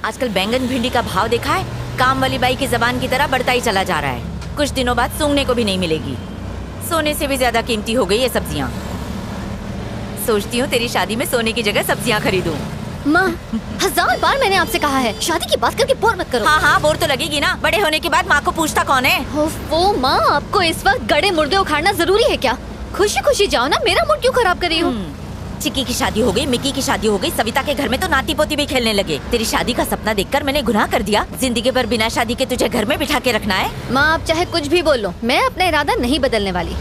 आजकल बैंगन भिंडी का भाव देखा है, काम वाली बाई की जबान की तरह बढ़ता ही चला जा रहा है। कुछ दिनों बाद सूंघने को भी नहीं मिलेगी। सोने से भी ज्यादा कीमती हो गई है सब्जियाँ। सोचती हूँ तेरी शादी में सोने की जगह सब्जियाँ खरीदूं। माँ, 1000 बार मैंने आपसे कहा है शादी की बात करके बोर मत करो। हाँ हाँ, बोर तो लगेगी ना। बड़े होने के बाद माँ को पूछता कौन है? वो माँ, आपको इस वक्त गड़े मुर्दे उखाड़ना जरूरी है क्या? खुशी खुशी जाओ ना, मेरा मूड क्यों खराब कर रही हो? चिक्की की शादी हो गई, मिक्की की शादी हो गई, सविता के घर में तो नाती पोती भी खेलने लगे। तेरी शादी का सपना देखकर मैंने गुनाह कर दिया। जिंदगी भर बिना शादी के तुझे घर में बिठा के रखना है? माँ, आप चाहे कुछ भी बोल लो, मैं अपना इरादा नहीं बदलने वाली।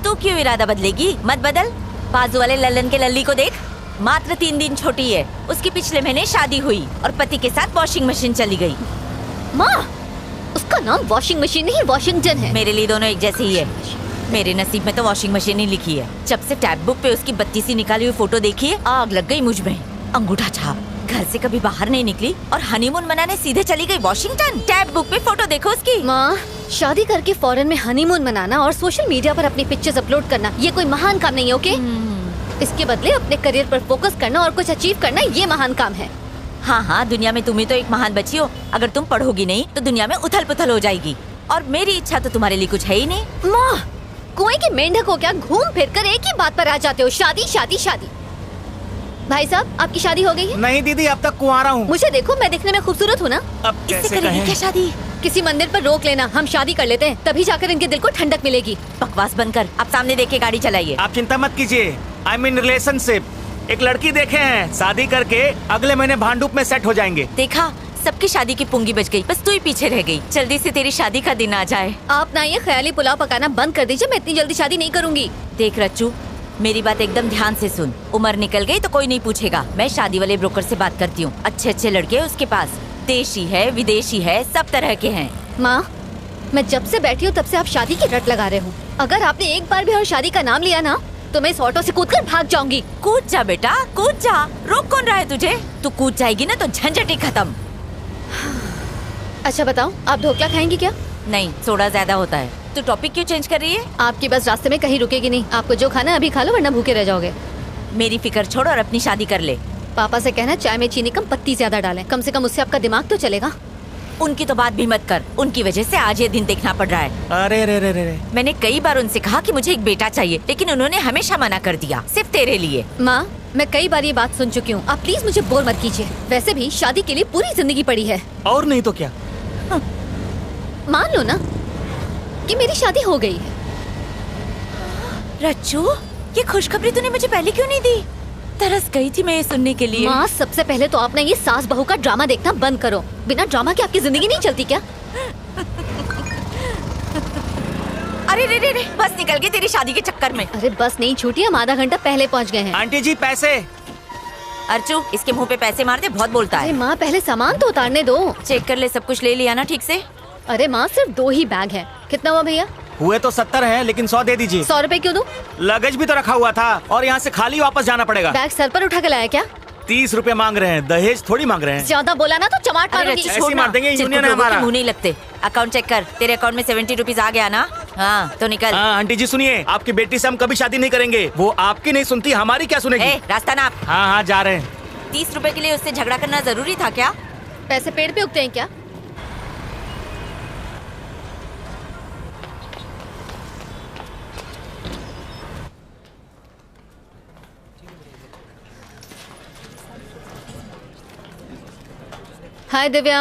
तू क्यों इरादा बदलेगी? मत बदल। बाजू वाले लल्लन के लल्ली को देख, मात्र 3 दिन छोटी है। उसकी पिछले महीने शादी हुई और पति के साथ वॉशिंग मशीन चली गई। माँ, उसका नाम वॉशिंग मशीन नहीं वॉशिंगटन है। मेरे लिए दोनों एक जैसे ही है। मेरे नसीब में तो वॉशिंग मशीन ही लिखी है। जब से टैब बुक पे उसकी 32 निकाली हुई फोटो देखी है, आग लग गई मुझ में। अंगूठा छाप, घर से कभी बाहर नहीं निकली और हनीमून मनाने सीधे चली गई वॉशिंगटन। टैब बुक पे फोटो देखो उसकी। माँ, शादी करके फॉरेन में हनीमून मनाना और सोशल मीडिया पर अपनी पिक्चर्स अपलोड करना, ये कोई महान काम नहीं है, ओके? इसके बदले अपने करियर पर फोकस करना और कुछ अचीव करना, ये महान काम है। हाँ हाँ, दुनिया में तुम ही तो एक महान बच्ची हो। अगर तुम पढ़ोगी नहीं तो दुनिया में उथल पुथल हो जाएगी। और मेरी इच्छा तो तुम्हारे लिए कुछ है ही नहीं। माँ, कुएं की मेंढक हो क्या? घूम फिर कर एक ही बात पर आ जाते हो, शादी शादी शादी। भाई साहब, आपकी शादी हो गई है? नहीं दीदी, अब तक कुंवारा हूँ। मुझे देखो, मैं दिखने में खूबसूरत हूँ ना? अब कैसे करेंगे क्या शादी? किसी मंदिर पर रोक लेना, हम शादी कर लेते हैं, तभी जाकर इनके दिल को ठंडक मिलेगी। बकवास बंद कर, आप सामने देख के गाड़ी चलाइए। आप चिंता मत कीजिए, आई एम इन रिलेशनशिप। एक लड़की देखे हैं, शादी करके अगले महीने भांडुप में सेट हो जाएंगे। देखा, सबकी शादी की पुंगी बच गई, बस तू ही पीछे रह गई। जल्दी से तेरी शादी का दिन आ जाए। आप ना ये ख्याली पुलाव पकाना बंद कर दीजिए, मैं इतनी जल्दी शादी नहीं करूँगी। देख रच्चू, मेरी बात एकदम ध्यान से सुन। उम्र निकल गई तो कोई नहीं पूछेगा। मैं शादी वाले ब्रोकर से बात करती हूँ। अच्छे अच्छे लड़के उसके पास, देशी है विदेशी है, सब तरह के हैं। माँ, मैं जब से बैठी हूँ तब से आप शादी की रट लगा रहे हो। अगर आपने एक बार भी और शादी का नाम लिया ना, तो मैं इस ऑटो से कूदकर भाग जाऊंगी। कूद जा बेटा, कूद जा। रोक कौन रहा है तुझे? तू कूद जाएगी ना तो झंझट ही खत्म। अच्छा बताओ, आप ढोकला खाएंगी क्या? नहीं, सोडा ज्यादा होता है। तू टॉपिक क्यों चेंज कर रही है? आपकी बस रास्ते में कहीं रुकेगी नहीं। आपको जो खाना है अभी खा लो, वरना भूखे रह जाओगे। मेरी फिक्र छोड़ और अपनी शादी कर ले। पापा से कहना चाय में चीनी कम, पत्ती ज्यादा डालें। कम से कम उससे आपका दिमाग तो चलेगा। उनकी तो बात भी मत कर, उनकी वजह से आज ये दिन देखना पड़ रहा है। अरे रे रे रे। मैंने कई बार उनसे कहा कि मुझे एक बेटा चाहिए, लेकिन उन्होंने हमेशा मना कर दिया, सिर्फ तेरे लिए। माँ, मैं कई बार ये बात सुन चुकी हूँ, आप प्लीज मुझे बोर मत कीजिए। वैसे भी शादी के लिए पूरी जिंदगी पड़ी है। और नहीं तो क्या? मान लो ना कि मेरी शादी हो गई है। रच्चू, ये खुशखबरी तूने मुझे पहले क्यों नहीं दी? तरस गई थी मैं ये सुनने के लिए। माँ, सबसे पहले तो आपने ये सास बहू का ड्रामा देखना बंद करो। बिना ड्रामा के आपकी जिंदगी नहीं चलती क्या? अरे रे रे रे, बस निकल गई तेरी शादी के चक्कर में। अरे बस नहीं छूटी, हम आधा घंटा पहले पहुँच गए हैं। आंटी जी पैसे। अर्चू, इसके मुंह पे पैसे मार दे, बहुत बोलता अरे है। माँ, पहले सामान तो उतारने दो। चेक कर ले, सब कुछ ले लिया ना ठीक से? अरे माँ, सिर्फ 2 ही बैग हैं। कितना हुआ भैया? हुए तो 70 हैं, लेकिन 100 दे दीजिए। 100 रुपए क्यों दूं? लगेज भी तो रखा हुआ था और यहाँ से खाली वापस जाना पड़ेगा। बैग सर पर उठा के लाया क्या? 30 रुपए मांग रहे हैं, दहेज थोड़ी मांग रहे हैं। ज्यादा बोला ना तो चमाट मारूंगी। ऐसे ही मार देंगे, यूनियन है हमारा। मुंह नहीं लगते। अकाउंट चेक कर, तेरे अकाउंट में 70 रुपीज आ गया ना? हाँ तो निकल। हाँ आंटी जी सुनिए, आपकी बेटी से हम कभी शादी नहीं करेंगे। वो आपकी नहीं सुनती, हमारी क्या सुनेगी? रास्ता नाप। हाँ हाँ जा रहे हैं। 30 रुपए के लिए उससे झगड़ा करना जरूरी था क्या? पैसे पेड़ पे उगते हैं क्या? हाय दिव्या।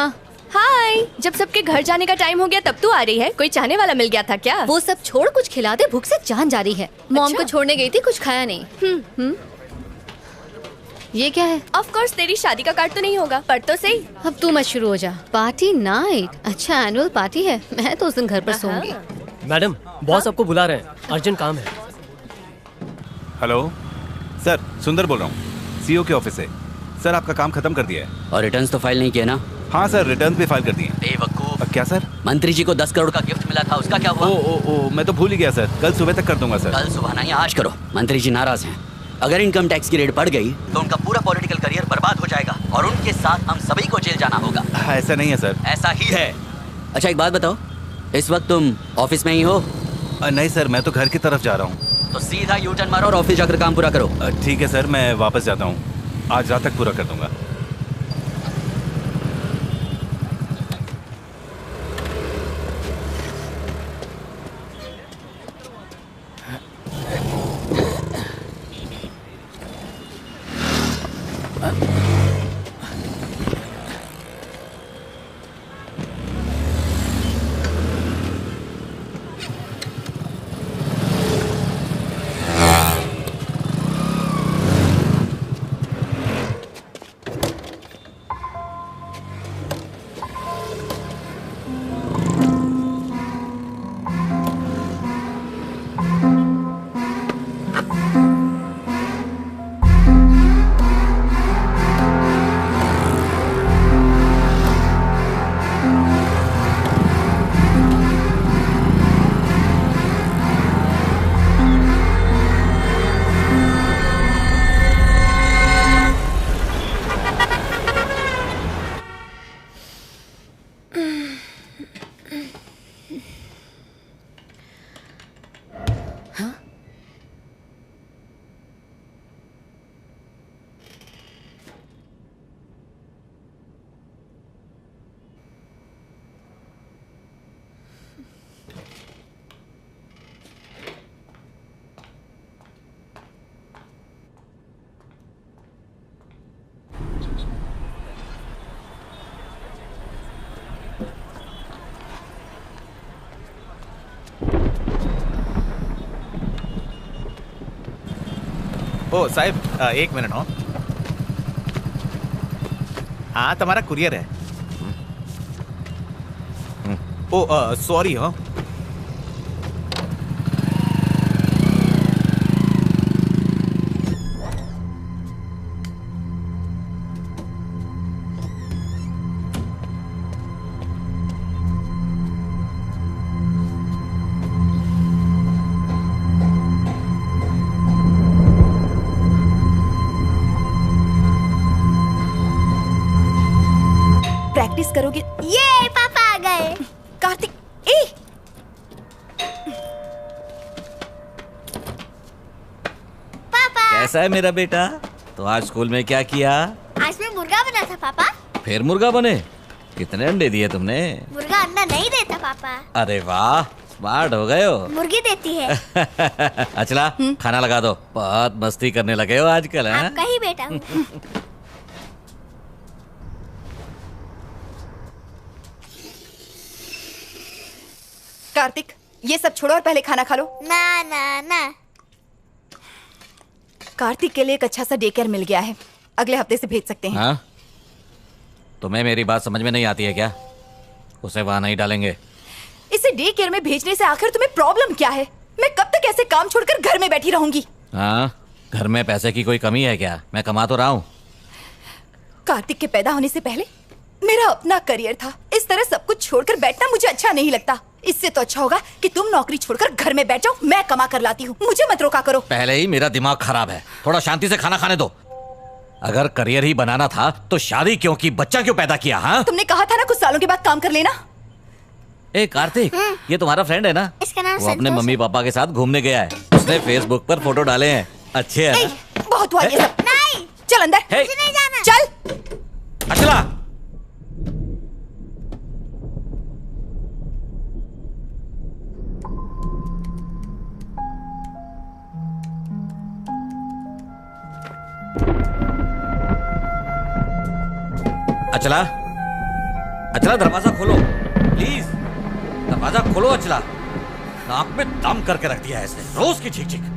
हाय, जब सबके घर जाने का टाइम हो गया तब तू आ रही है? कोई चाहने वाला मिल गया था क्या? वो सब छोड़, कुछ खिला दे, भूख से जान जा रही है। मॉम को छोड़ने गई थी, कुछ खाया नहीं। ये क्या है? ऑफ कोर्स तेरी शादी का कार्ड तो नहीं होगा, पर तो सही। अब तू मत शुरू हो जा। Party night? अच्छा, एनुअल पार्टी है। मैं तो उस दिन घर पर सोऊंगी। मैडम, बॉस आपको बुला रहे हैं, अर्जेंट काम है। हेलो सर, सुंदर बोल रहा हूँ, सीईओ के ऑफिस से। सर आपका काम खत्म कर दिया है। और रिटर्न्स तो फाइल नहीं किए ना? हाँ सर, रिटर्न्स भी फाइल कर दिए। बेवकूफ। क्या सर? मंत्री जी को 10 करोड़ का गिफ्ट मिला था, उसका क्या हुआ? ओ, मैं तो भूल ही गया सर। कल सुबह तक कर दूंगा सर। कल सुबह नहीं, आज करो। मंत्री जी नाराज हैं। अगर इनकम टैक्स की रेट बढ़ गई तो उनका पूरा पॉलिटिकल करियर बर्बाद हो जाएगा और उनके साथ हम सभी को जेल जाना होगा। ऐसा नहीं है सर। ऐसा ही है। अच्छा एक बात बताओ, इस वक्त तुम ऑफिस में ही हो? नहीं सर, मैं तो घर की तरफ जा रहा हूँ। तो सीधा यू टर्न मारो और ऑफिस जाकर काम पूरा करो। ठीक है सर, मैं वापस जाता हूँ। आज रात तक पूरा कर दूंगा। ओ साहब, एक मिनट हो। हाँ, तुम्हारा कुरियर है। ओ सॉरी। हाँ, प्रैक्टिस करोगे? ये पापा आ गए। कार्तिक, ए पापा, कैसा है मेरा बेटा? तो आज स्कूल में क्या किया? आज मैं मुर्गा बना था पापा। फिर मुर्गा बने? कितने अंडे दिए तुमने? मुर्गा अंडा नहीं देता पापा, अरे वाह, स्मार्ट हो गए हो। मुर्गी देती है। अचला, खाना लगा दो। बहुत मस्ती करने लगे हो आजकल। हैं? आपका ही बेटा हूँ। कार्तिक, ये सब छोड़ो और पहले खाना खा लो। ना ना ना। कार्तिक के लिए एक अच्छा सा डे केयर मिल गया है, अगले हफ्ते से भेज सकते हैं। हाँ? तुम्हें मेरी बात समझ में नहीं आती है क्या? उसे वहां नहीं डालेंगे। इसे डे केयर में भेजने से आखिर तुम्हें प्रॉब्लम क्या है? मैं कब तक ऐसे काम छोड़कर घर में बैठी रहूंगी? हाँ, घर में पैसे की कोई कमी है क्या? मैं कमा तो रहा हूँ। कार्तिक के पैदा होने से पहले मेरा अपना करियर था। इस तरह सब कुछ छोड़कर बैठना मुझे अच्छा नहीं लगता। इससे तो अच्छा होगा कि तुम नौकरी छोड़कर घर में बैठ जाओ, मैं कमा कर लाती हूँ। मुझे मत रोका करो। पहले ही मेरा दिमाग खराब है, थोड़ा शांति से खाना खाने दो। अगर करियर ही बनाना था तो शादी क्यों की, बच्चा क्यों पैदा किया? हाँ, तुमने कहा था ना कुछ सालों के बाद काम कर लेना। ए कार्तिक, ये तुम्हारा फ्रेंड है ना? इसका नाम वो अपने संतोष मम्मी है। पापा के साथ घूमने गया है। उसने फेसबुक पर फोटो डाले हैं, अच्छे हैं ना? बहुत हुआ ये सब। नहीं, चल अंदर। हे! मुझे नहीं जाना। चल। अचला, अचला, अचला दरवाजा खोलो प्लीज। दरवाजा खोलो अचला। नाक में दम करके रख दिया है इसने, रोज की चीख चीख।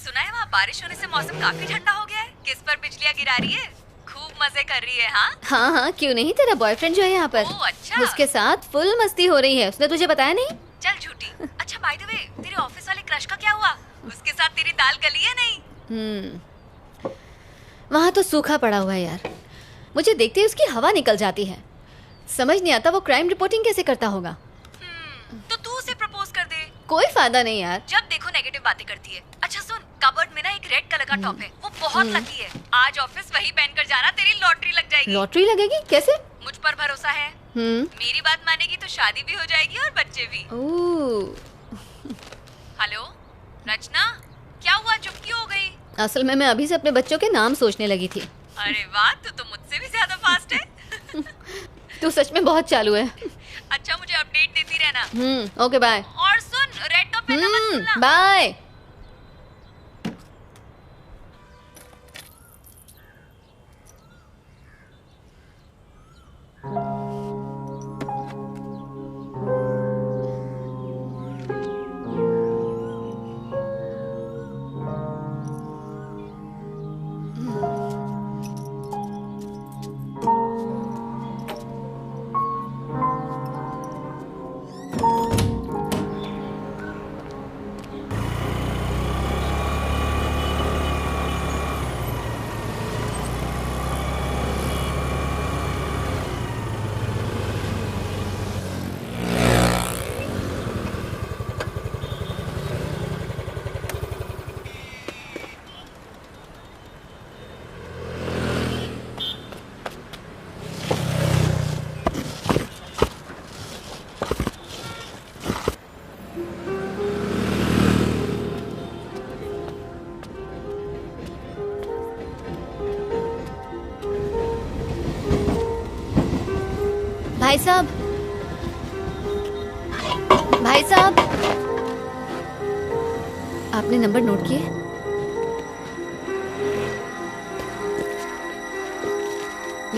सुना है वहाँ बारिश होने से मौसम काफी ठंडा हो गया है। किस पर बिजलियाँ गिरा रही है? खूब मजे कर रही है। हाँ हाँ हाँ, क्यों नहीं। तेरा बॉयफ्रेंड जो है यहाँ पर, ओह, अच्छा। उसके साथ फुल मस्ती हो रही है। उसने तुझे बताया नहीं? चल झूठी। अच्छा बाय द वे, तेरे ऑफिस वाले क्रश का क्या हुआ? उसके साथ तेरी दाल गली है नहीं? वहाँ तो सूखा पड़ा हुआ है यार। मुझे देखते ही उसकी हवा निकल जाती है। समझ नहीं आता वो क्राइम रिपोर्टिंग कैसे करता होगा। तो तू उसे प्रपोज कर दे। कोई फायदा नहीं यार। जब देखो नेगेटिव बातें करती है। अच्छा सुन, कबर्ड में ना एक रेड कलर का टॉप है, वो बहुत लकी है। आज ऑफिस वही पहनकर जाना, तेरी लॉटरी लग जाएगी। लॉटरी लगेगी? कैसे? मुझ पर भरोसा है। मेरी बात मानेगी तो शादी भी हो जाएगी और बच्चे भी। हेलो रचना, क्या हुआ, चुप क्यों हो गई? असल में मैं अभी से अपने बच्चों के नाम सोचने लगी थी। अरे वाह, तू तो मुझसे भी ज्यादा फास्ट है। तू सच में बहुत चालू है। अच्छा, मुझे अपडेट देती रहना। Okay bye. और सुन, रेड टॉप पहनना मत भूलना। बाय। भाई साहब, भाई साहब, आपने नंबर नोट किए?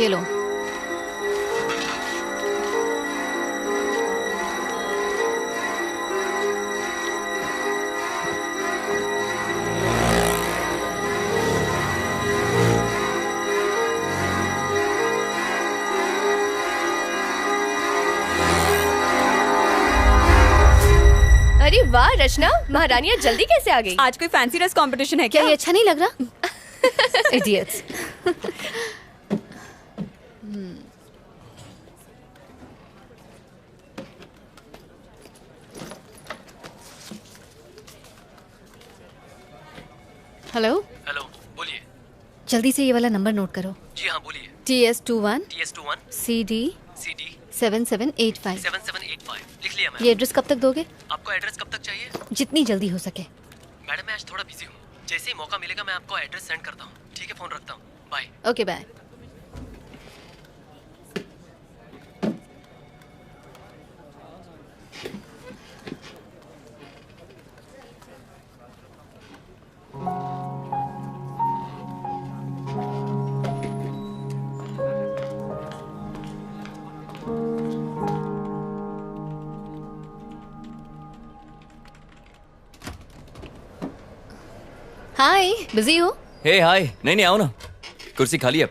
ये लो। अरे वाह रचना, महारानियाँ जल्दी कैसे आ गई? आज कोई फैंसी ड्रेस कंपटीशन है क्या ये अच्छा नहीं लग रहा? इडियट्स। हेलो हेलो, बोलिए। जल्दी से ये वाला नंबर नोट करो। जी हाँ, बोलिए। TS21 CD 7785। 7785 लिख लिया मैम। ये एड्रेस कब तक दोगे? आपको एड्रेस कब तक चाहिए? जितनी जल्दी हो सके। मैडम मैं आज थोड़ा बिजी हूँ, जैसे ही मौका मिलेगा मैं आपको एड्रेस सेंड करता हूँ। ठीक है, फोन रखता हूँ, bye. Okay bye. Hi, busy हो? हे हाय, नहीं आओ ना, कुर्सी खाली अब।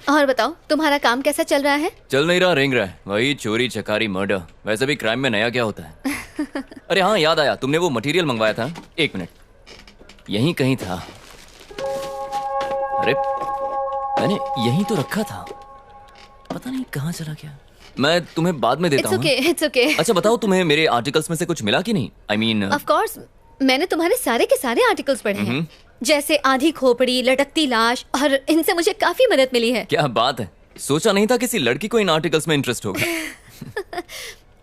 और बताओ, तुम्हारा काम कैसा चल रहा है? चल नहीं रहा, रेंग रहा है, वही चोरी चकारी मर्डर। वैसे भी क्राइम में नया क्या होता है? अरे हाँ, याद आया, तुमने वो मटेरियल मंगवाया था। एक मिनट, यहीं कहीं था। अरे मैंने यहीं तो रखा था, पता नहीं कहाँ चला गया। मैं तुम्हें बाद में देता हूँ। It's okay. अच्छा बताओ, तुम्हें मेरे आर्टिकल्स में से कुछ मिला कि नहीं? I mean, Of course, मैंने तुम्हारे सारे के सारे आर्टिकल्स पढ़े हैं, जैसे आधी खोपड़ी, लटकती लाश, और इनसे मुझे काफी मदद मिली है। क्या बात है, सोचा नहीं था किसी लड़की को इन आर्टिकल्स में इंटरेस्ट होगा।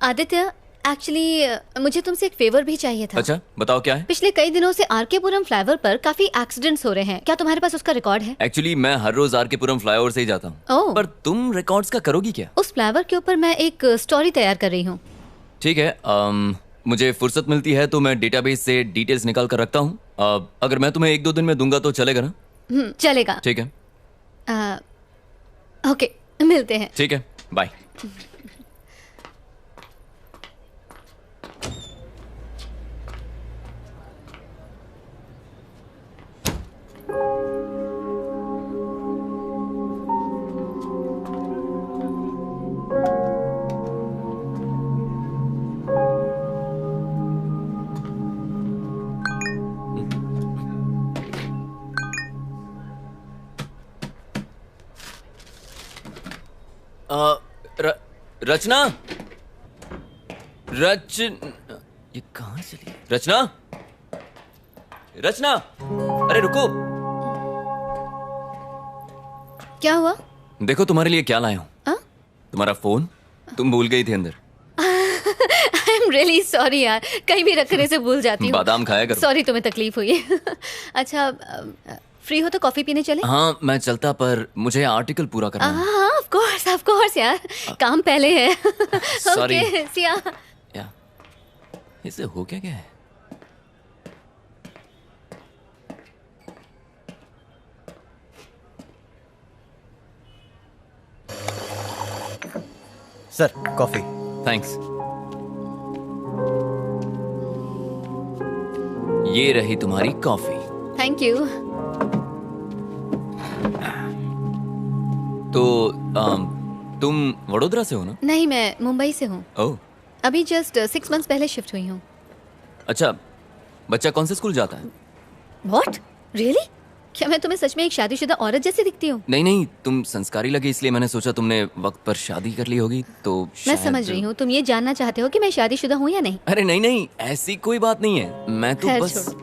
आदित्य, एक्चुअली मुझे तुमसे एक फेवर भी चाहिए था। अच्छा बताओ, क्या है? पिछले कई दिनों से आरकेपुरम फ्लाईओवर पर काफी एक्सीडेंट्स हो रहे हैं, क्या तुम्हारे पास उसका रिकॉर्ड है? एक्चुअली मैं हर रोज आरकेपुरम फ्लाईओवर से ही जाता हूँ। पर तुम रिकॉर्ड्स का करोगी क्या? उस फ्लाईओवर के ऊपर मैं एक स्टोरी तैयार कर रही हूँ। ठीक है, मुझे फुर्सत मिलती है तो मैं डेटाबेस से डिटेल्स निकाल कर रखता हूँ। अगर मैं तुम्हें 1-2 दिन में दूंगा तो चलेगा ना? चलेगा। ठीक है, ओके, मिलते हैं। ठीक है, बाय। रचना, ये कहाँ चली? रचना, रचना, अरे रुको। क्या हुआ? देखो तुम्हारे लिए क्या लाया हूँ। हाँ? तुम्हारा फोन तुम भूल गई थी अंदर। आई एम रियली सॉरी यार, कहीं भी रखने से भूल जाती हूँ। बादाम खाया करो। सॉरी तुम्हें तकलीफ हुई। अच्छा फ्री हो तो कॉफी पीने चले? हाँ मैं चलता, पर मुझे आर्टिकल पूरा करना है। हाँ ऑफ कोर्स यार, काम पहले है। Sorry. ओके सिया। या इसे हो क्या है? Sir coffee. थैंक्स। ये रही तुम्हारी कॉफी। Thank you. तो तुम वडोदरा से हो ना? नहीं, मैं मुंबई से हूँ। ओह अभी जस्ट 6 months पहले शिफ्ट हुई हूँ। अच्छा, बच्चा कौन से स्कूल जाता है? What really? क्या मैं तुम्हें सच में एक शादीशुदा औरत जैसी दिखती हूँ? नहीं, तुम संस्कारी लगे इसलिए मैंने सोचा तुमने वक्त पर शादी कर ली होगी तो मैं शायद... समझ रही हूँ, तुम ये जानना चाहते हो कि मैं शादीशुदा हूँ या नहीं? अरे नहीं, ऐसी कोई बात नहीं है। मैं तो खैर बस... छोड़ो।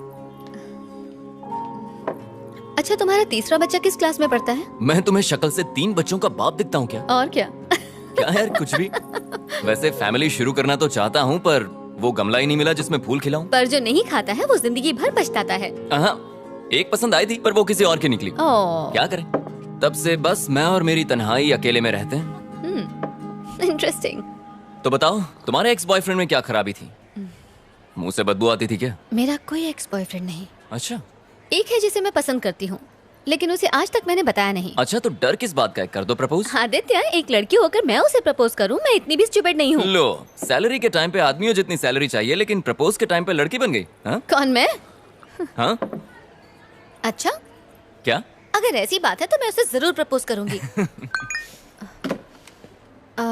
अच्छा तुम्हारा तीसरा बच्चा किस क्लास में पढ़ता है? मैं तुम्हें शक्ल से 3 बच्चों का बाप दिखता हूँ क्या? और क्या? क्या यार कुछ भी। वैसे फैमिली शुरू करना तो चाहता हूँ, पर वो गमला ही नहीं मिला जिसमें फूल खिलाऊं। पर जो नहीं खाता है वो जिंदगी भर पछताता है। हाँ, एक पसंद आई थी पर वो किसी और की निकली। ओह क्या करें, तब से बस मैं और मेरी तन्हाई अकेले में रहते हैं। इंटरेस्टिंग। तो बताओ, तुम्हारे एक्स बॉयफ्रेंड में क्या खराबी थी? मुंह से बदबू आती थी क्या? मेरा कोई एक्स बॉयफ्रेंड नहीं। अच्छा। एक है जिसे मैं पसंद करती हूँ, लेकिन उसे आज तक मैंने बताया नहीं। अच्छा, तो डर किस बात का है? कर दो प्रपोज। आदित्य, एक लड़की होकर मैं उसे प्रपोज करूँ? मैं इतनी भी स्टूपिड नहीं हूँ। लो, सैलरी के टाइम पे आदमियों जितनी सैलरी चाहिए, लेकिन प्रपोज के टाइम पे लड़की बन गई। हाँ? कौन, मैं? हाँ? अच्छा, क्या? अगर ऐसी बात है तो मैं उसे जरूर प्रपोज करूंगी।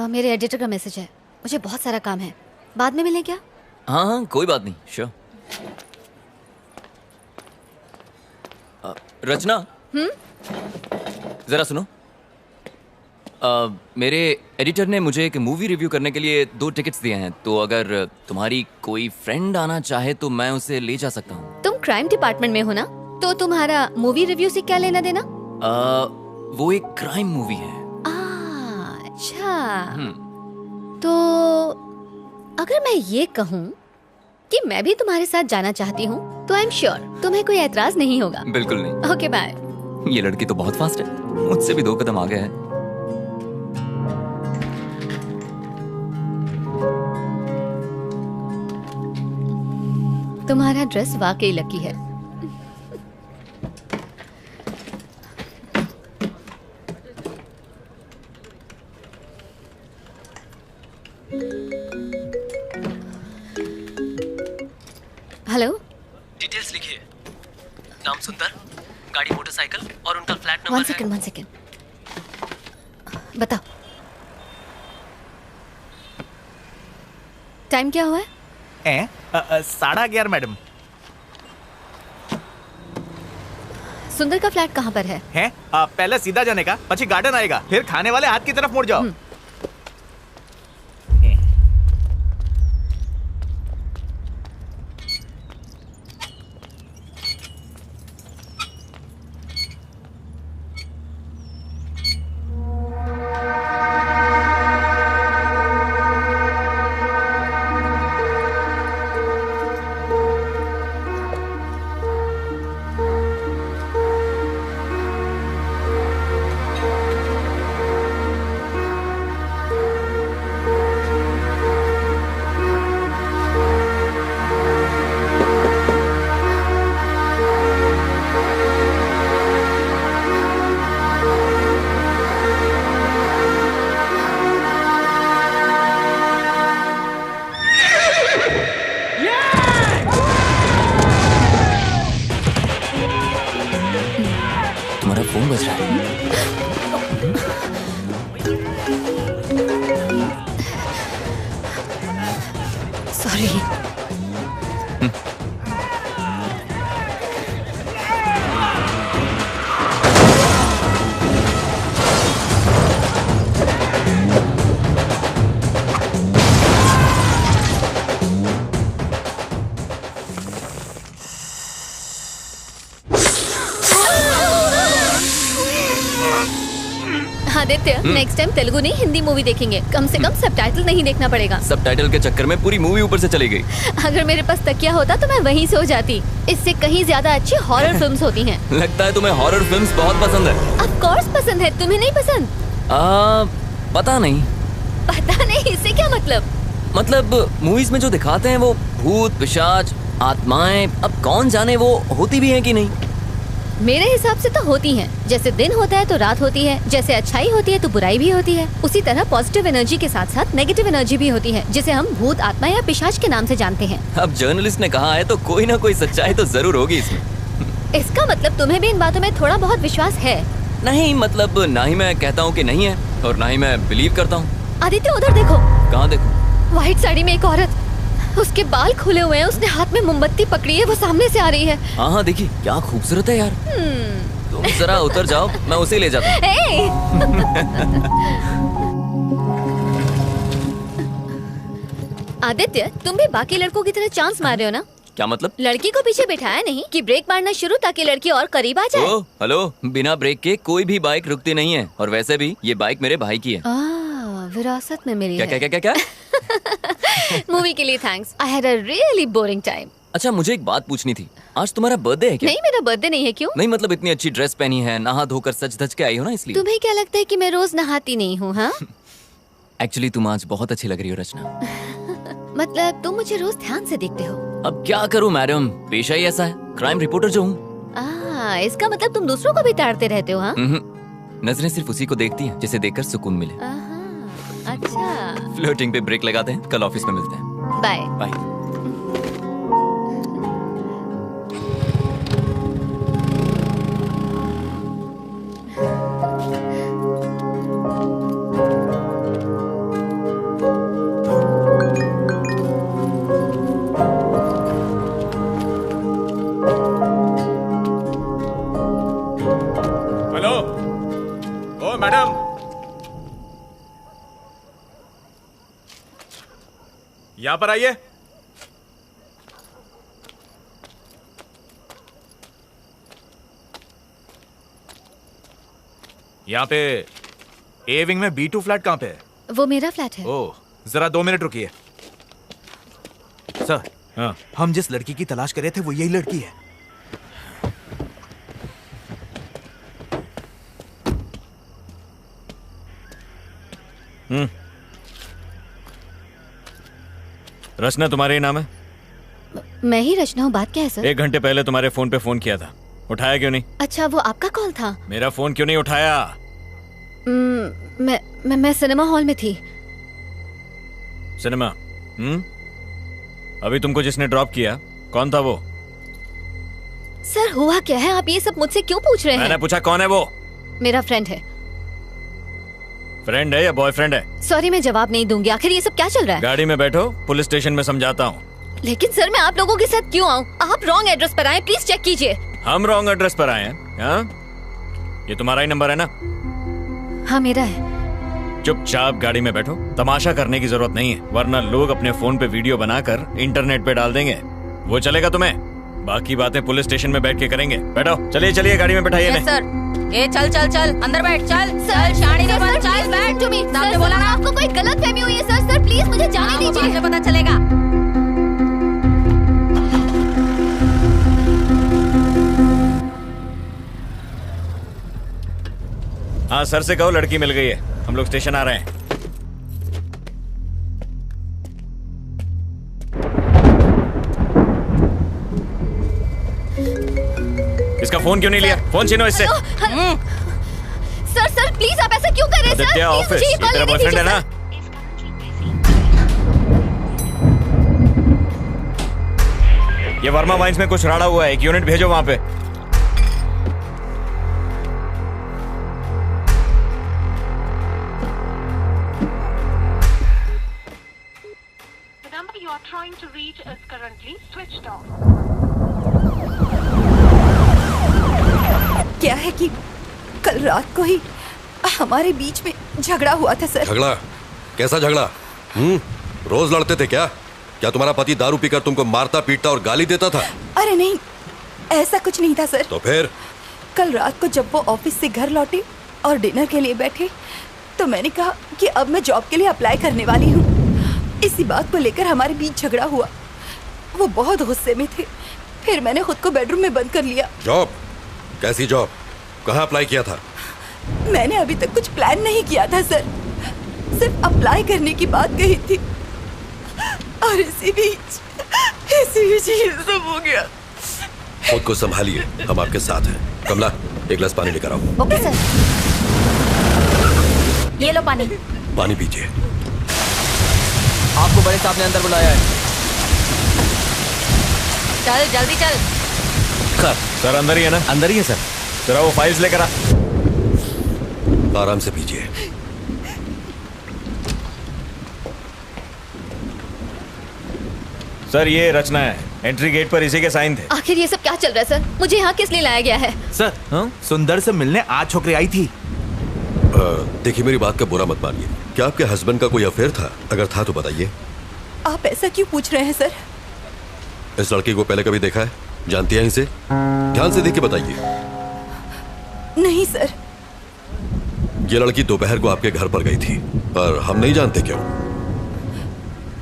मेरे एडिटर का मैसेज है, मुझे बहुत सारा काम है, बाद में मिलें क्या? हाँ, कोई बात नहीं, श्योर। रचना, जरा सुनो। मेरे एडिटर ने मुझे एक मूवी रिव्यू करने के लिए 2 टिकट्स दिए हैं, तो अगर तुम्हारी कोई फ्रेंड आना चाहे तो मैं उसे ले जा सकता हूँ। तुम क्राइम डिपार्टमेंट में हो ना, तो तुम्हारा मूवी रिव्यू से क्या लेना देना? वो एक क्राइम मूवी है। अच्छा, तो अगर मैं ये कहूँ कि मैं भी तुम्हारे साथ जाना चाहती हूँ तो आई एम श्योर तुम्हें कोई ऐतराज नहीं होगा। बिल्कुल नहीं। Okay bye. ये लड़की तो बहुत फास्ट है, मुझसे भी 2 कदम आगे है। तुम्हारा ड्रेस वाकई लकी है। हेलो, डिटेल्स लिखिए। नाम सुंदर, गाड़ी मोटरसाइकिल और उनका फ्लैट नंबर 1 सेकंड बताओ। टाइम क्या हुआ है? 11:30 मैडम। सुंदर का फ्लैट कहाँ पर है? पहले सीधा जाने का, પછી गार्डन आएगा, फिर खाने वाले हाथ की तरफ मुड़ जाओ। तुम्हारा फोन बज रहा है। Sorry. Aditya, next time Telugu नहीं हिंदी मूवी देखेंगे। कम से कम सबटाइटल नहीं देखना पड़ेगा। सबटाइटल के चक्कर में पूरी मूवी ऊपर से चली गई। अगर मेरे पास तकिया होता तो मैं वहीं सो जाती। इससे कहीं ज्यादा अच्छी हॉरर फिल्म्स होती हैं। लगता है तुम्हें हॉरर फिल्म्स बहुत पसंद है। ऑफ कोर्स पसंद है, तुम्हें नहीं पसंद? पता नहीं। पता नहीं, इससे क्या मतलब? मतलब मूवीज में जो दिखाते हैं वो भूत, पिशाच, आत्माएं, अब कौन जाने वो होती भी हैं कि नहीं। मेरे हिसाब से तो होती हैं। जैसे दिन होता है तो रात होती है, जैसे अच्छाई होती है तो बुराई भी होती है, उसी तरह पॉजिटिव एनर्जी के साथ साथ नेगेटिव एनर्जी भी होती है, जिसे हम भूत, आत्मा या पिशाच के नाम से जानते हैं। अब जर्नलिस्ट ने कहा है तो कोई ना कोई सच्चाई तो जरूर होगी इसमें। इसका मतलब तुम्हें भी इन बातों में थोड़ा बहुत विश्वास है? नहीं, मतलब ना ही मैं कहता हूँ कि नहीं है और ना ही मैं बिलीव करता हूँ। आदित्य उधर देखो। कहाँ देखो? व्हाइट साड़ी में एक औरत, उसके बाल खुले हुए हैं, उसने हाथ में मोमबत्ती पकड़ी है, वो सामने से आ रही है। हाँ हाँ देखिए, क्या खूबसूरत है यार। तुम जरा उतर जाओ, मैं उसे ले जाता हूँ। आदित्य, तुम भी बाकी लड़कों की तरह चांस मार रहे हो ना? क्या मतलब? लड़की को पीछे बिठाया नहीं कि ब्रेक मारना शुरू ताकि लड़की और करीब आ जाए। ओ, हेलो, बिना ब्रेक के कोई भी बाइक रुकती नहीं है, और वैसे भी ये बाइक मेरे भाई की है। विरासत में मिली क्या, है। क्या क्या क्या क्या? मूवी के लिए thanks. I had a really boring time. अच्छा, मुझे एक बात पूछनी थी। आज तुम्हारा बर्थडे है क्या? नहीं, मेरा बर्थडे नहीं है। क्यों? नहीं, मतलब इतनी अच्छी ड्रेस पहनी है, नहा धोकर सज धज के आई हो ना, इसलिए। तुम्हें क्या लगता है कि मैं रोज नहाती नहीं हूँ? हाँ, एक्चुअली तुम आज बहुत अच्छी लग रही हो रचना। मतलब तुम मुझे रोज ध्यान से देखते हो। अब क्या करूं मैडम, पेशा ही ऐसा है, क्राइम रिपोर्टर जो हूँ। इसका मतलब तुम दूसरों को भी ताड़ते रहते हो? हाँ, नजरें सिर्फ उसी को देखती हैं जिसे देखकर सुकून मिले। अच्छा, फ्लर्टिंग पे ब्रेक लगाते हैं, कल ऑफिस में मिलते हैं। Bye bye. Hello, oh madam, यहाँ पर आइए। यहाँ पे ए विंग में B2 फ्लैट कहाँ पे है? वो मेरा फ्लैट है। ओह, जरा 2 मिनट रुकिए। सर, हाँ, हम जिस लड़की की तलाश कर रहे थे वो यही लड़की है। रचना तुम्हारे ही नाम है? मैं ही रचना हूँ। बात क्या है सर? 1 घंटे पहले तुम्हारे फोन पे फोन किया था, उठाया क्यों नहीं? अच्छा, वो आपका कॉल था? मेरा फोन क्यों नहीं उठाया? मैं सिनेमा हॉल में थी। सिनेमा? अभी तुमको जिसने ड्रॉप किया कौन था वो? सर, हुआ क्या है? आप ये सब मुझसे क्यों पूछ रहे हैं? मैंने पूछा कौन है वो? मेरा फ्रेंड है। फ्रेंड है या बॉयफ्रेंड है? सॉरी, मैं जवाब नहीं दूंगी। आखिर ये सब क्या चल रहा है? गाड़ी में बैठो, पुलिस स्टेशन में समझाता हूँ। लेकिन सर, मैं आप लोगों के साथ क्यों आऊँ? आप रॉन्ग एड्रेस पर आए, प्लीज चेक कीजिए। हम रॉन्ग एड्रेस पर आए हैं? हाँ? ये तुम्हारा ही नंबर है ना? हाँ, मेरा है। चुपचाप गाड़ी में बैठो, तमाशा करने की जरूरत नहीं है, वरना लोग अपने फोन पे वीडियो बनाकर इंटरनेट पे डाल देंगे। वो चलेगा तुम्हें? बाकी बातें पुलिस स्टेशन में बैठ के करेंगे। बैठो, चलिए चलिए, गाड़ी में बैठाइए। Yes sir. ए चल चल चल, अंदर बैठ, चल चल, शानी ने बोला चल बैठ। तुमने बोला ना, आपको कोई गलतफहमी हुई है। सर सर, प्लीज मुझे जाने दीजिए। मुझे पता चलेगा। हाँ, सर से कहो लड़की मिल गई है, हम लोग स्टेशन आ रहे हैं। इसका फोन क्यों नहीं लिया? फोन छीनो इससे। सर सर, प्लीज आप ऐसा क्यों कर रहे हैं? आदित्य, ऑफिस, ये तेरा बॉयफ्रेंड है ना? ये वर्मा वाइन्स में कुछ राड़ा हुआ है, 1 यूनिट भेजो वहां पे। क्या है कि कल रात को ही हमारे बीच में झगड़ा हुआ था सर। झगड़ा? कैसा झगड़ा? रोज लड़ते थे क्या? क्या तुम्हारा पति दारू पीकर तुमको मारता पीटता और गाली देता था? अरे नहीं, ऐसा कुछ नहीं था सर। तो फिर? कल रात को जब वो ऑफिस से घर लौटे और डिनर के लिए बैठे तो मैंने कहा कि अब मैं जॉब के लिए अप्लाई करने वाली हूँ। इसी बात को लेकर हमारे बीच झगड़ा हुआ। वो बहुत गुस्से में थे। फिर मैंने खुद को बेडरूम में बंद कर लिया। जॉब? कैसी जॉब? कहाँ अप्लाई किया था? मैंने अभी तक कुछ प्लान नहीं किया था सर, सिर्फ अप्लाई करने की बात कही थी और इसी बीच ये सब हो गया। खुद को संभालिए, हम आपके साथ हैं। कमला, एक गिलास पानी लेकर आओ। Okay sir. ये लो पानी। पानी पीजिए। आपको बड़े साहब ने अंदर बुलाया है। चल जल्दी चल। सर अंदर ही है ना? अंदर ही है सर। जरा वो फाइल्स लेकर आ। आराम से पीजिए। सर ये रचना है, एंट्री गेट पर इसी के साइन थे। आखिर ये सब क्या चल रहा है सर? मुझे यहाँ किस लिए लाया गया है? सर सुंदर से मिलने आज छोकरी आई थी। देखिए, मेरी बात का बुरा मत मानिए। क्या आपके हस्बैंड का कोई अफेयर था? अगर था तो बताइए। आप ऐसा क्यों पूछ रहे हैं सर? इस लड़की को पहले कभी देखा है? जानती हैं इसे? ध्यान से देख के बताइए। नहीं सर। ये लड़की दोपहर को आपके घर पर गई थी और हम नहीं जानते क्यों।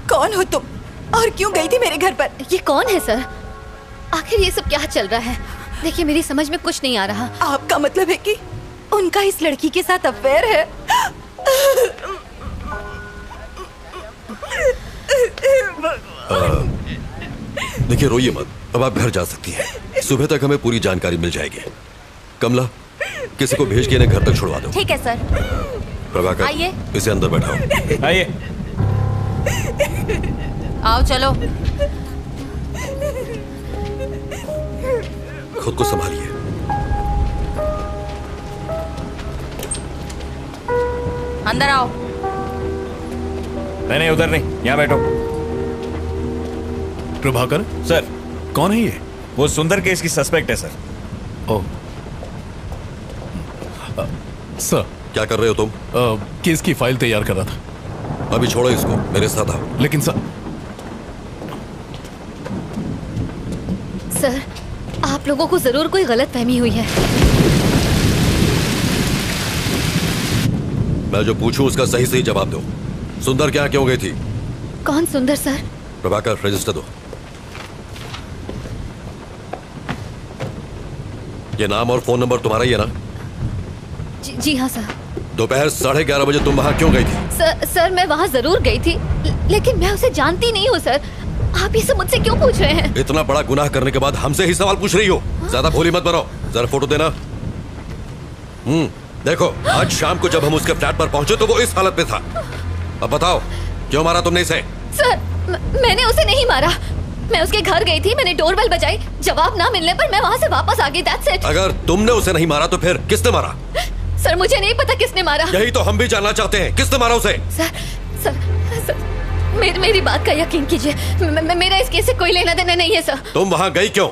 कौन हो तुम और क्यों गई थी मेरे घर पर? ये कौन है सर? आखिर ये सब क्या चल रहा है? देखिए, मेरी समझ में कुछ नहीं आ रहा। आपका मतलब है कि उनका इस लड़की के साथ अफेयर है? देखिए, रोइए मत। अब आप घर जा सकती हैं। सुबह तक हमें पूरी जानकारी मिल जाएगी। कमला, किसी को भेज के इन्हें घर तक छुड़वा दो। ठीक है सर। प्रभाकर, आइए। इसे अंदर बैठाओ। आइए। आओ चलो। खुद को संभालिए। अंदर आओ। नहीं उधर नहीं, यहाँ बैठो। प्रभाकर सर। कौन है ये? वो सुंदर केस की सस्पेक्ट है सर। Oh sir. क्या कर रहे हो तुम? केस की फाइल तैयार कर रहा था। अभी छोड़ो इसको, मेरे साथ आओ। लेकिन सर आप लोगों को जरूर कोई गलत फहमी हुई है। मैं जो पूछूं उसका सही सही जवाब दो। सुंदर क्या क्यों गई थी? कौन सुंदर सर? प्रभाकर, रजिस्टर दो। ये नाम और फोन नंबर तुम्हारा ही है ना? जी हाँ सर। दोपहर 11:30 बजे तुम वहाँ क्यों गई थी? सर मैं वहाँ जरूर गई थी, लेकिन मैं उसे जानती नहीं हूँ सर। आप ये सब मुझसे क्यों पूछ रहे हैं? इतना बड़ा गुनाह करने के बाद हमसे ही सवाल पूछ रही हो? ज्यादा भोली मत बनो। जरा फोटो देना। देखो, आज शाम को जब हम उसके फ्लैट पर पहुंचे तो वो इस हालत में था। अब बताओ, क्यों मारा तुमने इसे? सर मैंने उसे नहीं मारा। मैं उसके घर गई थी, मैंने डोरबेल बजाई, जवाब ना मिलने पर मैं वहाँ से वापस आ गई। That's it। अगर तुमने उसे नहीं मारा तो फिर किसने मारा? सर मुझे नहीं पता किसने मारा। यही तो हम भी जानना चाहते हैं, किसने मारा उसे? सर मेरी बात का यकीन कीजिए, मेरा इस केस से कोई लेना देना नहीं है सर। तुम वहाँ गई क्यों?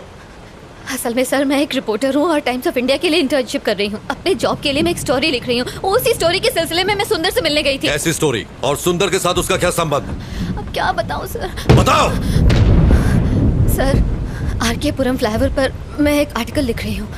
असल में सर मैं एक रिपोर्टर हूँ और टाइम्स ऑफ इंडिया के लिए इंटर्नशिप कर रही हूँ। अपने जॉब के लिए मैं एक स्टोरी लिख रही हूँ। उसी स्टोरी के सिलसिले में मैं सुंदर से मिलने गई थी। ऐसी स्टोरी? और सुंदर के साथ उसका क्या संबंध? अब क्या बताऊँ सर? बताओ। सर आरके पुरम फ्लाईओवर पर मैं एक आर्टिकल लिख रही हूँ।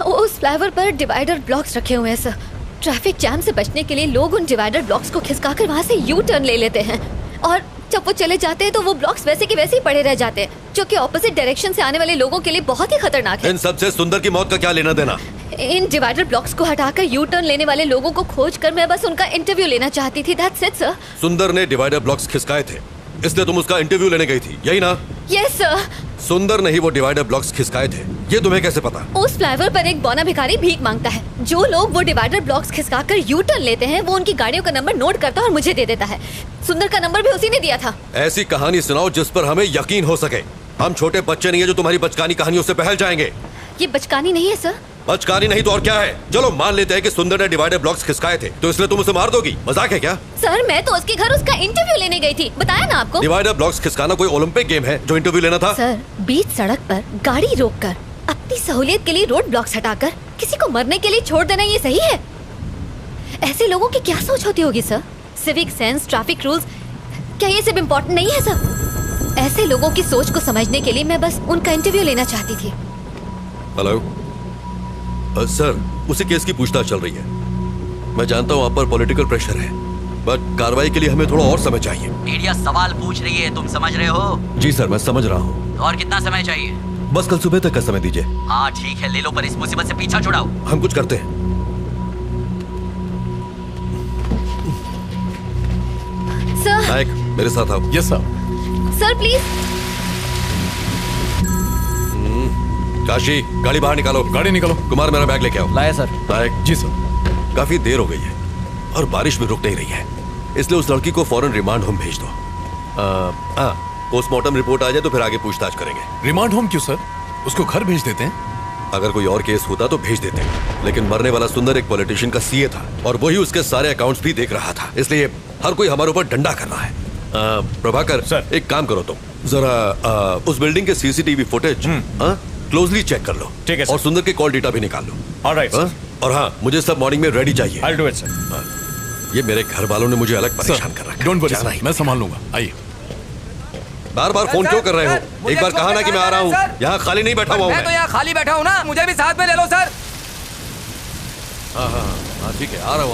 उस फ्लाईओवर पर डिवाइडर ब्लॉक्स रखे हुए हैं सर। ट्रैफिक जैम से बचने के लिए लोग उन डिवाइडर ब्लॉक्स को खिसकाकर वहाँ से यू टर्न ले लेते हैं और जब वो चले जाते हैं तो वो ब्लॉक्स वैसे के वैसे ही पड़े रह जाते हैं, जो कि ऑपोजिट डायरेक्शन से आने वाले लोगों के लिए बहुत ही खतरनाक है। इन सबसे सुंदर की मौत का क्या लेना देना? इन डिवाइडर ब्लॉक्स को हटाकर यू टर्न लेने वाले लोगों को खोजकर मैं बस उनका इंटरव्यू लेना चाहती थी। That's it sir. सुंदर ने डिवाइडर ब्लॉक्स खिसकाए थे, इसलिए तुम उसका इंटरव्यू लेने गई थी, यही ना? Yes sir. सुंदर ने ही वो डिवाइडर ब्लॉक्स खिसकाए थे, ये तुम्हें कैसे पता? उस फ्लाईओवर पर एक बौना भिखारी भीख मांगता है। जो लोग वो डिवाइडर ब्लॉक्स खिसकाकर यू टर्न लेते हैं वो उनकी गाड़ियों का नंबर नोट करता है और मुझे दे देता है। सुंदर का नंबर भी उसी ने दिया था। ऐसी कहानी सुनाओ जिस पर हमें यकीन हो सके। हम छोटे बच्चे नहीं है जो तुम्हारी बचकानी कहानियों से बहल जाएंगे। ये बचकानी नहीं है सर। बचकानी नहीं तो और क्या है? चलो मान लेते हैं कि सुंदर ने डिवाइडर ब्लॉक्स खिसकाए थे, तो इसलिए तुम उसे मार दोगी? मजाक है क्या? सर मैं तो उसके घर उसका इंटरव्यू लेने गई थी, बताया ना आपको। डिवाइडर ब्लॉक्स खिसकाना कोई ओलंपिक गेम है जो इंटरव्यू लेना था? सर बीच सड़क पर गाड़ी रोककर अपनी सहूलियत के लिए रोड ब्लॉक्स हटाकर किसी को मरने के लिए छोड़ देना ये सही है? ऐसे लोगों की क्या सोच होती होगी sir? Civic sense, traffic rules, क्या ये सब इम्पोर्टेंट नहीं है सर? ऐसे लोगों की सोच को समझने के लिए मैं बस उनका इंटरव्यू लेना चाहती थी। हेलो सर, उसी केस की पूछताछ चल रही है। मैं जानता हूँ आप पर पॉलिटिकल प्रेशर है, बट कार्रवाई के लिए हमें थोड़ा और समय चाहिए। मीडिया सवाल पूछ रही है, तुम समझ रहे हो? जी सर, मैं समझ रहा हूँ। और कितना समय चाहिए? बस कल सुबह तक का समय दीजिए। हाँ ठीक है, ले लो, पर इस मुसीबत से पीछा छुड़ाओ। हम कुछ करते हैं। सर। नायक, मेरे साथ आओ। Yes sir. Sir please. Kashi, गाड़ी बाहर निकालो। गाड़ी निकालो। कुमार, मेरा बैग लेके आओ। लाया सर। नायक। जी सर। काफी देर हो गई है और बारिश भी रुक नहीं रही है, इसलिए उस लड़की को फौरन रिमांड होम भेज दो। पोस्टमार्टम रिपोर्ट आ जाए तो फिर आगे पूछताछ करेंगे। रिमांड होम क्यों सर? उसको घर भेज देते हैं। अगर कोई और केस होता तो भेज देते, लेकिन मरने वाला सुंदर एक पॉलिटिशियन का सीए था और वही उसके सारे अकाउंट्स भी देख रहा था, इसलिए हर कोई हमारे ऊपर डंडा कर रहा है। प्रभाकर सर, एक काम करो तुम जरा उस बिल्डिंग के सीसीटीवी फुटेज क्लोजली चेक कर लो। ठीक है और सुंदर के कॉल डेटा भी निकाल लो। Alright sir. और हाँ, मुझे सब मॉर्निंग में रेडी चाहिए। I'll do it, sir. ये मेरे घर वालों ने मुझे अलग परेशान कर रखा है। डोंट वरी, मैं संभाल लूंगा। आइए। बार बार फोन क्यों कर रहे हो? एक बार कहा ना कि मैं आ रहा हूँ। यहाँ खाली नहीं बैठा हुआ हूँ मैं तो यहाँ खाली बैठा हूँ ना, मुझे भी साथ में ले लो सर। हाँ ठीक है, आ रहा हूँ।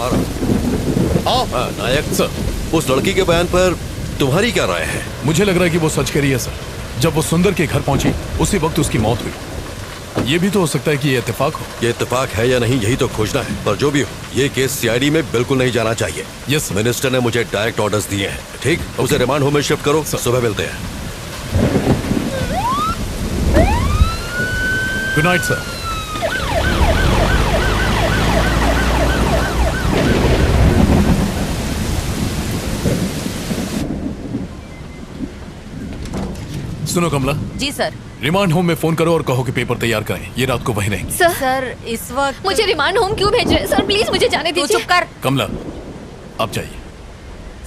हाँ, नायक सर, उस लड़की के बयान पर तुम्हारी क्या राय है? मुझे लग रहा है कि वो सच कह रही है सर। जब वो सुंदर के घर पहुंची उसी वक्त उसकी मौत हुई। ये भी तो हो सकता है कि ये इत्तेफाक हो। ये इत्तेफाक है या नहीं, यही तो खोजना है। पर जो भी हो, ये केस सीआईडी में बिल्कुल नहीं जाना चाहिए। Yes sir. मिनिस्टर ने मुझे डायरेक्ट ऑर्डर्स दिए हैं। ठीक, उसे रिमांड होम में शिफ्ट करो। सुबह मिलते हैं। Good night sir. सुनो कमला। जी सर। रिमांड होम में फोन करो और कहो कि पेपर तैयार करें। ये रात को वहीं रहेंगे। सर इस वक्त मुझे रिमांड होम क्यों भेज रहे हैं? सर प्लीज मुझे जाने दीजिए। चुप कर। कमला, आप जाइए।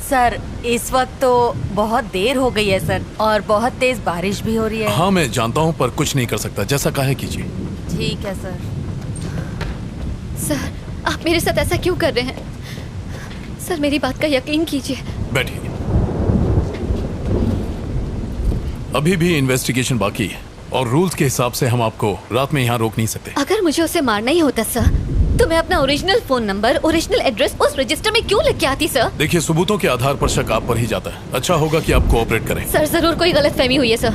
सर इस वक्त तो बहुत देर हो गई है सर, और बहुत तेज बारिश भी हो रही है। हाँ मैं जानता हूँ, पर कुछ नहीं कर सकता। जैसा कहे कीजिए। ठीक है सर। सर आप मेरे साथ ऐसा क्यों कर रहे हैं? सर मेरी बात का यकीन कीजिए। बैठिए। अभी भी इन्वेस्टिगेशन बाकी है और रूल्स के हिसाब से हम आपको रात में यहाँ रोक नहीं सकते। अगर मुझे उसे मारना ही होता सर, तो मैं अपना original phone number, original address उस रजिस्टर में क्यों लिख के आती सर? देखिए, सबूतों के आधार पर शक आप पर ही जाता है। अच्छा होगा कि आप कोऑपरेट करें। सर जरूर कोई गलतफहमी हुई है सर।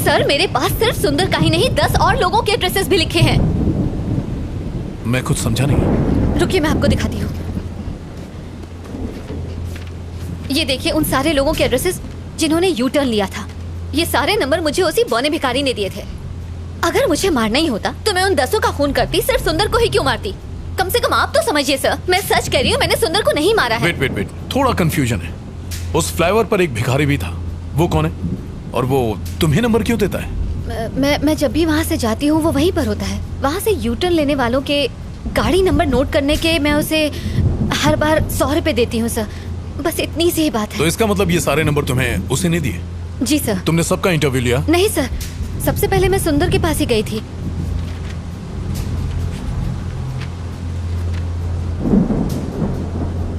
सर मेरे पास सिर्फ सुंदर का ही नहीं 10 और लोगों के एड्रेसेस भी लिखे हैं। मैं कुछ समझा नहीं। रुकिए मैं आपको दिखाती हूँ। ये देखिए उन सारे लोगों के एड्रेसेस जिन्होंने यू टर्न लिया था। ये सारे नंबर मुझे उसी बौने भिखारी ने दिए थे। अगर मुझे मारना ही होता तो मैं उन 10 का खून करती, सिर्फ सुंदर को ही क्यों मारती? कम से कम आप तो समझिए सर, मैं सच कह रही हूँ, मैंने सुंदर को नहीं मारा है। वेट, थोड़ा कंफ्यूजन है। उस फ्लाईओवर पर एक भिखारी भी था, वो कौन है? और वो तुम्हें नंबर क्यों देता है? मैं जब भी वहाँ से जाती हूँ वो वहीं पर होता है। वहाँ से यू टर्न लेने वालों के गाड़ी नंबर नोट करने के मैं उसे हर बार 100 रुपए देती हूँ सर। बस इतनी सी ही बात है। तो इसका मतलब ये सारे नंबर तुम्हें उसे नहीं दिए? जी सर। तुमने सबका इंटरव्यू लिया? नहीं सर, सबसे पहले मैं सुंदर के पास ही गई थी।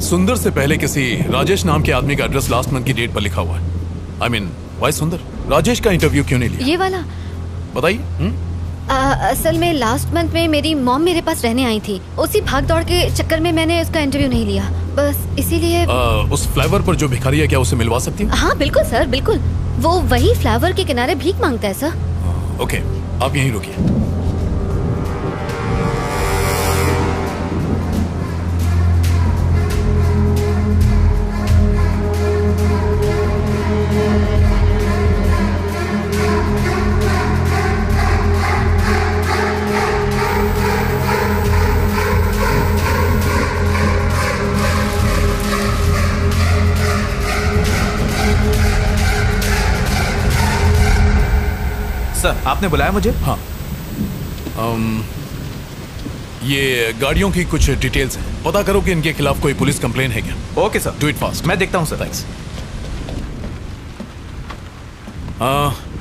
सुंदर से पहले किसी राजेश नाम के आदमी का एड्रेस लास्ट मंथ की डेट पर लिखा हुआ है। I mean, why सुंदर? राजेश का इंटरव्यू क्यों नहीं लिया? ये वाला बताइए। असल में लास्ट मंथ में मेरी मॉम मेरे पास रहने आई थी। उसी भाग दौड़ के चक्कर में मैंने उसका इंटरव्यू नहीं लिया, बस इसीलिए। उस फ्लाईओवर पर जो भिखारी है, क्या उसे मिलवा सकती हूँ? हाँ बिल्कुल सर, बिल्कुल। वो वही फ्लाईओवर के किनारे भीख मांगता है सर। ओके, आप यहीं रुकिए। सर, आपने बुलाया मुझे? हाँ। ये गाड़ियों की कुछ डिटेल्स हैं। पता करो कि इनके खिलाफ कोई पुलिस कंप्लेन है क्या। Okay sir. Do it fast. मैं देखता हूँ सर। थैंक्स।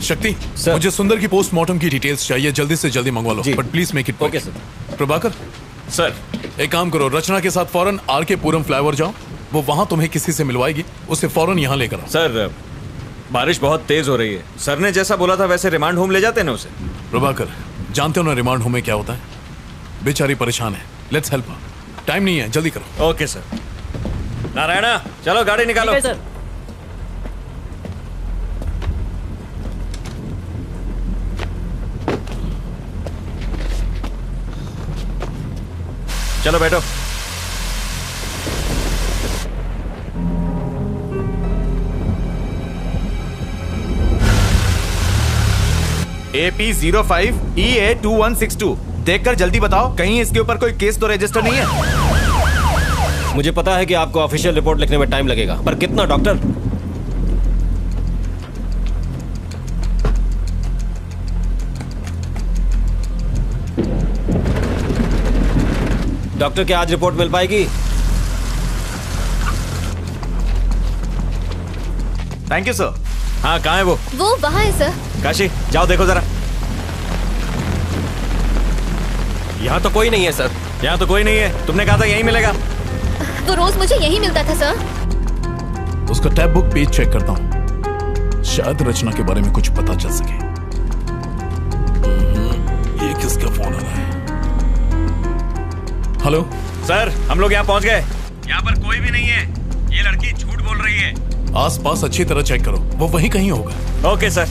शक्ति, मुझे सुंदर की पोस्टमार्टम की डिटेल्स चाहिए। जल्दी से जल्दी मंगवा लो, but please make it. Okay sir. प्रभाकर सर, एक काम करो, रचना के साथ फौरन आर के पुरम फ्लाईओवर जाओ। वो वहां तुम्हें किसी से मिलवाएगी, उसे फौरन यहाँ लेकर आओ। सर बारिश बहुत तेज हो रही है। सर ने जैसा बोला था वैसे रिमांड होम ले जाते ना उसे। प्रभाकर, जानते हो ना रिमांड होम में क्या होता है? बेचारी परेशान है। Let's help her. टाइम नहीं है, जल्दी करो। Okay sir. नारायणा चलो गाड़ी निकालो। ठीक है सर। चलो बैठो। AP05 EA2162 देखकर जल्दी बताओ, कहीं इसके ऊपर कोई केस तो रजिस्टर नहीं है? मुझे पता है कि आपको ऑफिशियल रिपोर्ट लिखने में टाइम लगेगा, पर कितना डॉक्टर? डॉक्टर क्या आज रिपोर्ट मिल पाएगी? Thank you sir. हाँ कहाँ है वो? वो वहाँ है सर। काशी जाओ देखो जरा। यहाँ तो कोई नहीं है सर। यहाँ तो कोई नहीं है, तुमने कहा था यहीं मिलेगा। वो रोज मुझे यही मिलता था सर। उसका टैब बुक पेज चेक करता हूँ, शायद रचना के बारे में कुछ पता चल सके। ये किसका फोन आ रहा है? हेलो सर, हम लोग यहाँ पहुँच गए। यहाँ पर कोई भी नहीं है, ये लड़की झूठ बोल रही है। आसपास अच्छी तरह चेक करो, वो वहीं कहीं होगा। Okay sir.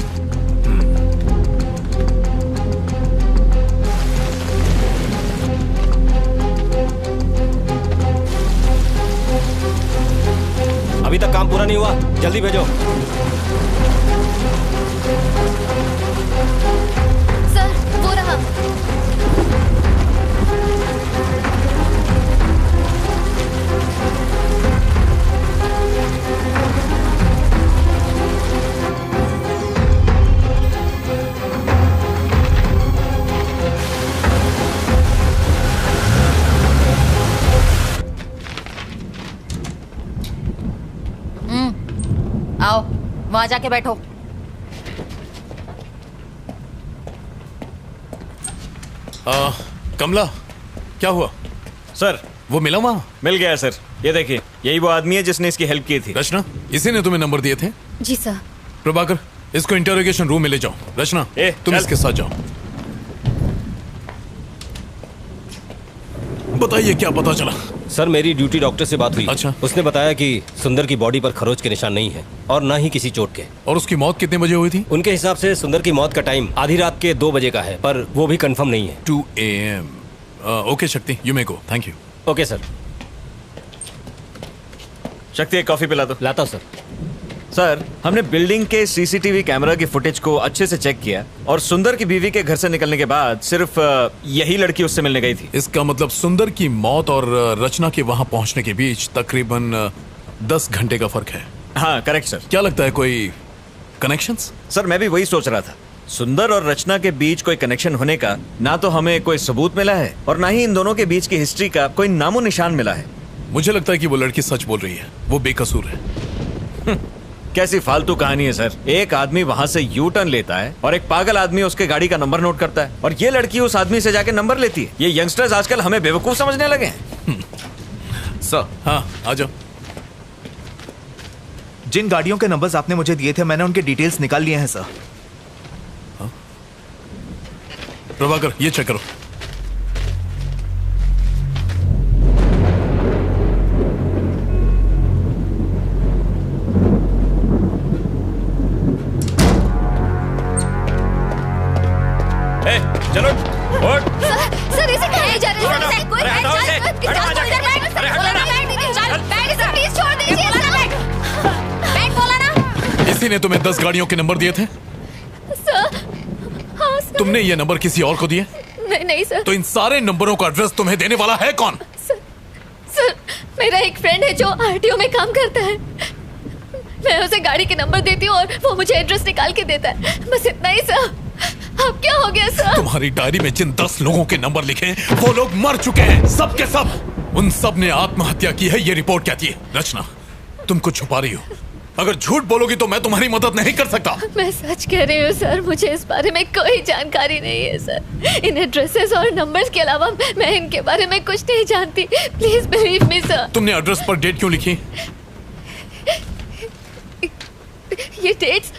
अभी तक काम पूरा नहीं हुआ, जल्दी भेजो। सर वो रहा। आओ वहां जाके बैठो। कमला क्या हुआ? सर वो मिला वहाँ? मिल गया सर, ये देखिए यही वो आदमी है जिसने इसकी हेल्प की थी। रचना, इसी ने तुम्हें नंबर दिए थे? जी सर। प्रभाकर, इसको इंटरोगेशन रूम में ले जाओ। रचना तुम इसके साथ जाओ। बताइए क्या पता चला? सर मेरी ड्यूटी डॉक्टर से बात हुई। अच्छा। उसने बताया कि सुंदर की बॉडी पर खरोच के निशान नहीं है और ना ही किसी चोट के। और उसकी मौत कितने बजे हुई थी? उनके हिसाब से सुंदर की मौत का टाइम आधी रात के 2 बजे का है, पर वो भी कंफर्म नहीं है। 2 AM। ओके शक्ति, you may go. Thank you. Okay sir. शक्ति एक कॉफी पिला दो। लाता हूँ सर। सर हमने बिल्डिंग के सीसीटीवी कैमरा की फुटेज को अच्छे से चेक किया और सुंदर की बीवी के घर से निकलने के बाद सिर्फ यही लड़की उससे मिलने गई थी। इसका मतलब सुंदर की मौत और रचना के वहां पहुंचने के बीच तकरीबन 10 घंटे का फर्क है। हाँ करेक्ट सर। क्या लगता है कोई कनेक्शंस? सर मैं भी वही सोच रहा था, सुंदर और रचना के बीच कोई कनेक्शन होने का ना तो हमें कोई सबूत मिला है और ना ही इन दोनों के बीच की हिस्ट्री का कोई नामो निशान मिला है। मुझे लगता है कि वो लड़की सच बोल रही है, वो बेकसूर है। कैसी फालतू कहानी है सर। एक आदमी वहां से यू टर्न लेता है और एक पागल आदमी उसके गाड़ी का नंबर नोट करता है और ये लड़की उस आदमी से जाके नंबर लेती है। ये यंगस्टर्स आजकल हमें बेवकूफ समझने लगे हैं। सर हाँ आ जाओ। जिन गाड़ियों के नंबर्स आपने मुझे दिए थे मैंने उनके डिटेल्स निकाल लिए हैं सर। प्रभाकर ये चेक करो। चलो सर इसे कहाँ ले जा रहे हैं? सर कोई बैठ जा, प्लीज छोड़ दीजिए। बैठ बोला ना। इसी ने तुम्हें 10 गाड़ियों के नंबर दिए थे? सर हाँ सर। तुमने ये नंबर किसी और को दिए? नहीं सर। तो इन सारे नंबरों का एड्रेस तुम्हें देने वाला है कौन? सर मेरा एक फ्रेंड है जो आरटीओ में काम करता है। मैं उसे गाड़ी के नंबर देती हूँ और वो मुझे एड्रेस निकाल के देता है, बस इतना ही सर। अब क्या हो गया सर? तुम्हारी डायरी में जिन 10 लोगों के नंबर लिखे हैं वो लोग मर चुके हैं, सब के सब। उन सब ने आत्महत्या की है, ये रिपोर्ट कहती है। रचना तुम कुछ छुपा रही हो, अगर झूठ बोलोगी तो मैं तुम्हारी मदद नहीं कर सकता। मैं सच कह रही हूँ सर, मुझे इस बारे में कोई जानकारी नहीं है सर। इन एड्रेसेस और नंबर्स के अलावा मैं इनके बारे में कुछ नहीं जानती। Please believe me sir. तुमने एड्रेस पर डेट क्यों लिखी? ये डेट्स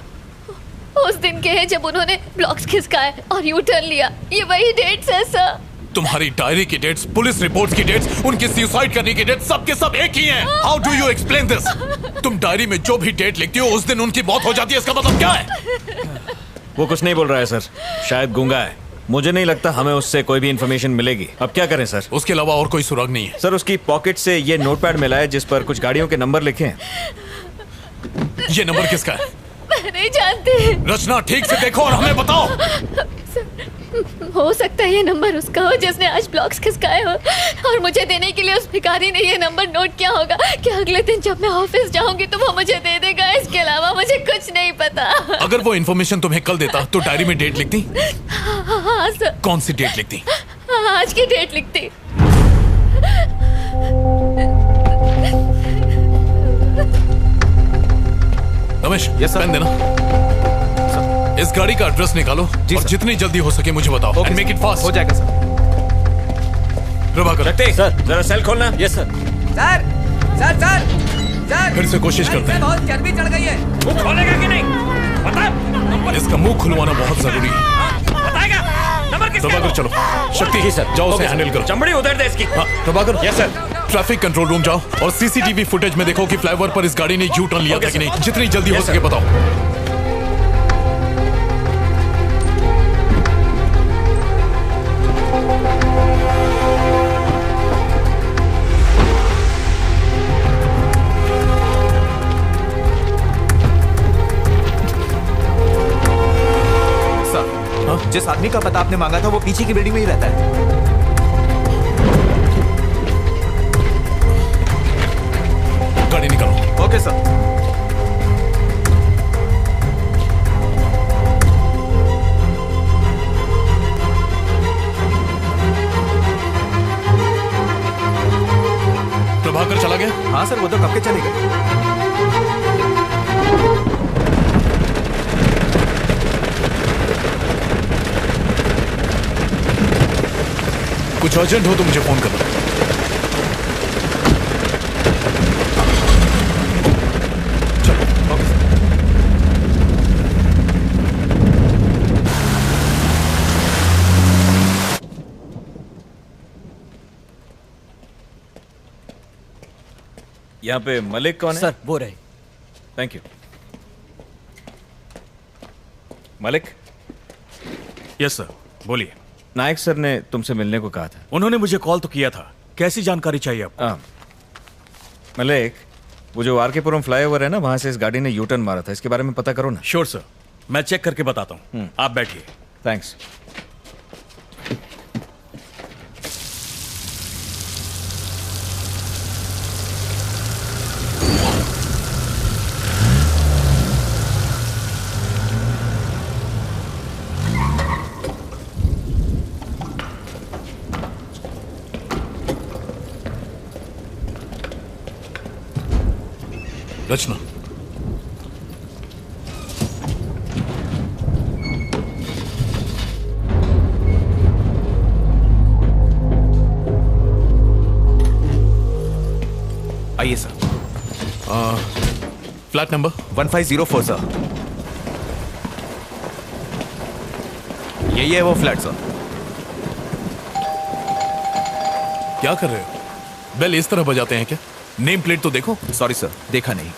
उस दिन के हैं जब उन्होंने ब्लॉक्स खिसकाए और यू टर्न लिया। ये वही डेट्स है सर। तुम्हारी डायरी की डेट्स, पुलिस रिपोर्ट्स की डेट्स, उनकी सुसाइड करने की डेट्स, सब के सब एक ही हैं। How do you explain this? तुम डायरी में जो भी डेट लिखती हो उस दिन उनकी मौत हो जाती है, इसका मतलब क्या है? वो कुछ नहीं बोल रहा है सर, शायद गूंगा है। मुझे नहीं लगता हमें उससे कोई भी इंफॉर्मेशन मिलेगी। अब क्या करें सर? उसके अलावा और कोई सुराग नहीं है? सर उसकी पॉकेट से ये नोटपैड मिला है जिस पर कुछ गाड़ियों के नंबर लिखे हैं। ये नंबर किसका है? मैं नहीं जानती। रचना ठीक से देखो और हमें बताओ। हो सकता है ये नंबर उसका हो जिसने आज ब्लॉक्स खिसकाए हो, और मुझे देने के लिए उस भिखारी ने ये नंबर नोट किया होगा कि अगले दिन जब मैं ऑफिस जाऊंगी तो वो मुझे दे देगा। इसके अलावा मुझे कुछ नहीं पता। अगर वो इन्फॉर्मेशन तुम्हें कल देता तो डायरी में डेट लिखती? हाँ सर। कौन सी डेट लिखती? आज की डेट लिखती। रमेश, पेन देना। इस गाड़ी का एड्रेस निकालो और जितनी जल्दी हो सके मुझे बताओ। And make it fast. हो जाएगा सर। प्रभाकर, सर जरा सेल खोलना। Yes sir. Sir sir sir sir फिर से कोशिश करते हैं। बहुत चर्बी चढ़ गई है। वो खोलेगा कि नहीं बता। इसका मुंह खुलवाना बहुत जरूरी है। बताएगा नंबर किसका? प्रभाकर चलो। शक्ति जी सर, जाओ, उसे ओके हैंडल सर। करो। चमड़ी उधर दे इसकी। हाँ Prabhakar. Yes sir. Traffic control room जाओ और सीसीटीवी फुटेज में देखो कि फ्लाईओवर पर इस गाड़ी ने यू टर्न लिया था कि नहीं। जितनी जल्दी हो सके बताओ। जिस आदमी का पता आपने मांगा था वो पीछे की बिल्डिंग में ही रहता है। गाड़ी निकालो। Okay sir. प्रभाकर चला गया? हाँ सर, वो तो कब के चले गए। कुछ अर्जेंट हो तो मुझे फोन करना। चलो। Okay sir. यहाँ पे मलिक कौन है? सर वो रहे। Thank you. Malik. Yes sir, बोलिए। नायक सर ने तुमसे मिलने को कहा था। उन्होंने मुझे कॉल तो किया था। कैसी जानकारी चाहिए आपको? मलिक, वो जो आरकेपुरम फ्लाईओवर है ना, वहां से इस गाड़ी ने यू टर्न मारा था, इसके बारे में पता करो ना। श्योर सर, मैं चेक करके बताता हूँ। आप बैठिए। थैंक्स। रचना, आइए सर। Flat number 1504 sir. यही है वो फ्लैट सर। क्या कर रहे हो? बेल इस तरह बजाते हैं क्या? नेम प्लेट तो देखो। सॉरी सर, देखा नहीं।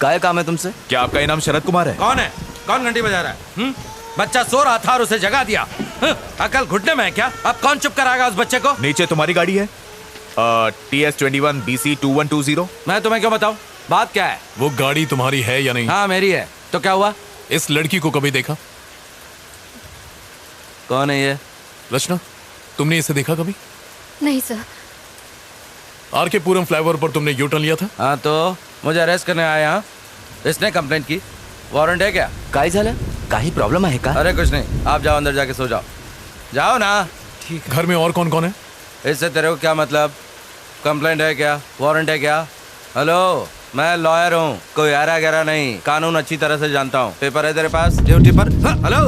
क्या काम है तुमसे? क्या आपका ये नाम शरद कुमार है? कौन है? कौन घंटी बजा रहा है? बच्चा सो रहा था और उसे जगा दिया। अकल घुटने में है क्या? अब कौन चुप कराएगा उस बच्चे को? नीचे तुम्हारी गाड़ी है, TS21 BC 2120। मैं तुम्हें क्यों बताऊं? बात क्या है? वो गाड़ी तुम्हारी है या नहीं? हाँ मेरी है। तो क्या हुआ? इस लड़की को कभी देखा? कौन है ये? रचना, तुमने इसे देखा कभी? नहीं सर। आरकेपुरम फ्लाईओवर पर तुमने यू टर्न लिया था? हाँ तो मुझे अरेस्ट करने आया। यहाँ इसने कंप्लेंट की। वारंट है क्या? काय झालं? काही प्रॉब्लम आहे का? अरे कुछ नहीं, आप जाओ अंदर जाके सो जाओ। जाओ ना। ठीक। घर में और कौन कौन है? इससे तेरे को क्या मतलब? कंप्लेंट है क्या? वारंट है क्या? हेलो, मैं लॉयर हूँ, कोई आरा गहरा नहीं, कानून अच्छी तरह से जानता हूँ। पेपर है तेरे पास? ड्यूटी पर? हेलो,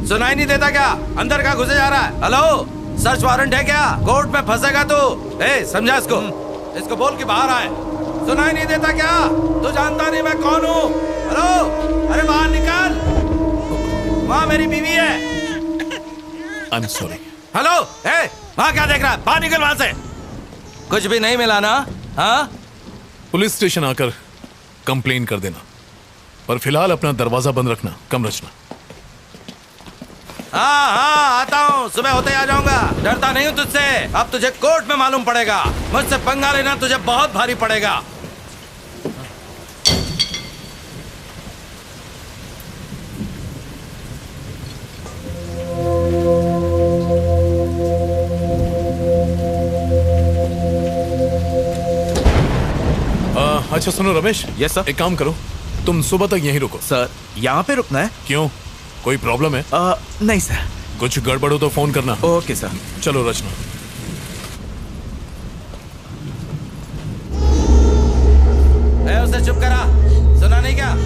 सुनाई नहीं देता क्या? अंदर का घुसे जा रहा है? हेलो, सर्च वारंट है क्या? कोर्ट में फंसेगा तू। समझा इसको बोल के बाहर आए। सुनाई नहीं देता क्या? तू जानता नहीं मैं कौन हूँ? हेलो, अरे बाहर निकल। वहाँ मेरी बीवी है। I am sorry. हेलो, वहाँ क्या देख रहा है? बाहर निकल वहाँ से। कुछ भी नहीं मिला ना? हाँ? पुलिस स्टेशन आकर कंप्लेन कर देना, पर फिलहाल अपना दरवाजा बंद रखना। कम रचना। हाँ, आता हूँ। सुबह होते आ जाऊंगा। डरता नहीं हूँ तुझसे। अब तुझे कोर्ट में मालूम पड़ेगा। मुझसे पंगा लेना तुझे बहुत भारी पड़ेगा। अच्छा सुनो रमेश। Yes sir. एक काम करो, तुम सुबह तक यहीं रुको। सर, यहाँ पे रुकना है? क्यों, कोई प्रॉब्लम है? नहीं सर। कुछ गड़बड़ हो तो फोन करना। Okay sir. चलो रचना। उसे चुप करा। सुना नहीं क्या?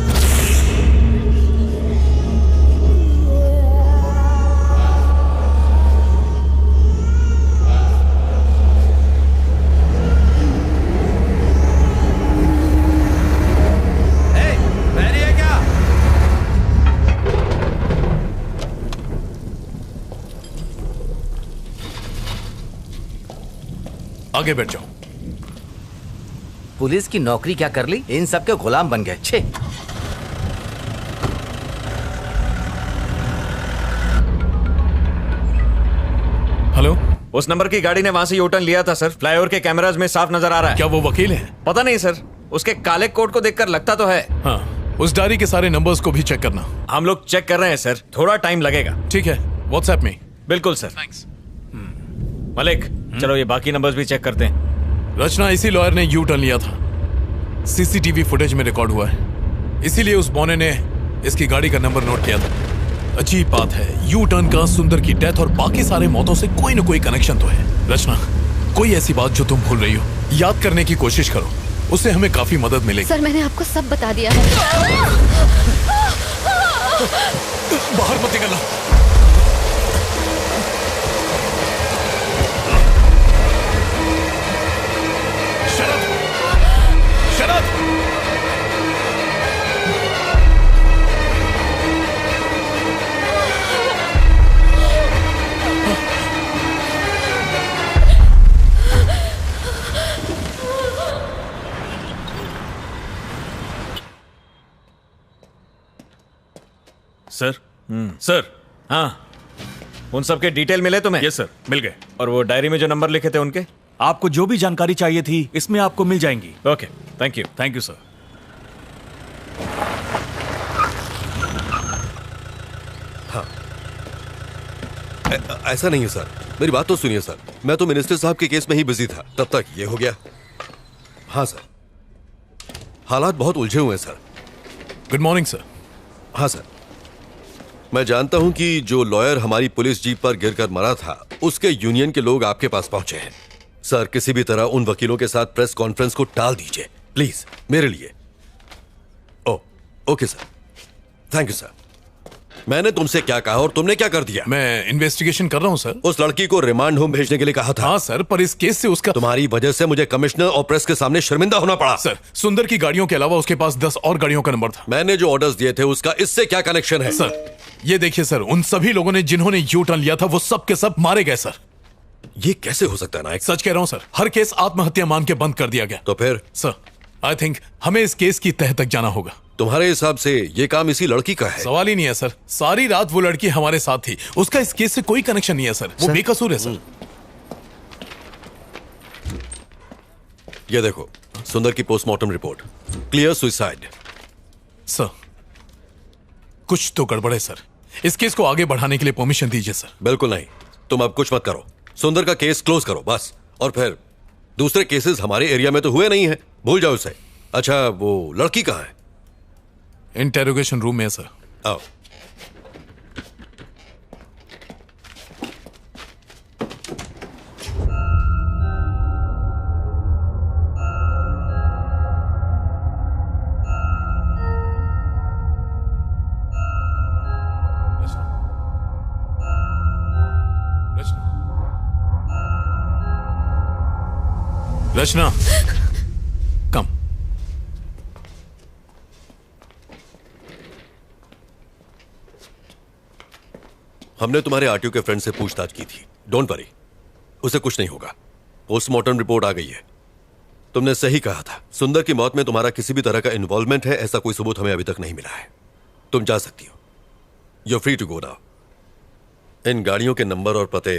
आगे बैठ जाओ। पुलिस की नौकरी क्या कर ली, इन सब के गुलाम बन गए। छे। हेलो, उस नंबर की गाड़ी ने वहां से यूटर्न लिया था सर। फ्लाईओवर के कैमराज में साफ नजर आ रहा है। क्या वो वकील है? पता नहीं सर, उसके काले कोट को देखकर लगता तो है। हाँ, उस डायरी के सारे नंबर्स को भी चेक करना। हम लोग चेक कर रहे हैं सर, थोड़ा टाइम लगेगा। ठीक है, व्हाट्सएप में। बिल्कुल सर। थैंक्स। मलिक, चलो ये बाकी नंबर्स भी चेक करते हैं। रचना, इसी लॉयर ने यू टर्न लिया था। सीसीटीवी फुटेज में रिकॉर्ड हुआ है, इसीलिए उस बौने ने इसकी गाड़ी का नंबर नोट किया था। अजीब बात है, यू टर्न का सुंदर की डेथ और बाकी सारे मौतों से कोई न कोई कनेक्शन तो है। रचना, कोई ऐसी बात जो तुम भूल रही हो, याद करने की कोशिश करो, उससे हमें काफी मदद मिलेगी। सर, मैंने आपको सब बता दिया है। बाहर मत निकलना। सर। सर। हाँ, उन सब के डिटेल मिले तुम्हें? यस सर, मिल गए। और वो डायरी में जो नंबर लिखे थे उनके? आपको जो भी जानकारी चाहिए थी इसमें आपको मिल जाएंगी। Okay, thank you. Thank you sir. हाँ, ऐसा नहीं है सर, मेरी बात तो सुनिए सर। मैं तो मिनिस्टर साहब के केस में ही बिजी था, तब तक ये हो गया। हाँ सर, हालात बहुत उलझे हुए हैं सर। Good morning sir. हाँ सर, मैं जानता हूं कि जो लॉयर हमारी पुलिस जीप पर गिरकर मरा था, उसके यूनियन के लोग आपके पास पहुंचे हैं। सर, किसी भी तरह उन वकीलों के साथ प्रेस कॉन्फ्रेंस को टाल दीजिए प्लीज, मेरे लिए। Okay sir, thank you sir. मैंने तुमसे क्या कहा और तुमने क्या कर दिया? मैं इन्वेस्टिगेशन कर रहा हूं सर। उस लड़की को रिमांड होम भेजने के लिए कहा था। हाँ सर, पर इस केस से उसका तुम्हारी वजह से मुझे कमिश्नर और प्रेस के सामने शर्मिंदा होना पड़ा। सर, सुंदर की गाड़ियों के अलावा उसके पास 10 और गाड़ियों का नंबर था। मैंने जो ऑर्डर्स दिए थे उसका इससे क्या कनेक्शन है? सर, ये देखिए सर, उन सभी लोगों ने जिन्होंने यू टर्न लिया था वो सब के सब मारे गए सर। ये कैसे हो सकता है नायक? सच कह रहा हूं सर, हर केस आत्महत्या मान के बंद कर दिया गया। तो फिर? सर, आई थिंक हमें इस केस की तह तक जाना होगा। तुम्हारे हिसाब से ये काम इसी लड़की का है? सवाल ही नहीं है सर, सारी रात वो लड़की हमारे साथ थी, उसका इस केस से कोई कनेक्शन नहीं है सर, वो बेकसूर है सर। ये देखो, सुंदर की postmortem report, clear suicide. Sir, कुछ तो गड़बड़ है सर, इस केस को आगे बढ़ाने के लिए परमिशन दीजिए सर। बिल्कुल नहीं, तुम अब कुछ मत करो, सुंदर का केस क्लोज करो बस। और फिर दूसरे केसेस हमारे एरिया में तो हुए नहीं है, भूल जाओ उसे। अच्छा, वो लड़की कहाँ है? इंटेरोगेशन रूम में है सर। आओ। रचना, कम। हमने तुम्हारे आरटीओ के फ्रेंड से पूछताछ की थी। डोंट वरी, उसे कुछ नहीं होगा। पोस्टमार्टम रिपोर्ट आ गई है। तुमने सही कहा था, सुंदर की मौत में तुम्हारा किसी भी तरह का इन्वॉल्वमेंट है, ऐसा कोई सबूत हमें अभी तक नहीं मिला है। तुम जा सकती हो। You are free to go now. इन गाड़ियों के नंबर और पते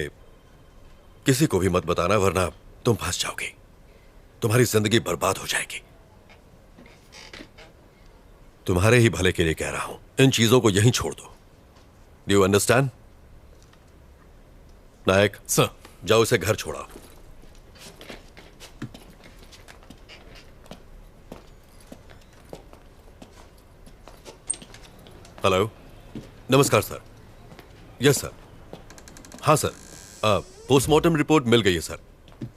किसी को भी मत बताना, वरना तुम फंस जाओगी। तुम्हारी जिंदगी बर्बाद हो जाएगी। तुम्हारे ही भले के लिए कह रहा हूं, इन चीजों को यहीं छोड़ दो। Do you understand? Nayak sir, जाओ इसे घर छोड़ाओ। हेलो, नमस्कार सर। Yes sir. हाँ सर, पोस्टमार्टम रिपोर्ट मिल गई है सर।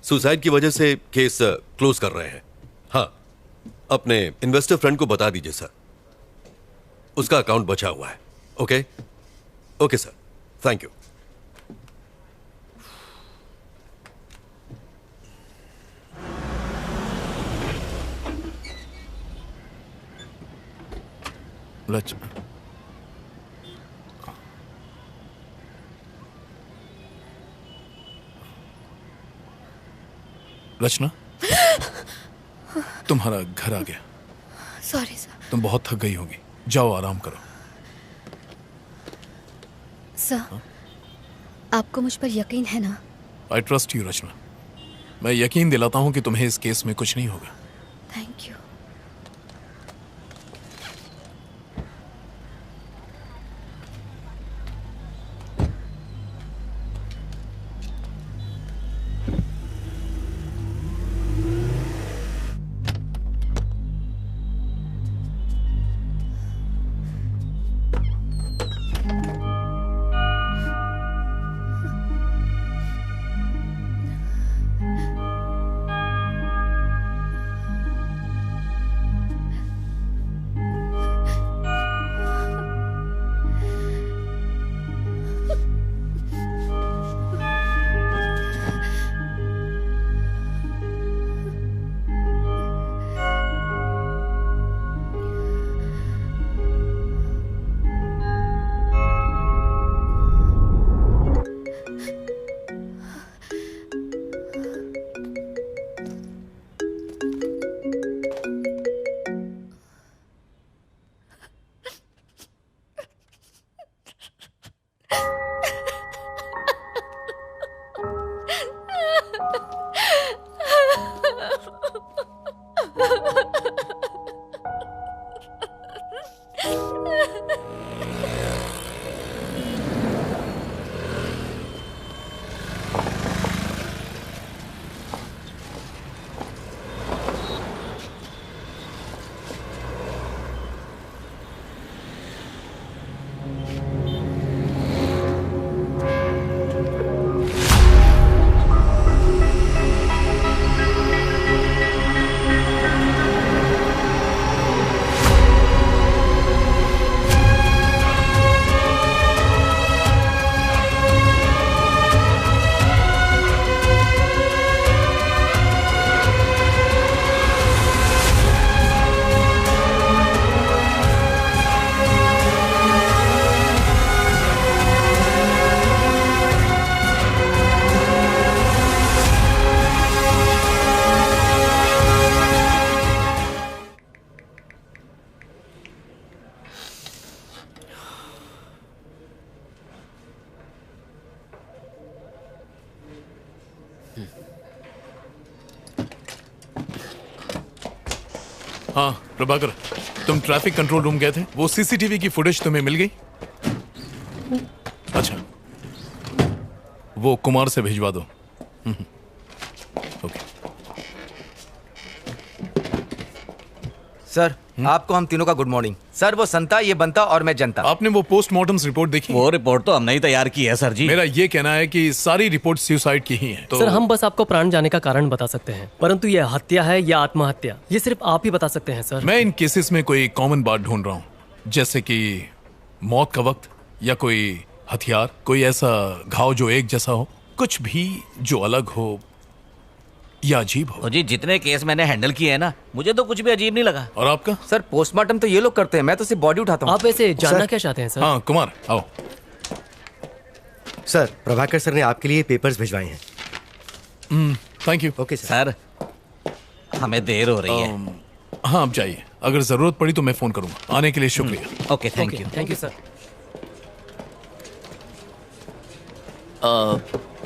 सुसाइड की वजह से केस क्लोज कर रहे हैं। हाँ, अपने इन्वेस्टर फ्रेंड को बता दीजिए सर, उसका अकाउंट बचा हुआ है। Okay okay sir, thank you. रचना, तुम्हारा घर आ गया। Sorry sir. तुम बहुत थक गई होगी, जाओ आराम करो। सर, आपको मुझ पर यकीन है ना? आई ट्रस्ट यू रचना। मैं यकीन दिलाता हूं कि तुम्हें इस केस में कुछ नहीं होगा। Thank you. हाँ प्रभाकर, तुम ट्रैफिक कंट्रोल रूम गए थे, वो सीसीटीवी की फुटेज तुम्हें मिल गई? अच्छा, वो कुमार से भिजवा दो। ओके सर, आपको हम तीनों का गुड मॉर्निंग। सर, वो संता, ये बनता और मैं जनता। आपने वो पोस्टमार्टम रिपोर्ट देखी? वो रिपोर्ट तो हमने ही तैयार की है सर जी। मेरा ये कहना है कि सारी रिपोर्ट सुसाइड की ही है। तो सर, हम बस आपको प्राण जाने का कारण बता सकते हैं, परंतु यह हत्या है या आत्महत्या, ये सिर्फ आप ही बता सकते हैं सर। मैं इन केसेस में कोई कॉमन बात ढूंढ रहा हूँ, जैसे कि मौत का वक्त या कोई हथियार, कोई ऐसा घाव जो एक जैसा हो, कुछ भी जो अलग हो या अजीब हो। जी, जितने केस मैंने हैंडल किए हैं ना, मुझे तो कुछ भी अजीब नहीं लगा। और आपका? सर, पोस्टमार्टम तो ये लोग करते हैं, मैं तो सिर्फ बॉडी उठाता हूँ। आप ऐसे जानना क्या चाहते हैं सर? हाँ कुमार, आओ। सर, प्रभाकर सर ने आपके लिए पेपर्स भिजवाए हैं। Thank you. Okay sir. हमें देर हो रही है। हाँ, आप जाइए। अगर जरूरत पड़ी तो मैं फोन करूंगा। आने के लिए शुक्रिया। Okay, thank you. Thank you sir.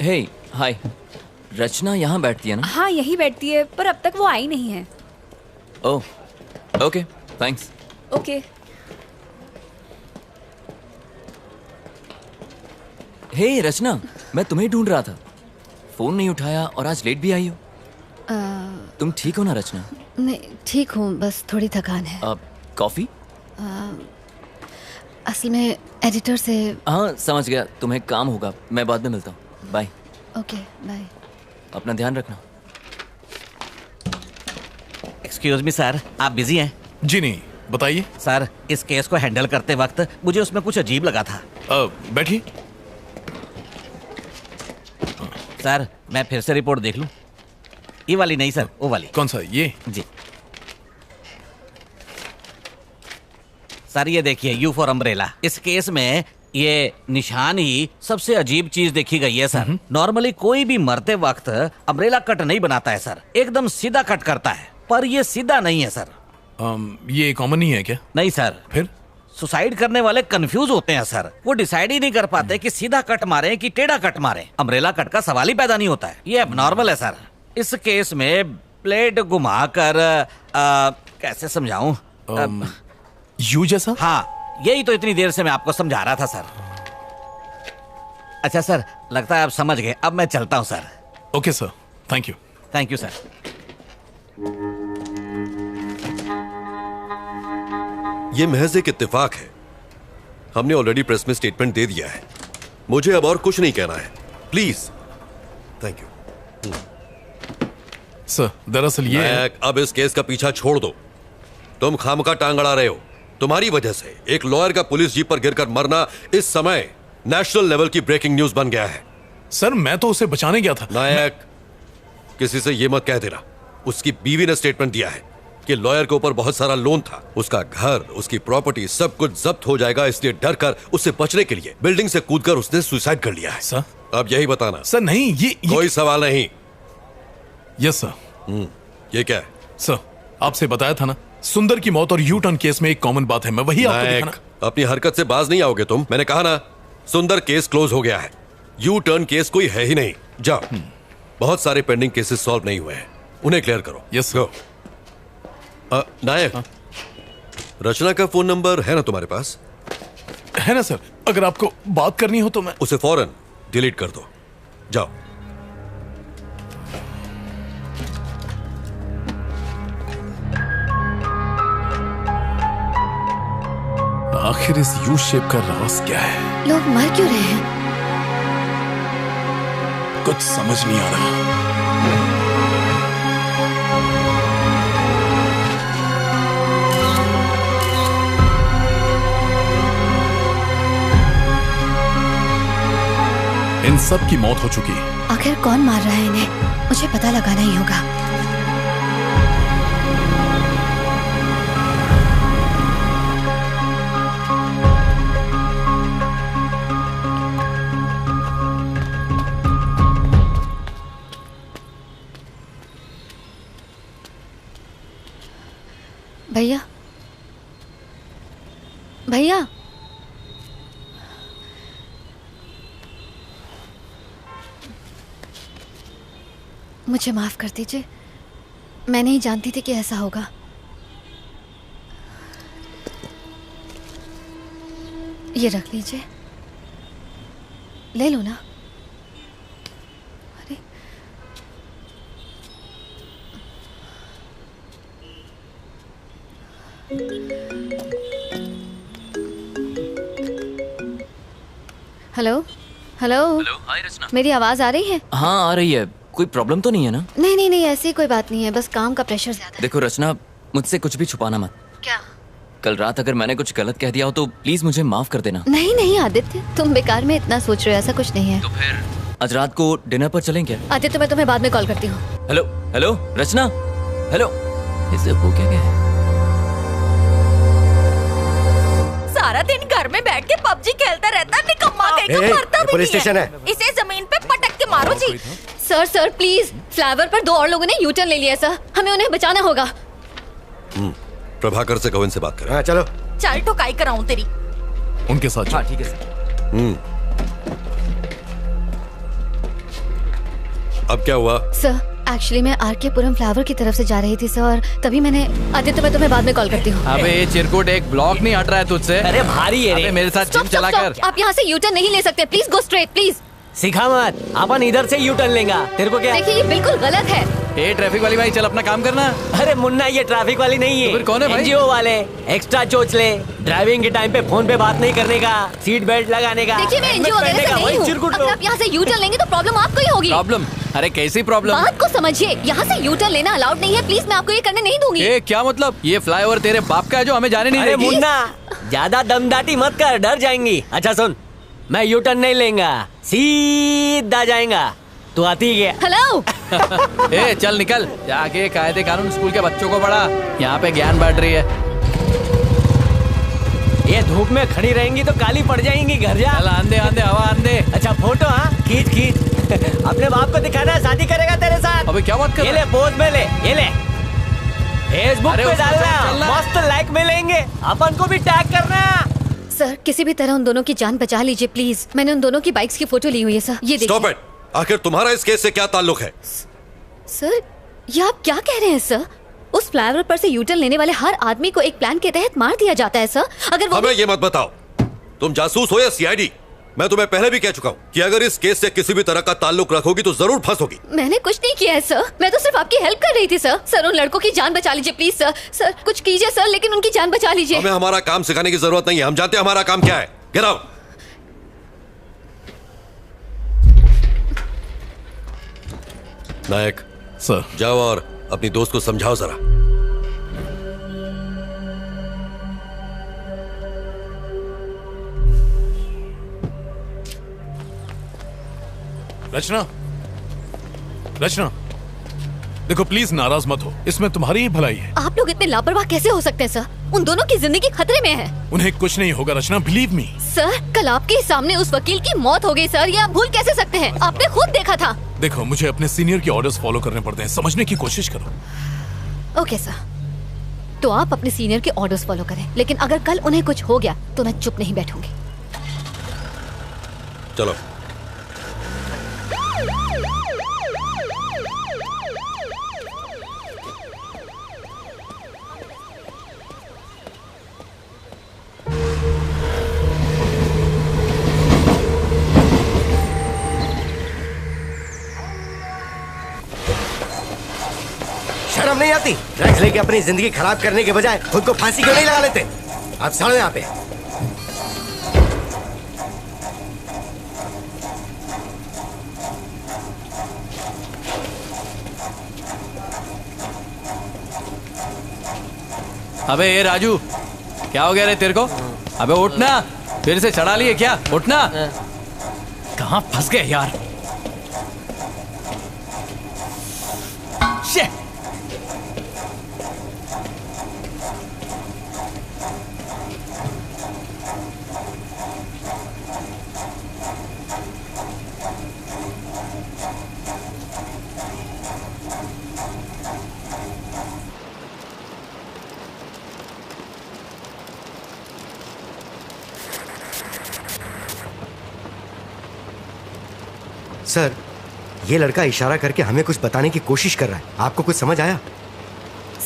Hey hi, रचना यहाँ बैठती है ना? हाँ, यही बैठती है, पर अब तक वो आई नहीं है। ओह, ओके, थैंक्स। ओके। हे रचना, मैं तुम्हें ढूंढ रहा था। फोन नहीं उठाया और आज लेट भी आई हो। तुम ठीक हो ना रचना? नहीं, ठीक हूँ, बस थोड़ी थकान है। कॉफी? असल में एडिटर से। हाँ, समझ गया। तुम्हें काम होगा, मैं बाद में मिलता हूँ। बाय। Okay, bye. अपना ध्यान रखना। एक्सक्यूज मी सर, आप बिजी हैं? जी नहीं, बताइए। सर, इस केस को हैंडल करते वक्त मुझे उसमें कुछ अजीब लगा था। बैठिए। सर, मैं फिर से रिपोर्ट देख लूं? ये वाली नहीं सर, वो वाली। कौन सा? ये? जी सर, ये देखिए, यू फॉर अम्ब्रेला। इस केस में ये निशान ही सबसे अजीब चीज देखी गई है सर। नॉर्मली कोई भी मरते वक्त अम्ब्रेला कट नहीं बनाता है सर, एकदम सीधा कट करता है, पर ये सीधा नहीं है सर। ये कॉमन नहीं है क्या? नहीं सर। फिर सुसाइड करने वाले कंफ्यूज होते हैं सर, वो डिसाइड ही नहीं कर पाते कि सीधा कट मारे कि टेढ़ा कट मारे। अम्ब्रेला कट का सवाल ही पैदा नहीं होता है, ये एबनॉर्मल है सर। इस केस में ब्लेड घुमाकर कैसे समझाऊं? यू जैसा? हाँ, यही तो इतनी देर से मैं आपको समझा रहा था सर। अच्छा सर, लगता है आप समझ गए। अब मैं चलता हूं sir. Okay sir, thank you. Thank you sir. ये महज एक इत्तेफाक है। हमने ऑलरेडी प्रेस में स्टेटमेंट दे दिया है। मुझे अब और कुछ नहीं कहना है, प्लीज। Thank you sir. दरअसल ये अब इस केस का पीछा छोड़ दो। तुम खामखा टांग अड़ा रहे हो। तुम्हारी वजह से एक लॉयर का पुलिस जीप पर गिरकर मरना इस समय नेशनल लेवल की ब्रेकिंग न्यूज बन गया है। सर, मैं तो उसे बचाने गया था। नायक, किसी से ये मत कह देना। उसकी बीवी ने स्टेटमेंट दिया है कि लॉयर के ऊपर बहुत सारा लोन था। उसका घर, उसकी प्रॉपर्टी सब कुछ जब्त हो जाएगा, इसलिए डर कर उससे बचने के लिए बिल्डिंग से कूदकर उसने सुसाइड कर लिया है। सर, अब यही बताना। सर नहीं, ये कोई सवाल नहीं। Yes sir. ये क्या है? सर, आपसे बताया था ना, सुंदर की मौत और यू टर्न केस में एक कॉमन बात है। मैं वही आपको दिखाना। अपनी हरकत से बाज नहीं आओगे तुम। मैंने कहा ना, सुंदर केस क्लोज हो गया है। यू टर्न केस कोई है ही नहीं। जाओ, बहुत सारे पेंडिंग केसेस सॉल्व नहीं हुए हैं, उन्हें क्लियर करो। Yes go. नायक, रचना का फोन नंबर है ना तुम्हारे पास? है ना सर। अगर आपको बात करनी हो तो मैं उसे फौरन डिलीट कर दो। जाओ। आखिर इस यू शेप का राज क्या है? लोग मर क्यों रहे हैं? कुछ समझ नहीं आ रहा। इन सब की मौत हो चुकी है। आखिर कौन मार रहा है इन्हें? मुझे पता लगाना ही होगा। भैया, भैया, मुझे माफ कर दीजिए। मैं नहीं जानती थी कि ऐसा होगा। ये रख लीजिए, ले लो ना। अरे हेलो हेलो। हेलो, हाय रचना। मेरी आवाज आ रही है? हाँ, आ रही है। कोई प्रॉब्लम तो नहीं है ना? नहीं नहीं नहीं, ऐसी कोई बात नहीं है, बस काम का प्रेशर ज्यादा है। देखो रचना, मुझसे कुछ भी छुपाना मत। क्या? कल रात अगर मैंने कुछ गलत कह दिया हो तो प्लीज मुझे माफ कर देना। नहीं नहीं आदित्य, तुम बेकार में इतना सोच रहे हो, ऐसा कुछ नहीं है। तो फिर आज रात को डिनर पर चलें क्या? आदित्य, मैं तुम्हें बाद में कॉल करती हूँ। हेलो हेलो रचना, हेलो। इसे हो क्या गया? सारा दिन घर में बैठ के पबजी खेलता रहता है, निकम्मा कहीं का, मरता भी पुलिस नहीं स्टेशन है। है। इसे जमीन पे पटक के मारो जी। सर प्लीज, फ्लाईओवर पर 2 और लोगों ने यूटर्न ले लिया सर, हमें उन्हें बचाना होगा। प्रभाकर से कहो इनसे बात करें। हाँ चलो। चल ठुकाई कराऊं तेरी। उनके साथ। हाँ ठीक है सर। अब क्या हुआ? सर एक्चुअली मैं आरकेपुरम फ्लावर की तरफ से जा रही थी सर, और तभी मैंने आदित्य, मैं तुम्हें बाद में कॉल करती हूँ। अबे ये चिरकुट एक ब्लॉक नहीं हट रहा है तुझसे। अरे भारी है रे। अबे मेरे साथ जिम चला कर। आप यहाँ से यूटर्न नहीं ले सकते, प्लीज गो स्ट्रेट प्लीज। सिखा मत, अपन इधर से यू टर्न लेंगा। तेरे को क्या? देखिए ये बिल्कुल गलत है। ए ट्रैफिक वाली भाई चल अपना काम करना। अरे मुन्ना ये ट्रैफिक वाली नहीं है। तो फिर कौन है भाई? एनजीओ वाले। एक्स्ट्रा चोच ले, ड्राइविंग के टाइम पे फोन पे बात नहीं करने का, सीट बेल्ट लगाने का। देखिए मैं एनजीओ वगैरह से नहीं हूँ। अगर आप यहाँ से यूटर्न लेंगे तो प्रॉब्लम आपको ही होगी। प्रॉब्लम? अरे कैसी प्रॉब्लम? बात को समझिए, यहाँ से यूटर्न लेना अलाउड नहीं है, प्लीज मैं आपको ये करने नहीं दूंगी। ए क्या मतलब? ये फ्लाईओवर तेरे बाप का है जो हमें जाने नहीं अरे देगी? मुन्ना ज्यादा दमदाटी मत कर, डर जाएंगी। अच्छा सुन, मैं यू टर्न नहीं लेंगा, सीधा जाएगा। तू आती है? हेलो। ए चल निकल, जाके कायदे कानून स्कूल के बच्चों को पढ़ा, यहाँ पे ज्ञान बांट रही है। ये धूप में खड़ी रहेंगी तो काली पड़ जाएंगी, घर जा। चल आंदे आंदे हवा आंदे। अच्छा फोटो, हाँ खींच खींच। अपने बाप को दिखाना है, शादी करेगा तेरे साथ। अबे क्या बात कर ये ले पोज में ले, ये ले फेसबुक पे डालना, मस्त लाइक मिलेंगे, अपन को भी टैग करना। सर किसी भी तरह उन दोनों की जान बचा लीजिए प्लीज। मैंने उन दोनों की बाइक्स की फोटो ली हुई है सर, ये देखिए। Stop it. आखिर तुम्हारा इस केस से क्या ताल्लुक है? सर ये आप क्या कह रहे हैं सर? उस फ्लाईओवर पर से यूटर्न लेने वाले हर आदमी को एक प्लान के तहत मार दिया जाता है सर। अगर वो हमें ये मत बताओ तुम जासूस हो या सीआईडी। मैं तुम्हें पहले भी कह चुका हूँ कि अगर इस केस से किसी भी तरह का ताल्लुक रखोगी तो जरूर फंसोगी। मैंने कुछ नहीं किया है सर, मैं तो सिर्फ आपकी हेल्प कर रही थी सर। सर उन लड़कों की जान बचा लीजिए प्लीज सर। सर कुछ कीजिए सर, लेकिन उनकी जान बचा लीजिए। हमें हमारा काम सिखाने की जरूरत नहीं है, हम जानते हैं हमारा काम क्या है। Get out. नायक सर जाओ और अपनी दोस्त को समझाओ जरा। रचना, रचना देखो प्लीज नाराज मत हो, इसमें तुम्हारी ही भलाई है। आप लोग इतने लापरवाह कैसे हो सकते हैं सर? उन दोनों की जिंदगी खतरे में है। उन्हें कुछ नहीं होगा रचना, बिलीव मी। सर कल आपके सामने उस वकील की मौत हो गई सर, ये आप भूल कैसे सकते हैं? आपने खुद देखा था। देखो मुझे अपने सीनियर के ऑर्डर्स फॉलो करने पड़ते हैं, समझने की कोशिश करो। ओके सर, तो आप अपने सीनियर के ऑर्डर्स फॉलो करें, लेकिन अगर कल उन्हें कुछ हो गया तो मैं चुप नहीं बैठूंगी। चलो। शर्म नहीं आती? ड्रग्स लेके अपनी जिंदगी खराब करने के बजाय खुद को फांसी क्यों नहीं लगा लेते? आप सड़ो यहाँ पे। अबे ये राजू, क्या हो गया रे तेरे को? अबे उठना, फिर से चढ़ा लिए क्या? उठना। कहाँ फंस गए यार? Shit! सर ये लड़का इशारा करके हमें कुछ बताने की कोशिश कर रहा है, आपको कुछ समझ आया?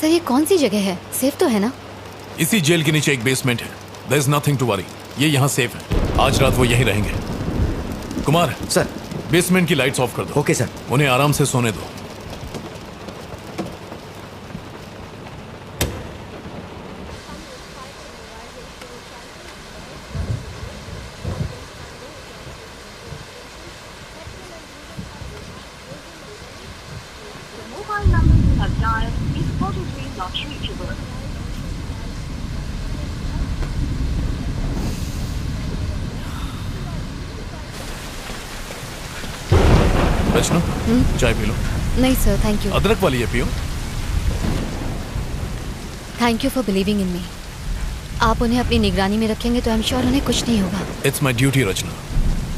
सर ये कौन सी जगह है? सेफ तो है ना? इसी जेल के नीचे एक बेसमेंट है। There is nothing to worry. ये यहाँ सेफ है, आज रात वो यहीं रहेंगे। कुमार सर, बेसमेंट की लाइट्स ऑफ कर दो। Okay sir. उन्हें आराम से सोने दो। रचना, चाय पी लो। नहीं सर थैंक यू। अदरक वाली है, पियो। Thank you for believing in me. आप उन्हें अपनी निगरानी में रखेंगे तो आई एम श्योर उन्हें कुछ नहीं होगा। इट्स माई ड्यूटी रचना।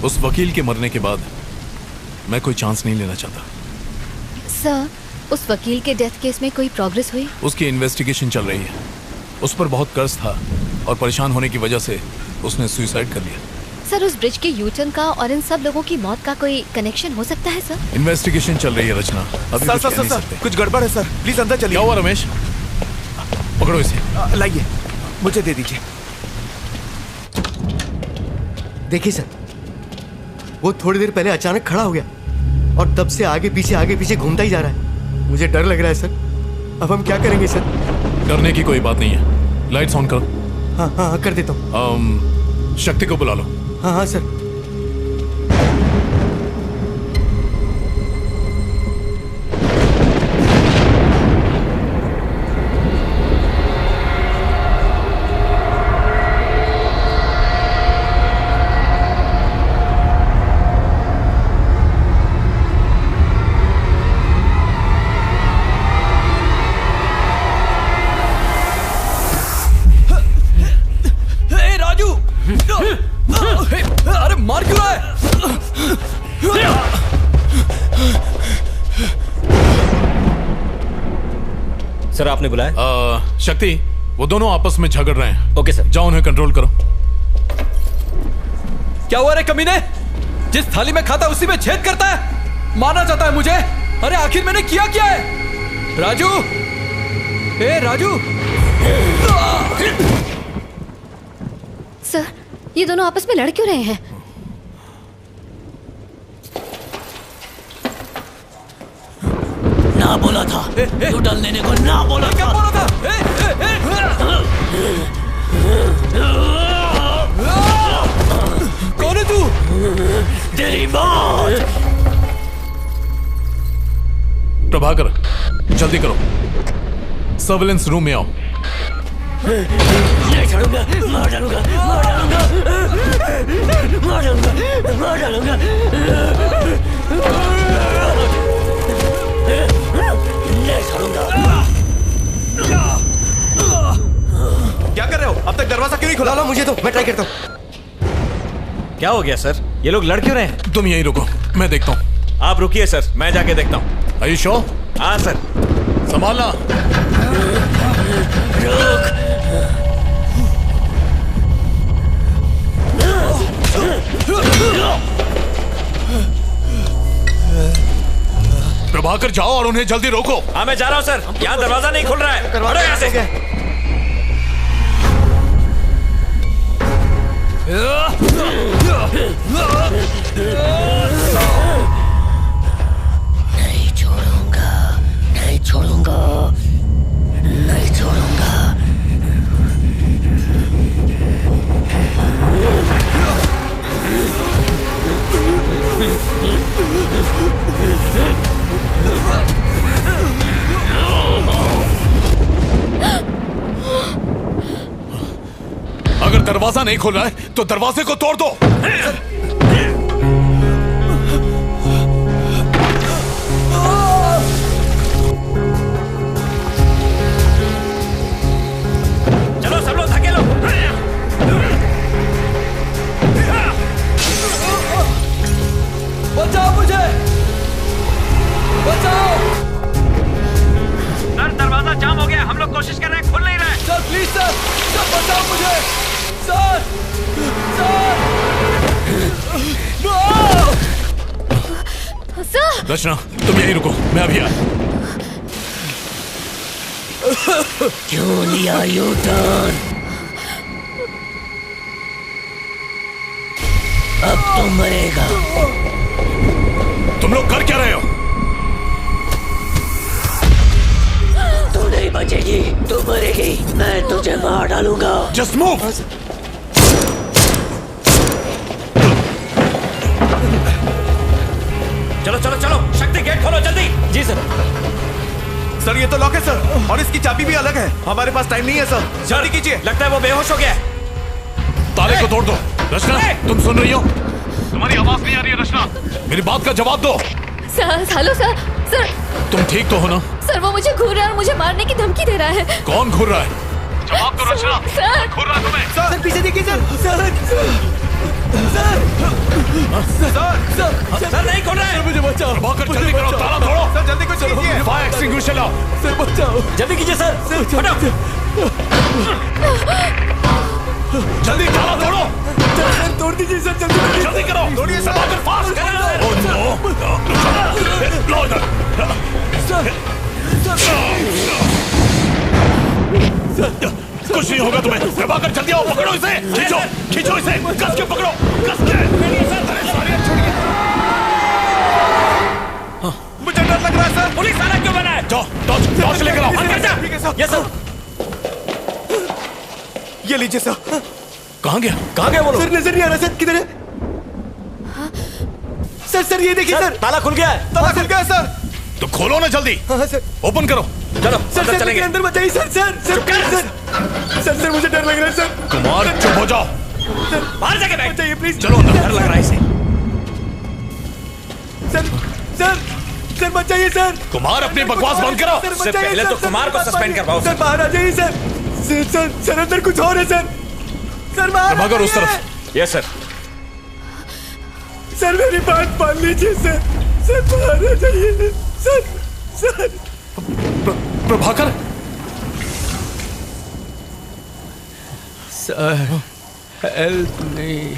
उस वकील के मरने के बाद मैं कोई चांस नहीं लेना चाहता। सर, उस वकील के डेथ केस में कोई प्रोग्रेस हुई? उसकी इन्वेस्टिगेशन चल रही है। उस पर बहुत कर्ज था और परेशान होने की वजह से उसने सुसाइड कर लिया। सर, उस ब्रिज के यूटर्न का और इन सब लोगों की मौत का कोई कनेक्शन हो सकता है सर? इन्वेस्टिगेशन चल रही है रचना, अभी सर कुछ सर कह सर नहीं सर सकते। कुछ गड़बड़ है सर, प्लीज अंदर चलिए। क्या हुआ रमेश? पकड़ो इसे। लाइए, मुझे दे दीजिए। देखिए सर, वो थोड़ी देर पहले अचानक खड़ा हो गया और तब से आगे पीछे घूमता ही जा रहा है। मुझे डर लग रहा है सर। अब हम क्या करेंगे सर? डरने की कोई बात नहीं है। लाइट्स ऑन करो। हाँ हाँ हाँ कर देता हूँ। शक्ति को बुला लो। हाँ हाँ सर। अरे मार क्यों रहा है? सर आपने बुलाया? शक्ति, वो दोनों आपस में झगड़ रहे हैं। Okay sir. जाओ उन्हें कंट्रोल करो। क्या हुआ रे कमीने? जिस थाली में खाता उसी में छेद करता है, मारना चाहता है मुझे। अरे आखिर मैंने किया क्या है? राजू, ए राजू। सर, ये दोनों आपस में लड़ क्यों रहे हैं? ना बोला था यूटर्न लेने को, ना बोला क्या बोला था? कौन है तू? तेरी मौत। प्रभाकर, जल्दी करो, सर्विलेंस रूम में आओ। नहीं छोड़ूंगा, मार डालूंगा, मार डालूंगा, मार डालूंगा, मार डालूंगा। नहीं छोड़ूंगा। क्या कर रहे हो? अब तक दरवाजा क्यों नहीं खुला? लो मुझे तो, मैं ट्राई करता हूँ। क्या हो गया सर? ये लोग लड़ क्यों रहे हैं? तुम यहीं रुको, मैं देखता हूँ। आप रुकिए सर, मैं जाके देखता हूँ। Are you sure? हाँ सर। संभालना। प्रभाकर, जाओ और उन्हें जल्दी रोको। हाँ मैं जा रहा हूँ सर, यहाँ दरवाजा नहीं खुल रहा है। हटो यहाँ से। नहीं छोड़ूंगा, नहीं छोड़ूंगा, नहीं छोड़ूंगा। अगर दरवाजा नहीं खुल रहा है तो दरवाजे को तोड़ दो। चलो सब लोग धकेलो। बचाओ मुझे, बचाओ। सर दरवाजा जाम हो गया, हम लोग कोशिश कर रहे हैं, खुल नहीं रहा है। सर प्लीज सर, सर बचाओ मुझे। Sir, sir. रचना, तुम यहीं रुको, मैं अभी आया। क्यों लिया यूटर्न? अब तो मरेगा। तुम लोग कर क्या रहे हो? तू नहीं बचेगी, तू मरेगी। मैं तुझे मार डालूंगा। Just move. चलो चलो चलो, शक्ति गेट खोलो जल्दी। जी सर। सर ये तो लॉक है सर, और इसकी चाबी भी अलग है। हमारे पास टाइम नहीं है सर, जल्दी कीजिए। लगता है वो बेहोश हो गया है। ताले को तोड़ दो। रचना, तुम सुन रही हो? तुम्हारी आवाज नहीं आ रही है रचना, मेरी बात का जवाब दो। Sir, hello sir. सर तुम ठीक तो हो ना? सर, वो मुझे घूर रहा है और मुझे मारने की धमकी दे रहा है। कौन घूर रहा है? जवाब दो रचना। सर घूर रहा तुम्हें। सर पीछे देखिए सर। सर नहीं खोल रहे। मुझे बचाओ। प्रभाकर जल्दी करो, ताला तोड़ो। सर जल्दी कुछ कीजिए। फायर एक्सटिंग्विशर लाओ। सर बचाओ, जल्दी कीजिए सर। हटो। जल्दी ताला तोड़ो। सर तोड़ दीजिए सर, जल्दी जल्दी करो। तोड़िए सर। प्रभाकर फास्ट करो। Oh no. लो इधर। कुछ नहीं होगा तुम्हें। प्रभाकर जल्दी आओ, पकड़ो इसे। खींचो खींचो इसे, कस के पकड़ो, कस के। मुझे डर लग रहा है सर। पुलिस वाला क्यों बना है? जाओ टॉर्च लेकर आओ। ठीक है सर। Yes sir. ये लीजिए सर। कहाँ गया? कहाँ गया वो लोग? सर नजर नहीं आ रहा सर, किधर है? सर ये देखिए सर। ताला खुल गया है। ताला खुल गया सर। तो खोलो ना जल्दी। हाँ सर। ओपन करो। चलो सर चलेंगे। अंदर बचाइए सर। सर मुझे डर लग रहा है सर। कुमार चुप हो जाओ। बाहर जाके बैठ जाइए प्लीज। चलो अंदर, डर लग रहा है इसे। सर बचाइए सर। कुमार अपनी बकवास बंद करो। इससे पहले तो कुमार को सस्पेंड करवाओ। सर बाहर आ जाइए सर। सर अंदर कुछ और है सर। सर बाहर प्रभाकर उस तरफ। Yes sir. सर मेरी बात मान लीजिए सर। सर बाहर आ जाइए सर। प्रभाकर। सर हेल्प नहीं।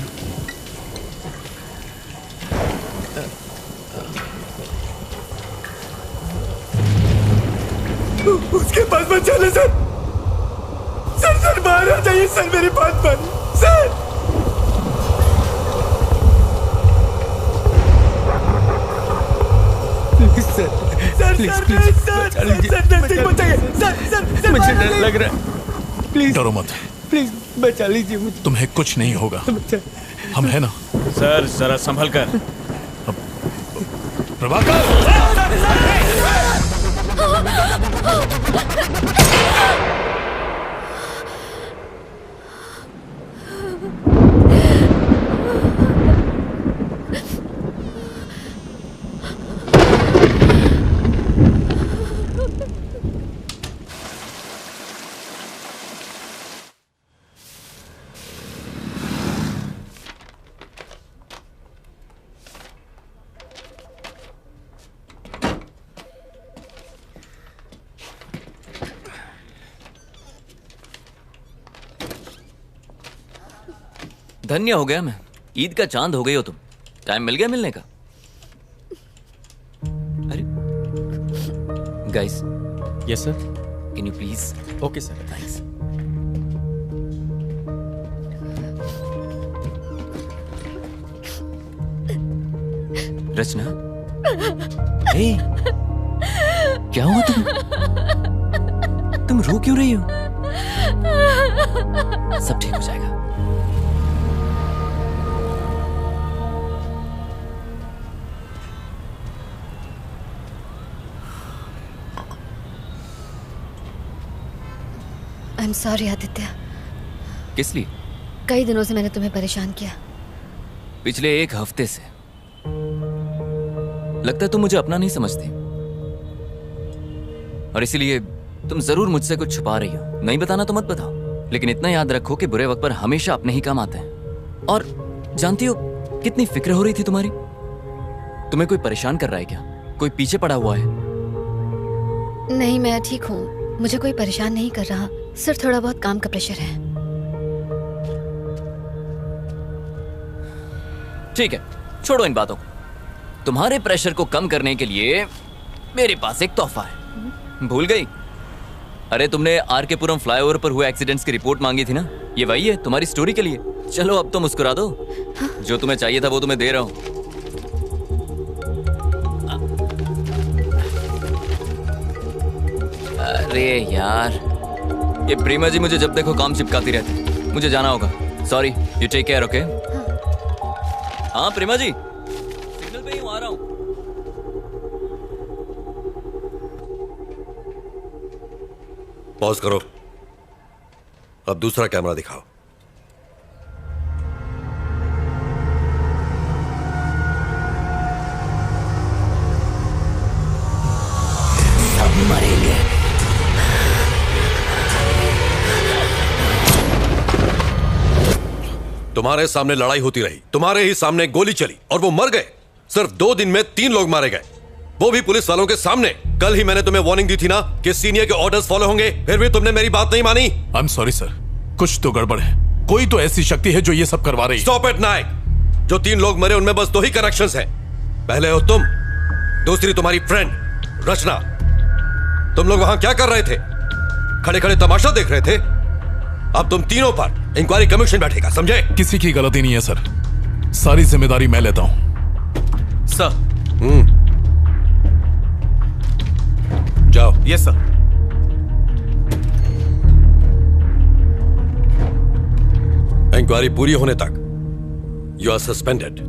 उसके पास मत चले सर। सर बाहर आ जाइए सर, मेरी बात मानिए सर। सर नजदीक बचाइए सर। मुझे डर लग रहा है। प्लीज डरो मत। प्लीज बचा लीजिए मुझे। तुम्हें कुछ नहीं होगा, हम है ना। सर जरा संभल कर। प्रभाकर। धन्य हो गया मैं। ईद का चांद हो गई हो तुम। टाइम मिल गया मिलने का। अरे guys. Yes sir. Can you please? Okay sir. Thanks. रचना। हे, क्या हुआ तुम रो क्यों रही हो? सब ठीक हो जाएगा। I am sorry Aditya. किस लिए? कई दिनों से मैंने तुम्हें परेशान किया। पिछले एक हफ्ते से। लगता है तुम मुझे अपना नहीं समझती और इसीलिए तुम जरूर मुझसे कुछ छुपा रही हो। नहीं बताना तो मत बताओ, लेकिन इतना याद रखो कि बुरे वक्त पर हमेशा अपने ही काम आते हैं। और जानती हो कितनी फिक्र हो रही थी तुम्हारी। तुम्हें कोई परेशान कर रहा है क्या? कोई पीछे पड़ा हुआ है? नहीं, मैं ठीक हूँ। मुझे कोई परेशान नहीं कर रहा, सिर्फ थोड़ा बहुत काम का प्रेशर है। ठीक है, छोड़ो इन बातों को। तुम्हारे प्रेशर को कम करने के लिए मेरे पास एक तोहफा है। भूल गई? अरे तुमने आर.के.पुरम फ्लाईओवर पर हुए एक्सीडेंट्स की रिपोर्ट मांगी थी ना, ये वही है तुम्हारी स्टोरी के लिए। चलो अब तो मुस्कुरा दो। जो तुम्हें चाहिए था वो तुम्हें दे रहा हूं। अरे यार, ये प्रेमा जी मुझे जब देखो काम चिपकाती रहती। मुझे जाना होगा। Sorry, you take care. Okay? हाँ प्रेमा जी, सिग्नल पे ही हूँ, आ रहा हूँ। पॉज करो। अब दूसरा कैमरा दिखाओ। सब मरेंगे। तुम्हारे सामने लड़ाई होती रही, तुम्हारे ही सामने गोली चली और वो मर गए। सिर्फ 2 दिन में 3 लोग मारे गए, वो भी पुलिस वालों के सामने। कल ही मैंने तुम्हें वार्निंग दी थी ना कि सीनियर के ऑर्डर्स फॉलो होंगे, फिर भी तुमने मेरी बात नहीं मानी। आई एम सॉरी सर, कुछ तो गड़बड़ है। कोई तो ऐसी शक्ति है जो ये सब करवा रही है। स्टॉप इट नायक। जो 3 लोग मरे उनमें बस 2 ही कनेक्शंस हैं। पहले हो तुम, दूसरी तुम्हारी फ्रेंड रचना। तुम लोग वहां क्या कर रहे थे? खड़े खड़े तमाशा देख रहे थे। अब तुम तीनों पर इंक्वायरी कमीशन बैठेगा, समझे? किसी की गलती नहीं है सर, सारी जिम्मेदारी मैं लेता हूं। सर। जाओ। Yes sir. इंक्वायरी पूरी होने तक यू आर सस्पेंडेड।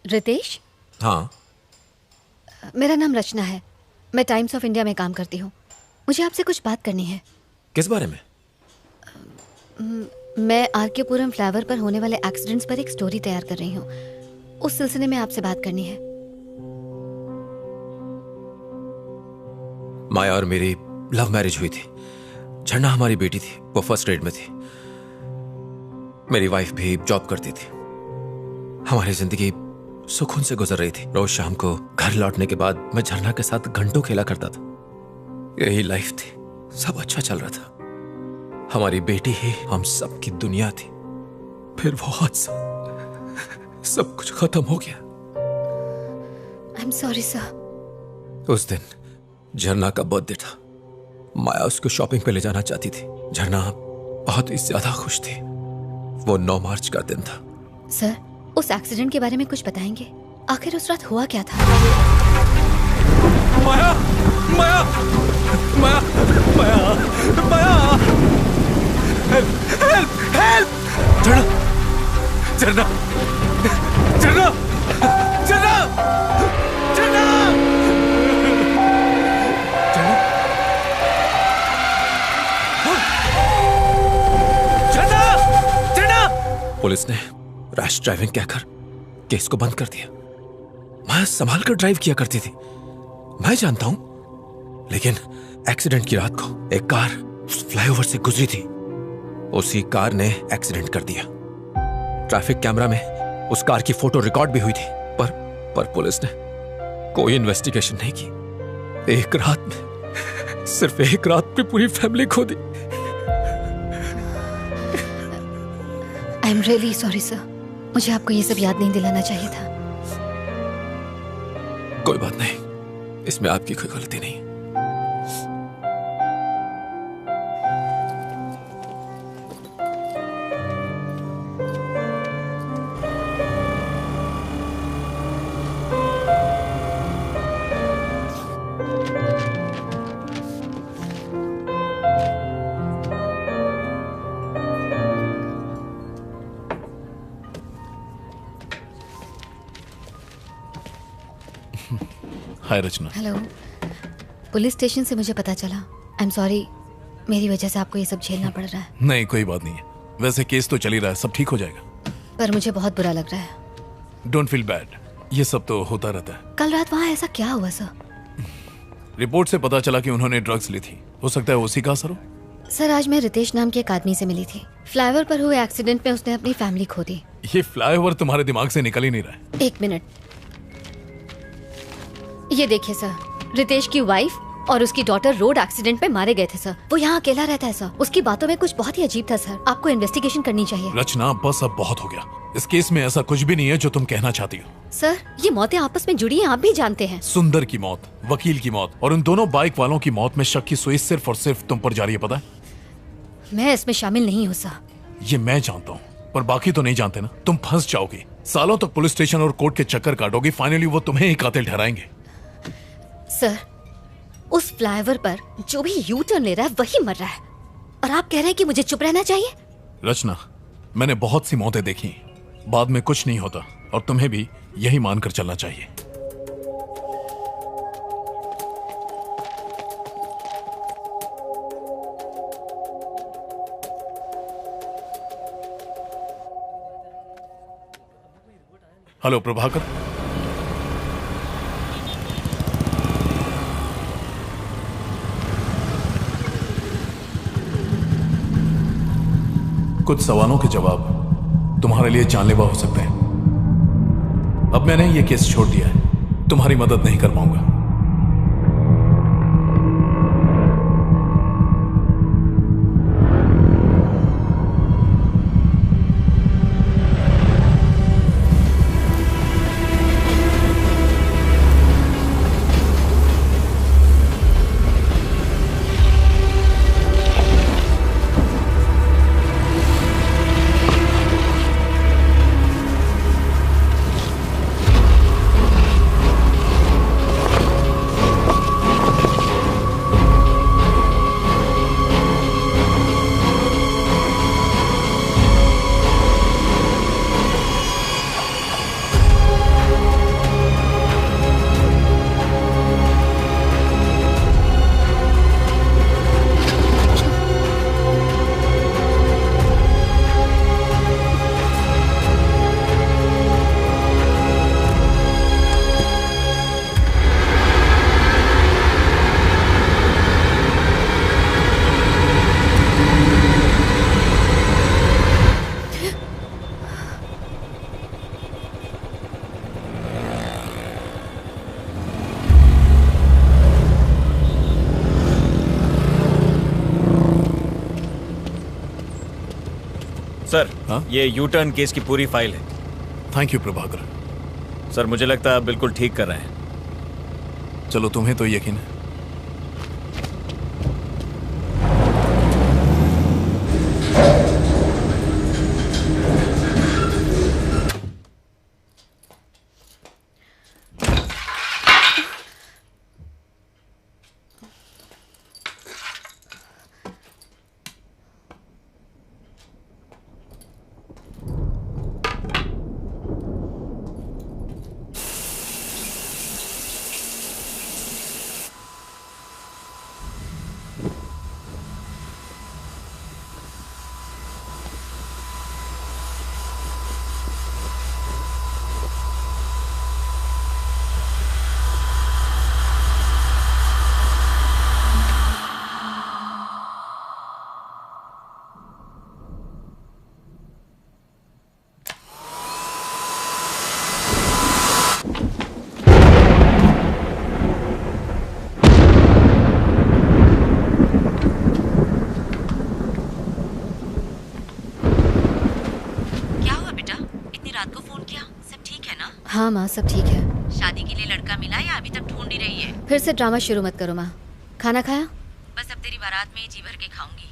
रितेश, हाँ, मेरा नाम रचना है। मैं टाइम्स ऑफ इंडिया में काम करती हूँ। मुझे आपसे कुछ बात करनी है। किस बारे में? मैं आरकेपुरम फ्लाईओवर पर होने वाले एक्सीडेंट्स पर एक स्टोरी तैयार कर रही हूँ। उस सिलसिले में आपसे बात करनी है। माया और मेरी लव मैरिज हुई थी। झरना हमारी बेटी थी, वो फर्स्ट ग्रेड में थी। मेरी वाइफ भी जॉब करती थी। हमारी जिंदगी सुकून से गुजर रही थी। रोज शाम को घर लौटने के बाद मैं झरना के साथ घंटों खेला करता था। यही लाइफ थी, सब अच्छा चल रहा था। हमारी बेटी ही हम सब की दुनिया थी। फिर वो हादसा, सब कुछ खत्म हो गया। I am sorry sir. उस दिन झरना का बर्थडे था। माया उसको शॉपिंग पे ले जाना चाहती थी। झरना बहुत ही ज्यादा खुश थी। वो 9 मार्च का दिन था। सर, उस एक्सीडेंट के बारे में कुछ बताएंगे? आखिर उस रात हुआ क्या था? माया, माया, माया, माया, माया, हेल्प, हेल्प, हेल्प! झरना, झरना, झरना, झरना, झरना, झरना, झरना! पुलिस ने रैश ड्राइविंग कहकर केस को बंद कर दिया। मैं संभाल कर ड्राइव किया करती थी, मैं जानता हूं। लेकिन एक्सीडेंट की रात को एक कार फ्लाईओवर से गुजरी थी। उसी कार ने एक्सीडेंट कर दिया। ट्रैफिक कैमरा में उस कार की फोटो रिकॉर्ड भी हुई थी, पर पुलिस ने कोई इन्वेस्टिगेशन नहीं की। एक रात में, सिर्फ एक रात में पूरी फैमिली खो दी। I am really sorry sir. मुझे आपको ये सब याद नहीं दिलाना चाहिए था। कोई बात नहीं, इसमें आपकी कोई गलती नहीं। हाय रचना। हेलो। पुलिस स्टेशन से मुझे पता चला। आई एम सॉरी, मेरी वजह से आपको ये सब झेलना पड़ रहा है। नहीं, कोई बात नहीं है। वैसे केस तो चल ही रहा है, सब ठीक हो जाएगा। पर मुझे बहुत बुरा लग रहा है। डोंट फील बैड, ये सब तो होता रहता है। कल रात वहाँ ऐसा क्या हुआ सर? रिपोर्ट से पता चला कि उन्होंने ड्रग्स ली थी। हो सकता है उसी का असर हो। सर, आज मैं रितेश नाम के एक आदमी से मिली थी। फ्लाईओवर पर हुए एक्सीडेंट में उसने अपनी फैमिली खो दी। ये फ्लाईओवर तुम्हारे दिमाग से निकल ही नहीं रहा है। एक मिनट, ये देखिए सर, रितेश की वाइफ और उसकी डॉटर रोड एक्सीडेंट में मारे गए थे सर। वो यहाँ अकेला रहता है सर। उसकी बातों में कुछ बहुत ही अजीब था सर। आपको इन्वेस्टिगेशन करनी चाहिए। रचना, बस अब बहुत हो गया। इस केस में ऐसा कुछ भी नहीं है जो तुम कहना चाहती हो। सर, ये मौतें आपस में जुड़ी हैं, आप भी जानते हैं। सुंदर की मौत, वकील की मौत और उन दोनों बाइक वालों की मौत में शक की सुई सिर्फ और सिर्फ तुम पर जारी है, पता है? मैं इसमें शामिल नहीं हूँ सर। ये मैं जानता हूँ, पर बाकी तो नहीं जानते ना। तुम फंस जाओगी, सालों तक पुलिस स्टेशन और कोर्ट के चक्कर काटोगी। फाइनली वो तुम्हें ही कातिल ठहराएंगे। सर, उस फ्लाईओवर पर जो भी यू टर्न ले रहा है वही मर रहा है, और आप कह रहे हैं कि मुझे चुप रहना चाहिए? रचना, मैंने बहुत सी मौतें देखी, बाद में कुछ नहीं होता और तुम्हें भी यही मानकर चलना चाहिए। हेलो प्रभाकर, कुछ सवालों के जवाब तुम्हारे लिए जानलेवा हो सकते हैं। अब मैंने ये केस छोड़ दिया है, तुम्हारी मदद नहीं कर पाऊंगा। सर, ये यू टर्न केस की पूरी फाइल है। Thank you Prabhakar. सर, मुझे लगता है आप बिल्कुल ठीक कर रहे हैं। चलो, तुम्हें तो यकीन है। हाँ माँ, सब ठीक है। शादी के लिए लड़का मिला या अभी तक ढूंढ ही रही है? फिर से ड्रामा शुरू मत करो माँ। खाना खाया? बस अब तेरी बारात में ही जी भर के खाऊंगी।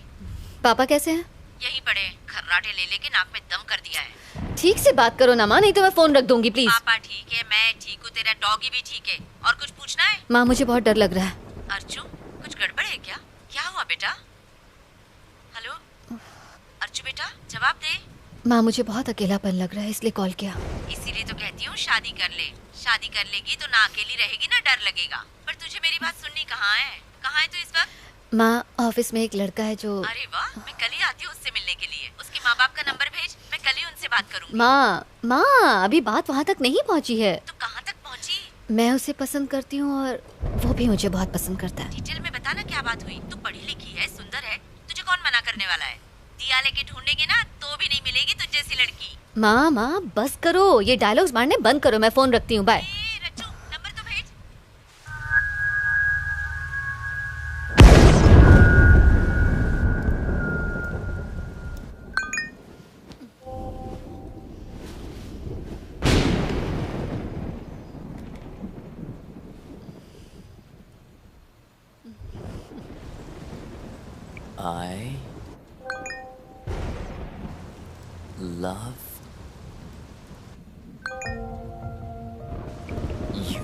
पापा कैसे हैं? यही पड़े, खर्राटे ले लेके नाक में दम कर दिया है। ठीक से बात करो ना माँ, नहीं तो मैं फोन रख दूंगी प्लीज। पापा ठीक है, मैं ठीक हूँ, तेरा डॉगी भी ठीक है। और कुछ पूछना है? माँ, मुझे बहुत डर लग रहा है। अर्जु, कुछ गड़बड़ है क्या? क्या हुआ बेटा? हेलो अर्जु बेटा, जवाब दे। माँ, मुझे बहुत अकेलापन लग रहा है, इसलिए कॉल किया। इसीलिए तो कहती हूँ शादी कर ले। शादी कर लेगी तो ना अकेली रहेगी ना डर लगेगा। पर तुझे मेरी बात सुननी कहाँ है? कहाँ है तू इस वक्त? माँ, ऑफिस में एक लड़का है जो। अरे वाह, मैं कल ही आती हूँ उससे मिलने के लिए। उसके माँ बाप का नंबर भेज, मैं कल ही उनसे बात करूँगी। माँ, अभी बात वहाँ तक नहीं पहुँची है। तो कहाँ तक पहुँची? मैं उसे पसंद करती हूँ और वो भी मुझे बहुत पसंद करता है। डिटेल में बता ना क्या बात हुई। तू पढ़ी लिखी है, सुंदर है, तुझे कौन मना करने वाला है? दिया लेके ढूंढेंगे ना तो भी नहीं मिलेगी तुझ जैसी लड़की। माँ, बस करो, ये डायलॉग्स मारने बंद करो। मैं फोन रखती हूँ, बाय। नंबर तो भेज। I love you.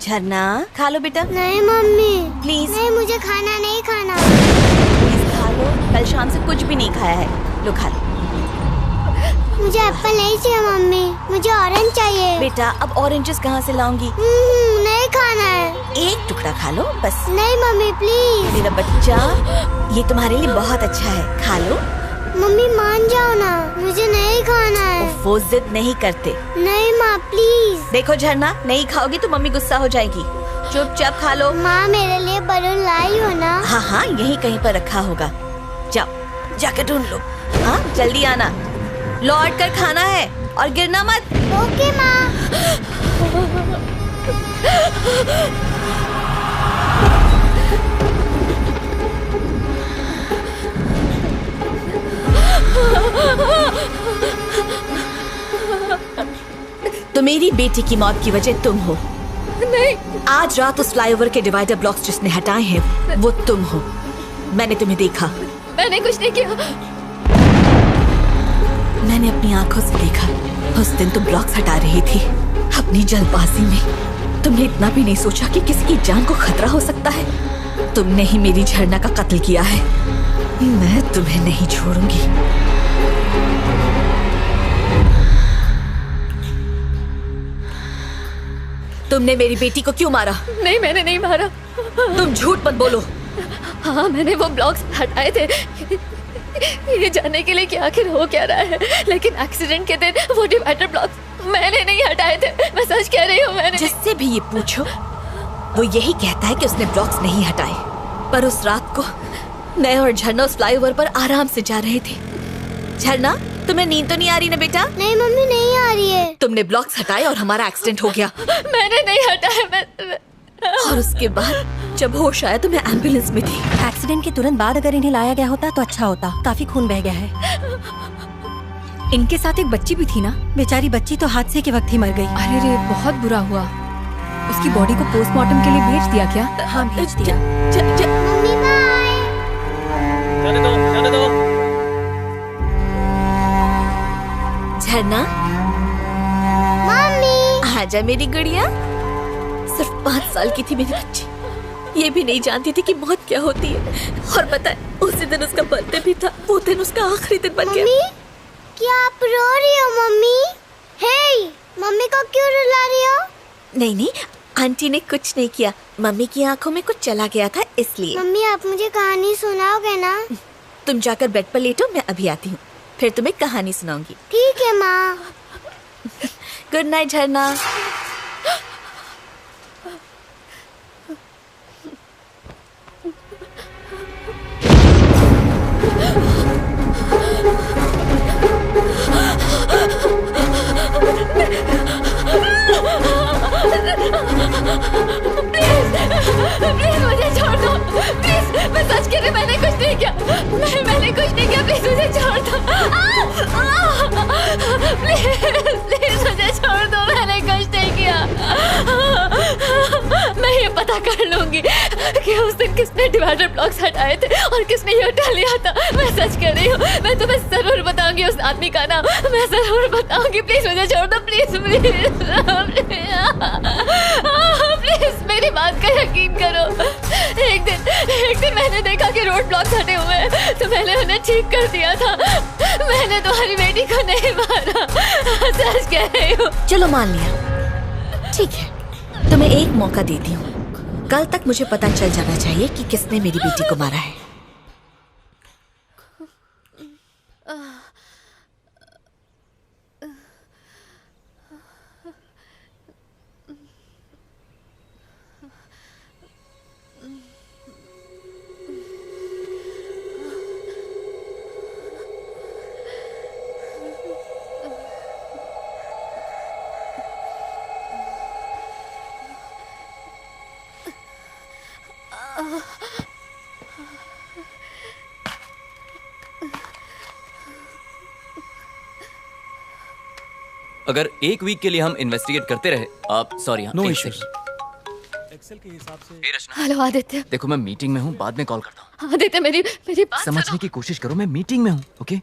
झरना खा लो बेटा। नहीं मम्मी प्लीज। नहीं, मुझे खाना नहीं खाना। प्लीज खा लो, कल शाम से कुछ भी नहीं खाया है। लो खा लो। मुझे एप्पल नहीं चाहिए मम्मी, मुझे ऑरेंज चाहिए। बेटा अब ऑरेंजेस कहाँ से लाऊंगी? नहीं खाना है। एक टुकड़ा खा लो बस। नहीं मम्मी प्लीज। मेरा बच्चा, ये तुम्हारे लिए बहुत अच्छा है, खा लो। मम्मी मान जाओ ना, मुझे नहीं खाना है। वो जिद नहीं करते। नहीं माँ प्लीज। देखो झरना, नहीं खाओगी तो मम्मी गुस्सा हो जाएगी। चुपचाप खा लो। माँ मेरे लिए बलून लाई हो ना? हाँ हाँ, यहीं कहीं पर रखा होगा। जाओ जाकर ढूंढ लो। हाँ जल्दी आना, लौट कर खाना है और गिरना मत। ओके माँ। तो मेरी बेटी की मौत की वजह तुम हो। नहीं। आज रात उस फ्लाईओवर के डिवाइडर ब्लॉक्स जिसने हटाए हैं वो तुम हो। मैंने तुम्हें देखा। मैंने कुछ नहीं किया। मैंने अपनी आंखों से देखा। उस दिन तुम ब्लॉक्स हटा रही थी। अपनी जल्दबाजी में तुमने इतना भी नहीं सोचा कि किसी की जान को खतरा हो सकता है। तुमने ही मेरी झरना का कत्ल किया है। मैं तुम्हें नहीं छोड़ूंगी। तुमने मेरी बेटी को क्यों मारा? नहीं मैंने नहीं मारा। तुम झूठ मत बोलो। हाँ मैंने वो ब्लॉक्स हटाए थे ये जानने के लिए कि आखिर हो क्या रहा है, लेकिन एक्सीडेंट के दिन वो डिवाइडर ब्लॉक्स मैंने नहीं हटाए थे। मैं सच कह रही हूँ। मैंने जिससे भी ये पूछो वो यही कहता है कि उसने ब्लॉक्स नहीं हटाए। पर उस रात को मैं और झरना उस फ्लाईओवर पर आराम से जा रहे थे। झरना तुम्हें नींद तो नहीं आ रही ना बेटा? नहीं मम्मी नहीं आ रही है। तुमने ब्लॉक्स हटाए और हमारा एक्सीडेंट हो गया। मैंने नहीं हटाया। और उसके बाद जब होश आया तो मैं एम्बुलेंस में थी। एक्सीडेंट के तुरंत बाद अगर इन्हें लाया गया होता तो अच्छा होता। काफी खून बह गया है। इनके साथ एक बच्ची भी थी ना? बेचारी बच्ची तो हादसे के वक्त ही मर गई। अरे रे बहुत बुरा हुआ। उसकी बॉडी को पोस्टमार्टम के लिए भेज दिया क्या? हाँ भेज दिया। Mummy bye. जाने दो। झरना मम्मी आजा मेरी गुड़िया। सिर्फ 5 साल की थी मेरी बच्ची। ये भी नहीं जानती थी कि मौत क्या होती है। और पता है उसी दिन उसका बर्थडे भी था। वो दिन उसका आखिरी दिन बन गया। मम्मी क्या आप रो रही हो? मम्मी हे मम्मी को क्यों रुला रही हो? नहीं नहीं, आंटी ने कुछ नहीं किया। मम्मी की आंखों में कुछ चला गया था इसलिए। मम्मी आप मुझे कहानी सुनाओगे ना? तुम जाकर बेड पर लेटो, मैं अभी आती हूँ, फिर तुम्हें कहानी सुनाऊंगी। ठीक है माँ। गुड नाइट झरना। प्लीज मुझे छोड़ दो। प्लीज मैं सच कह रही, मैंने कुछ नहीं किया। मैंने कुछ नहीं किया। प्लीज मुझे छोड़ दो। प्लीज मुझे छोड़ दो। मैंने कुछ नहीं किया। मैं ये पता कर लूंगी कि उस दिन किसने डिवाइडर ब्लॉक्स हटाए थे और किसने ये उठा लिया था। मैं सच कह रही हूँ। मैं तुम्हें जरूर बताऊंगी उस आदमी का नाम। मैं जरूर बताऊंगी। प्लीज मुझे छोड़ दो। प्लीज प्लीज मेरी बात का यकीन करो। एक दिन मैंने देखा कि रोड ब्लॉक्स हटे हुए हैं तो मैंने उन्हें ठीक कर दिया था। मैंने तुम्हारी बेटी को नहीं मारा। सच कह रही हूँ। चलो मान लिया, ठीक है। तुम्हें एक मौका देती हूँ। कल तक मुझे पता चल जाना चाहिए कि किसने मेरी बेटी को मारा है। अगर एक वीक के लिए हम इन्वेस्टिगेट करते रहे, आप सॉरी, No एक issues. सेकंड। एक्सेल के हिसाब से हे रचना, हेलो आदित्य। देखो मैं मीटिंग में हूँ, बाद में कॉल करता हूँ। आदित्य मेरी बात समझने की कोशिश करो, मैं मीटिंग में हूँ। ओके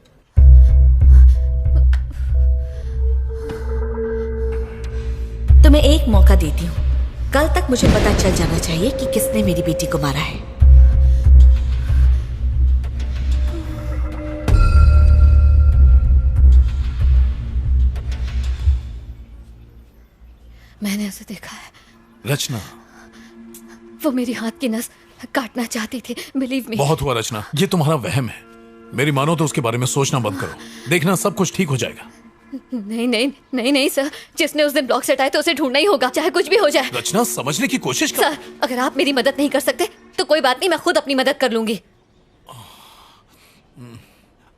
तुम्हें एक मौका देती हूँ। कल तक मुझे पता चल जाना चाहिए कि किसने मेरी बेटी को मारा है। मैंने उसे देखा है। रचना, वो मेरी हाथ की नस काटना चाहती थी। Believe me. बहुत हुआ रचना, ये तुम्हारा वहम है। मेरी मानो तो उसके बारे में सोचना बंद करो। देखना सब कुछ ठीक हो जाएगा। नहीं नहीं नहीं नहीं सर, जिसने उस दिन ब्लॉक से हटाया तो उसे ढूंढना ही होगा, चाहे कुछ भी हो जाए। रचना, समझने की कोशिश कर। सर, अगर आप मेरी मदद नहीं कर सकते तो कोई बात नहीं, मैं खुद अपनी मदद कर लूंगी।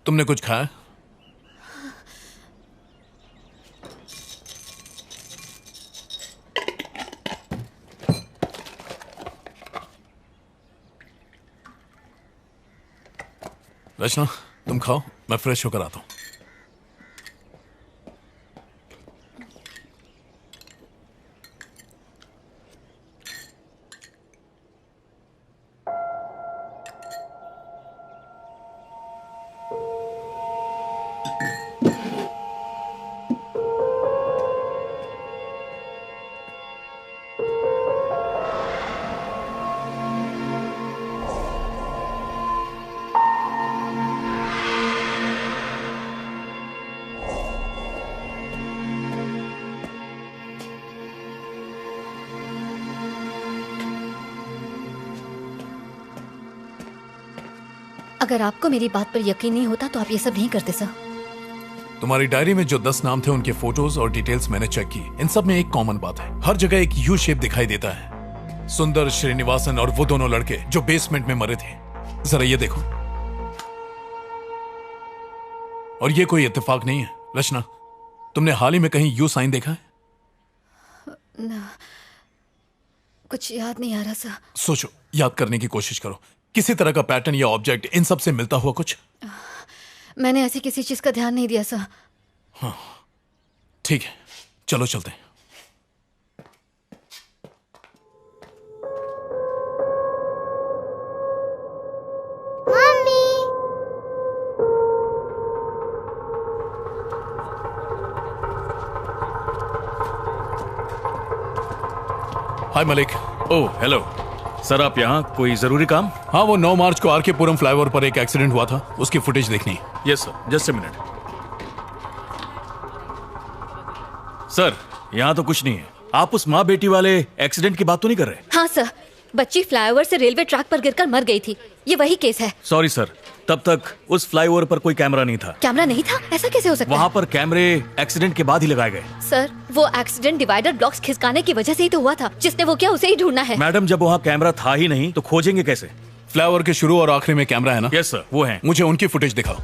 तुमने कुछ खाया? रचना, तुम खाओ, मैं फ्रेश होकर आता हूं। अगर आपको मेरी बात पर यकीन नहीं होता तो आप ये सब नहीं करते सर। तुम्हारी डायरी में जो 10 नाम थे उनके फोटोज और डिटेल्स मैंने चेक की। इन सब में एक कॉमन बात है, हर जगह एक यू शेप दिखाई देता है। सुंदर, श्रीनिवासन और वो दोनों लड़के जो बेसमेंट में मरे थे। जरा ये देखो। और ये कोई इत्तेफाक नहीं है। रचना, तुमने हाल ही में कहीं यू साइन देखा है? ना, कुछ याद नहीं आ रहा सर। सोचो, याद करने की कोशिश करो। किसी तरह का पैटर्न या ऑब्जेक्ट इन सब से मिलता हुआ कुछ? मैंने ऐसी किसी चीज का ध्यान नहीं दिया सर। हाँ, ठीक है, चलो चलते हैं। हाय मलिक। ओह हेलो सर, आप यहाँ कोई जरूरी काम? हाँ, वो 9 मार्च को आरके पुरम फ्लाईओवर पर एक एक्सीडेंट हुआ था, उसकी फुटेज देखनी। Yes sir, just a minute. Sir, यहाँ तो कुछ नहीं है। आप उस माँ बेटी वाले एक्सीडेंट की बात तो नहीं कर रहे? हाँ सर, बच्ची फ्लाईओवर से रेलवे ट्रैक पर गिरकर मर गई थी। ये वही केस है। सॉरी सर, तब तक उस फ्लाईओवर पर कोई कैमरा नहीं था। कैमरा नहीं था? ऐसा कैसे हो सकता है? वहाँ पर कैमरे एक्सीडेंट के बाद ही लगाए गए। सर, वो एक्सीडेंट डिवाइडर ब्लॉक्स खिसकाने की वजह से ही तो हुआ था। जिसने वो किया उसे ही ढूंढना है। मैडम, जब वहाँ कैमरा था ही नहीं तो खोजेंगे कैसे? फ्लाईओवर के शुरू और आखिरी में कैमरा है ना? यस सर, वो है। मुझे उनकी फुटेज दिखाओ।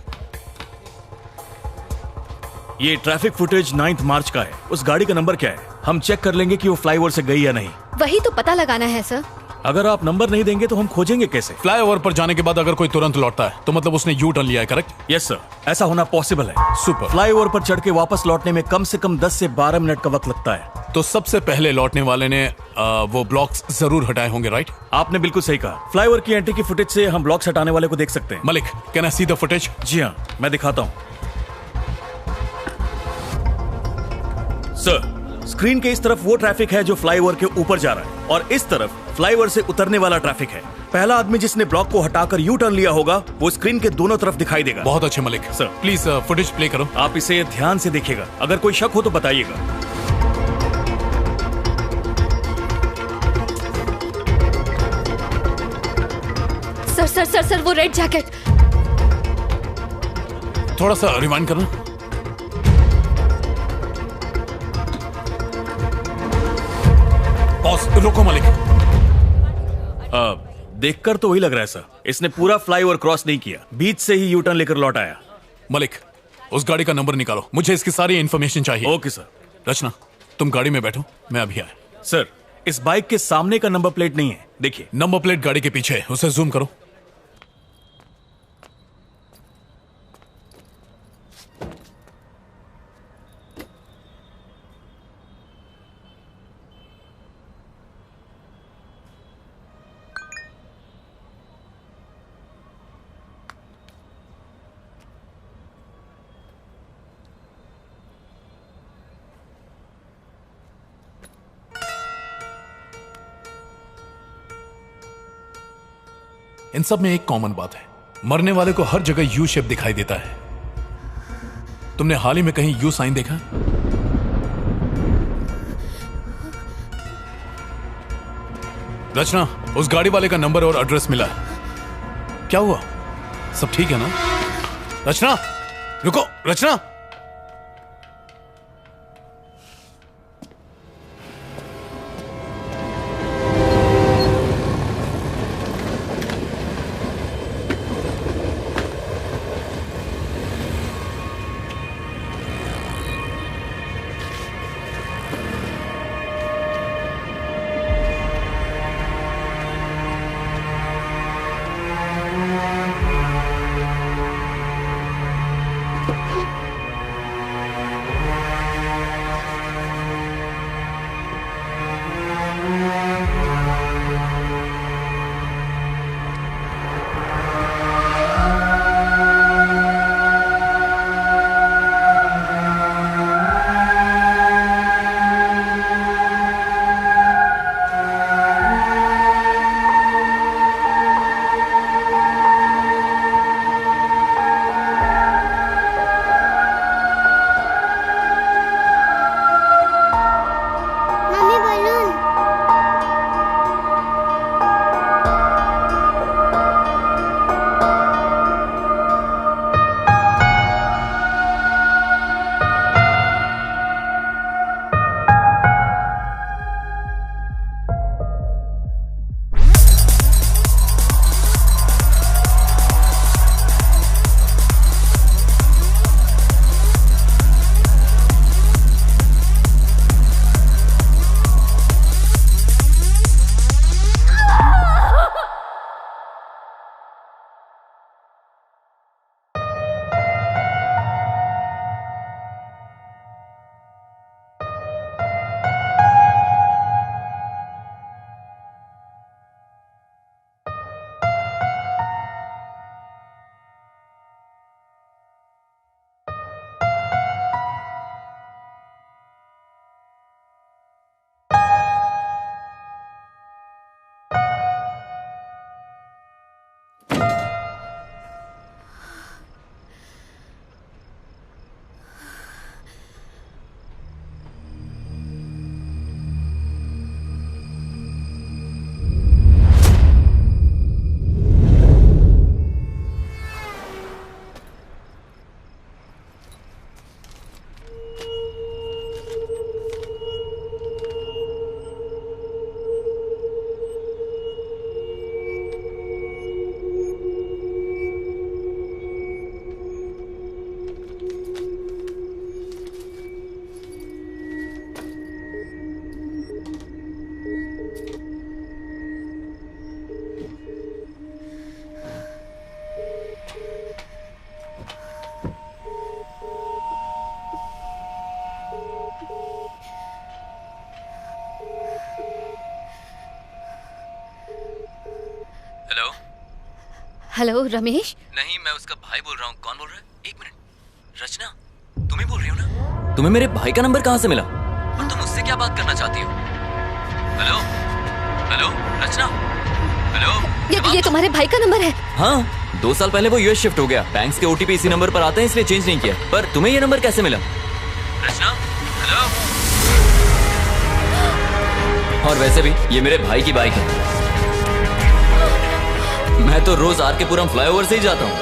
ये ट्रैफिक फुटेज 9 मार्च का है। उस गाड़ी का नंबर क्या है? हम चेक कर लेंगे कि वो फ्लाईओवर से गई या नहीं। वही तो पता लगाना है सर। अगर आप नंबर नहीं देंगे तो हम खोजेंगे कैसे? फ्लाईओवर पर जाने के बाद अगर कोई तुरंत लौटता है तो मतलब उसने यू टर्न लिया है, करेक्ट? यस सर, ऐसा होना पॉसिबल है। सुपर। फ्लाईओवर पर चढ़ के वापस लौटने में कम से कम 10 से 12 मिनट का वक्त लगता है। तो सबसे पहले लौटने वाले ने वो ब्लॉक्स जरूर हटाए होंगे, राइट? आपने बिल्कुल सही कहा। फ्लाईओवर की एंट्री की फुटेज से हम ब्लॉक्स हटाने वाले को देख सकते हैं। Malik, can I see the footage? जी हाँ, मैं दिखाता हूँ। सर, स्क्रीन के इस तरफ वो ट्रैफिक है जो फ्लाईओवर के ऊपर जा रहा है और इस तरफ फ्लाईओवर से उतरने वाला ट्रैफिक है। पहला आदमी जिसने ब्लॉक को हटाकर यू टर्न लिया होगा वो स्क्रीन के दोनों तरफ दिखाई देगा। बहुत अच्छे Malik. Sir, please footage play करो। आप इसे ध्यान से देखिएगा, अगर कोई शक हो तो बताइएगा। सर सर सर सर, वो रेड जैकेट। थोड़ा सा रिवाइंड करना। रुको मलिक। देखकर तो वही लग रहा है सर। इसने पूरा फ्लाईओवर क्रॉस नहीं किया, बीच से ही यू टर्न लेकर लौट आया। मलिक, उस गाड़ी का नंबर निकालो, मुझे इसकी सारी इंफॉर्मेशन चाहिए। Okay sir. रचना, तुम गाड़ी में बैठो, मैं अभी आया। सर, इस बाइक के सामने का नंबर प्लेट नहीं है, देखिए। नंबर प्लेट गाड़ी के पीछे है, उसे जूम करो। इन सब में एक कॉमन बात है, मरने वाले को हर जगह यू शेप दिखाई देता है। तुमने हाल ही में कहीं यू साइन देखा? रचना, उस गाड़ी वाले का नंबर और एड्रेस मिला है। क्या हुआ? सब ठीक है ना? रचना, रुको। रचना, हेलो रमेश। नहीं, मैं उसका भाई बोल रहा हूँ। कौन बोल रहा है? एक मिनट। रचना, तुम ही बोल रही हो ना? तुम्हें मेरे भाई का नंबर कहाँ से मिला? और तुम उससे क्या बात करना चाहती हो? हेलो हेलो रचना, हेलो। ये तुम्हारे भाई का नंबर है? हाँ, 2 साल पहले वो यूएस शिफ्ट हो गया। बैंक्स के ओटीपी इसी नंबर पर आते हैं, इसलिए चेंज नहीं किया। पर तुम्हें ये नंबर कैसे मिला? रचना, हेलो। और वैसे भी ये मेरे भाई की बाइक है। मैं तो रोज आर के पुरम फ्लाईओवर से ही जाता हूँ।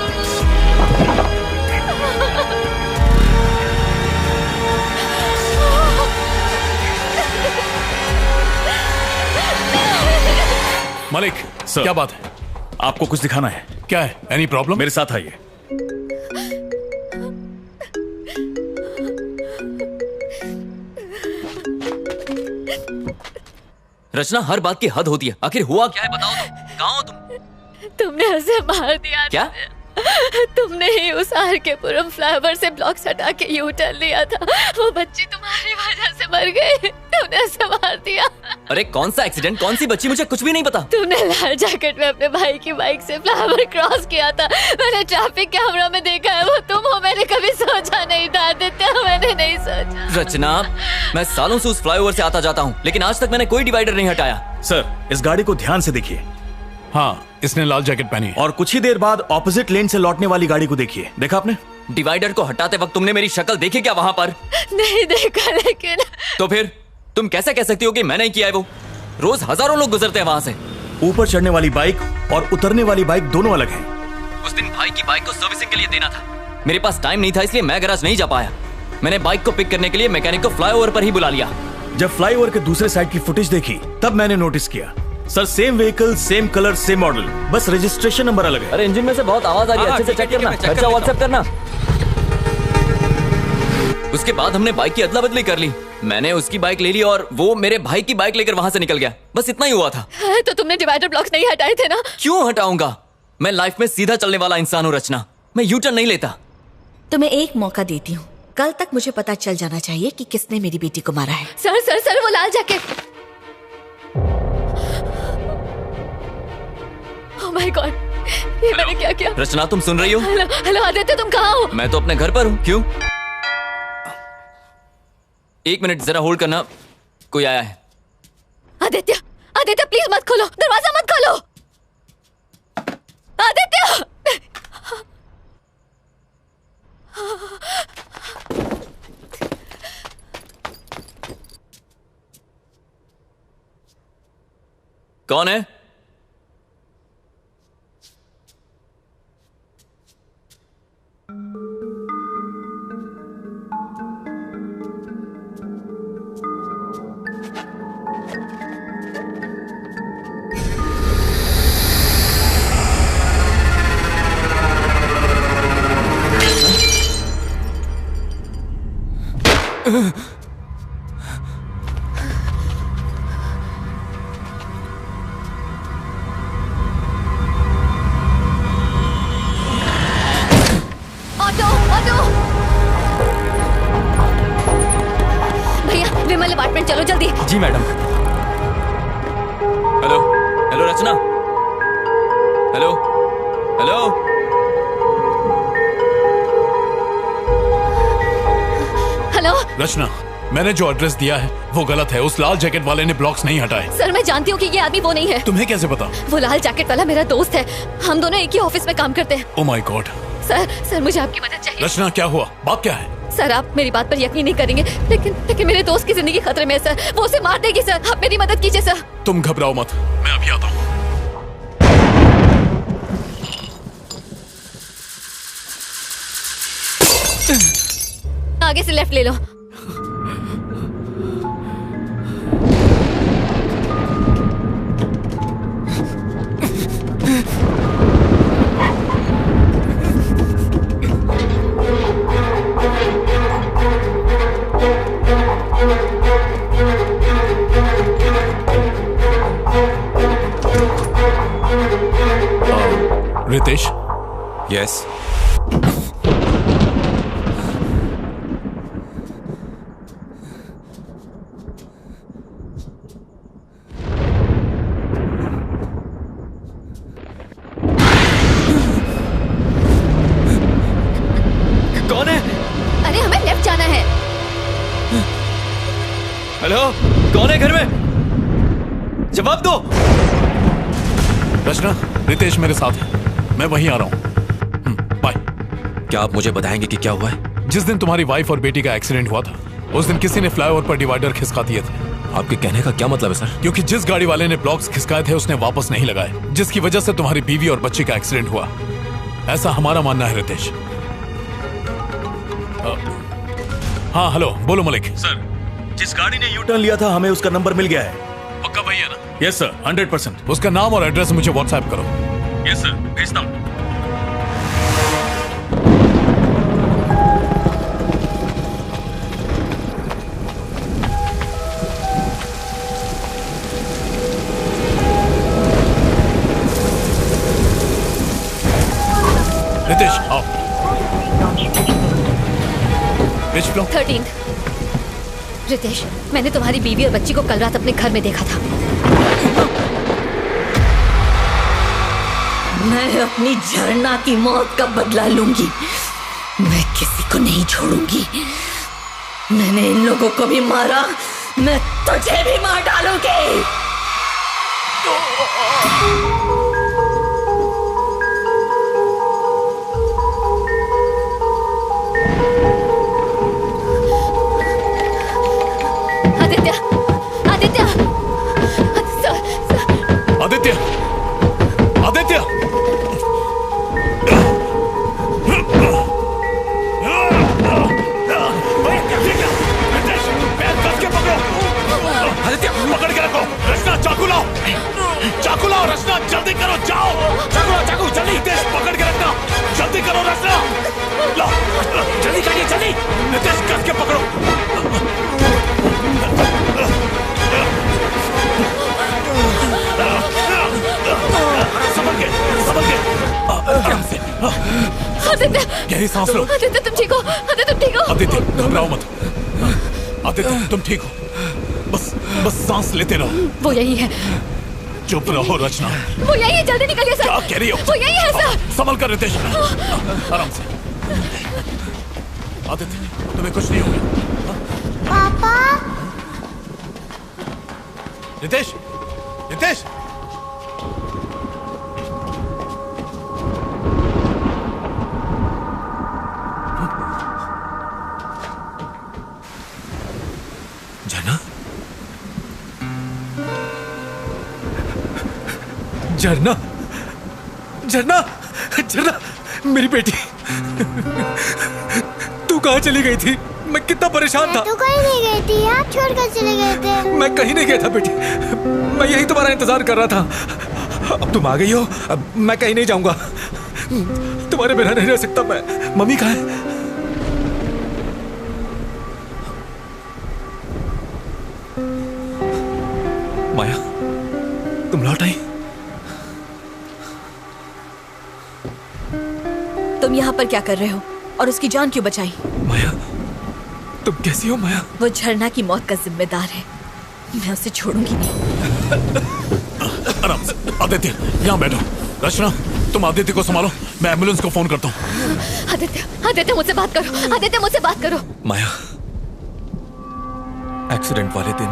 मलिक सर, क्या बात है? आपको कुछ दिखाना है। क्या है? Any problem? मेरे साथ आइए। रचना, हर बात की हद होती है। आखिर हुआ क्या है, बताओ तो। कहाँ हो तुम? तुमने उसे मार दिया। क्या? तुमने ही उस आर के पुरम फ्लाईओवर से ब्लॉक्स हटा के यू टर्न लिया था। वो बच्ची तुम्हारी वजह से मर गई। तुमने उसे मार दिया। अरे कौन सा एक्सीडेंट, कौन सी बच्ची, मुझे कुछ भी नहीं पता। तुमने लाल जैकेट में अपने भाई की बाइक से फ्लाईओवर क्रॉस किया था। मैंने ट्रैफिक कैमरा में देखा है, वो तुम हो। मैंने कभी सोचा नहीं था आदित्य, मैंने नहीं सोचा। रचना, मैं सालों से उस फ्लाईओवर से आता जाता हूँ, लेकिन आज तक मैंने कोई डिवाइडर नहीं हटाया। सर, इस गाड़ी को ध्यान से देखिए। हाँ, इसने लाल जैकेट पहनी है। और कुछ ही देर बाद ऑपोजिट लेन से लौटने वाली गाड़ी को देखिए। देखा आपने? डिवाइडर को हटाते वक्त तुमने मेरी शक्ल देखी क्या वहां पर? नहीं देखा, लेकिन तो फिर तुम कैसे कह सकती हो कि मैंने ही किया है? वो रोज हजारों लोग गुजरते हैं वहां से। ऊपर चढ़ने वाली बाइक और उतरने वाली बाइक दोनों अलग हैं। उस दिन भाई की बाइक को सर्विसिंग के लिए देना था, मेरे पास टाइम नहीं था, इसलिए मैं गैराज नहीं जा पाया। मैंने बाइक को पिक करने के लिए मैकेनिक को फ्लाईओवर पर ही बुला लिया। जब फ्लाईओवर के दूसरे साइड की फुटेज देखी तब मैंने नोटिस किया। Sir, same vehicle, same colour, same model, बस रजिस्ट्रेशन नंबर अलग है। अरे इंजन में से बहुत आवाज आ रही है, अच्छे से चेक करना, खर्चा व्हाट्सएप करना। उसके बाद हमने बाइक की अदला बदली कर ली। मैंने उसकी बाइक ले ली और वो मेरे भाई की बाइक लेकर वहां से निकल गया। बस इतना ही हुआ था। तो तुमने डिवाइडर ब्लॉक्स नहीं हटाए थे ना? क्यों हटाऊंगा? मैं लाइफ में सीधा चलने वाला इंसान हूँ रचना, मैं यू टर्न नहीं लेता। तुम्हें एक मौका देती हूँ, कल तक मुझे पता चल जाना चाहिए कि किसने मेरी बेटी को मारा है। सर सर सर, वो लाल जैकेट। ओह माय गॉड, ये मैंने क्या किया? रचना, तुम सुन रही हो? हेलो आदित्य, तुम कहाँ हो? मैं तो अपने घर पर हूँ। क्यों? एक मिनट जरा होल्ड करना, कोई आया है। आदित्य, आदित्य प्लीज मत खोलो, दरवाजा मत खोलो। आदित्य! कौन है? Auto, auto! भैया, विमल अपार्टमेंट चलो जल्दी। जी मैडम। हेलो, हेलो रचना, हेलो, हेलो। हेलो रचना, मैंने जो एड्रेस दिया है वो गलत है। उस लाल जैकेट वाले ने ब्लॉक्स नहीं हटाए। सर, मैं जानती हूँ कि ये आदमी वो नहीं है। तुम्हें कैसे पता? वो लाल जैकेट वाला मेरा दोस्त है, हम दोनों एक ही ऑफिस में काम करते हैं। Oh my God. सर मुझे आपकी मदद चाहिए। रचना, क्या हुआ? बात क्या है? सर, आप मेरी बात पर यकीन नहीं करेंगे, लेकिन मेरे दोस्त की जिंदगी खतरे में है सर। वो उसे मार देगी सर, आप मेरी मदद कीजिए सर। तुम घबराओ मत, मैं अभी आता हूँ। आगे से लेफ्ट ले लो। रितेश? यस। कौन है? अरे हमें लेफ्ट जाना है। हेलो, कौन है घर में? जवाब दो। रचना, रितेश मेरे साथ है, मैं वहीं आ रहा हूँ। बाय। क्या आप मुझे बताएंगे कि क्या हुआ है? जिस दिन तुम्हारी वाइफ और बेटी का एक्सीडेंट हुआ था, उस दिन किसी ने फ्लाईओवर पर डिवाइडर खिसका दिए थे। आपके कहने का क्या मतलब है सर? क्योंकि जिस गाड़ी वाले ने ब्लॉक्स खिसकाए थे उसने वापस नहीं लगाए, जिसकी वजह से तुम्हारी बीवी और बच्ची का एक्सीडेंट हुआ। ऐसा हमारा मानना है रितेश। हाँ हेलो, बोलो मलिक। सर, जिस गाड़ी ने यू टर्न लिया था हमें उसका नंबर मिल गया है। पक्का वही है ना? Yes sir, 100%। उसका नाम और एड्रेस मुझे व्हाट्सएप करो। यस सर, भेजता हूँ। रितेश आओ। विच फ्लोर? 13। रितेश, मैंने तुम्हारी बीवी और बच्ची को कल रात अपने घर में देखा था। मैं अपनी झरना की मौत का बदला लूंगी। मैं किसी को नहीं छोड़ूंगी। मैंने इन लोगों को भी मारा, मैं तुझे भी मार डालूंगी। गहरी सांस लो। आदित्य तुम ठीक हो? आदित्य तुम ठीक हो? आदित्य घबराओ मत। आदित्य तुम ठीक हो? बस सांस लेते रहो। वो यही है। चुप रहो रचना। वो यही है, जल्दी निकलिए सर। क्या कह रही हो? वो यही है सर। संभल कर रितेश, आराम से। आदित्य तुम्हें कुछ नहीं होगा। पापा। रितेश, रितेश। झरना, झरना, झरना, मेरी बेटी, तू कहाँ चली गई थी? मैं कितना परेशान था। तू कहीं नहीं गई थी, आप छोड़कर चले गए थे। मैं कहीं नहीं गया था बेटी, मैं यही तुम्हारा इंतजार कर रहा था। अब तुम आ गई हो, अब मैं कहीं नहीं जाऊंगा। तुम्हारे बिना नहीं रह सकता मैं। मम्मी कहाँ है? माया, तुम लौट आई? तुम यहाँ पर क्या कर रहे हो और उसकी जान क्यों बचाई? माया, तुम कैसी हो माया? वो झरना की मौत का जिम्मेदार है, मैं उसे छोड़ूंगी नहीं। आराम से। आदित्य यहाँ बैठो। रचना तुम आदित्य को संभालो, मैं एम्बुलेंस को फोन करता हूँ। आदित्य, आदित्य मुझसे बात करो। आदित्य मुझसे बात करो। माया, एक्सीडेंट वाले दिन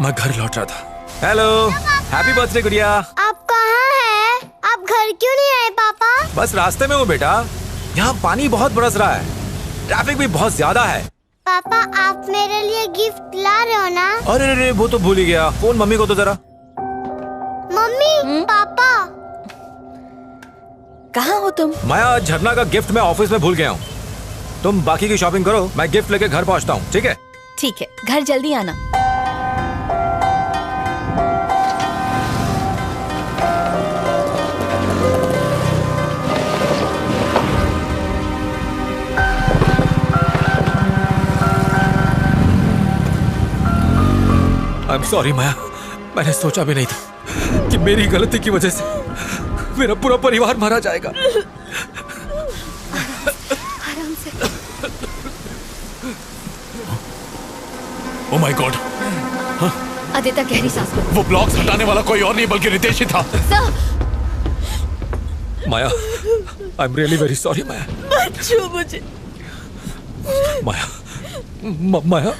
मैं घर लौट रहा था। हेलो, हैप्पी बर्थडे गुड़िया। आप कहाँ हैं? आप घर क्यों नहीं आए पापा? बस रास्ते में हूँ बेटा, यहाँ पानी बहुत बरस रहा है, ट्रैफिक भी बहुत ज्यादा है। पापा आप मेरे लिए गिफ्ट ला रहे हो ना? अरे रे, वो तो भूल ही गया। फोन मम्मी को तो जरा। मम्मी, पापा कहाँ हो तुम? माया, झरना का गिफ्ट मैं ऑफिस में भूल गया हूँ। तुम बाकी की शॉपिंग करो, मैं गिफ्ट लेके घर पहुँचता हूँ, ठीक है? ठीक है, घर जल्दी आना। I'm sorry माया, मैंने सोचा भी नहीं था कि मेरी गलती की वजह से मेरा पूरा परिवार मारा जाएगा। आराम से। Oh my God. आदित्य गहरी सांस लो। वो ब्लॉक्स हटाने वाला कोई और नहीं बल्कि रितेश ही था। Maya, I am really very sorry Maya. मत छू मुझे। माया, माया।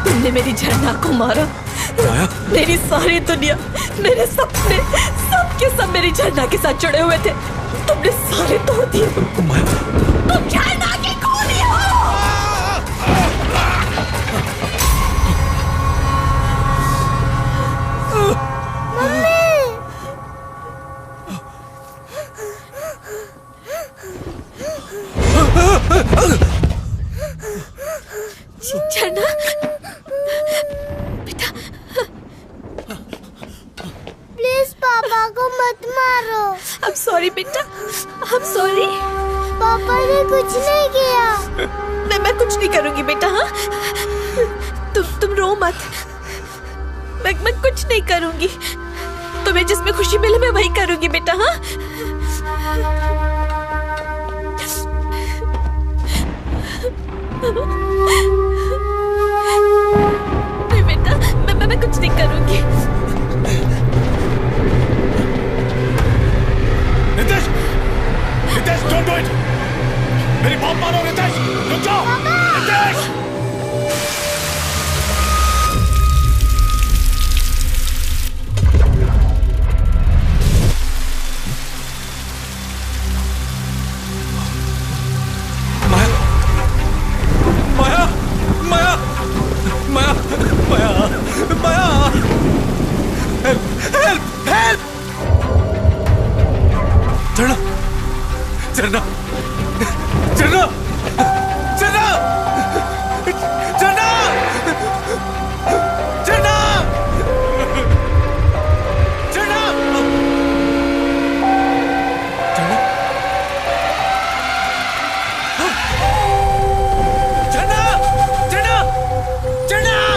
तुमने मेरी झरना को मारा। माया, मेरी सारी दुनिया, मेरे सपने, सब के सब मेरी झरना के साथ जुड़े हुए थे। तुमने सारे तोड़ दिए। तुम झरना की खूनी हो। झरना, बेटा, प्लीज पापा को मत मारो। I'm sorry बेटा, I'm sorry। पापा ने कुछ नहीं किया। मैं कुछ नहीं करूंगी बेटा। हाँ, तुम रो मत। मैं कुछ नहीं करूंगी। तुम्हें जिसमें खुशी मिले मैं वही करूंगी बेटा। हाँ, नहीं बेटा, मैं कुछ नहीं करूंगी। Ritesh, Ritesh don't do it. मेरी बात मानो रितेश, रुक जाओ। रितेश। झरना, झरना, झरना, झरना, झरना, झरना, झरना, झरना, झरना, झरना।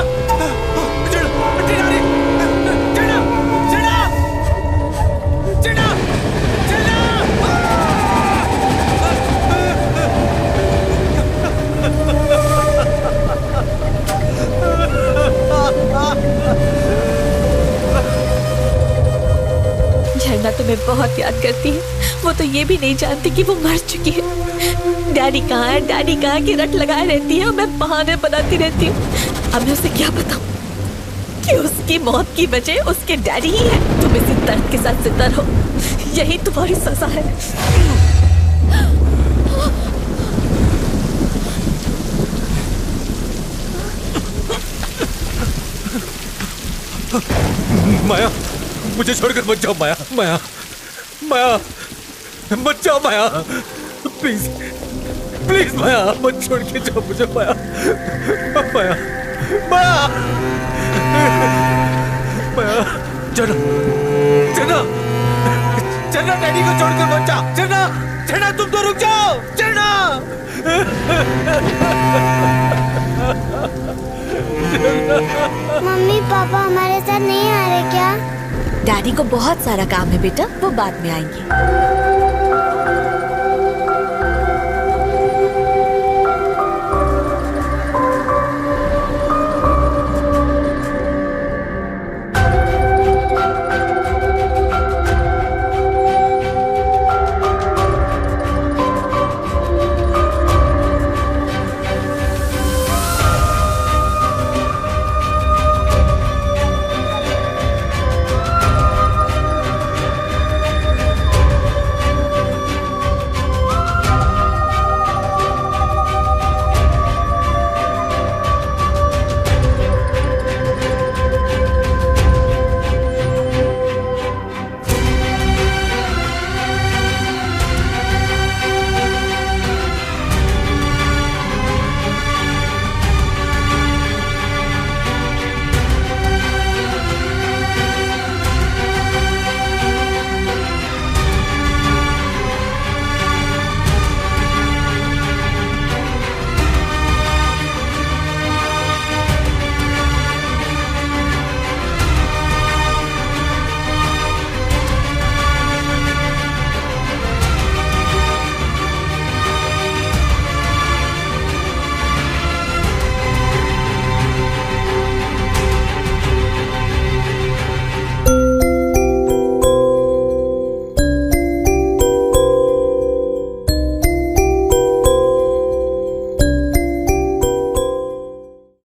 झरना तुम्हें बहुत याद करती है। वो तो ये भी नहीं जानती कि वो मर चुकी है। डैडी कहाँ है, डैडी कहाँ की रट लगाए रहती है और मैं बहाने बनाती रहती हूँ। अब मैं उसे क्या बताऊँ कि उसकी मौत की वजह उसके डैडी ही है। तुम इसी दर्द के साथ जिंदा रहो, यही तुम्हारी सजा है। माया, मुझे छोड़कर मत जाओ माया, माया, माया, मत जाओ माया, प्लीज, प्लीज माया, मत छोड़ के जाओ मुझे माया, माया, माया, माया, चना, चना, चना, डैडी को छोड़कर मत जाओ, चना, चना, तुम तो रुक जाओ, चना। मम्मी पापा हमारे साथ नहीं आ रहे क्या? डैडी को बहुत सारा काम है बेटा, वो बाद में आएंगे।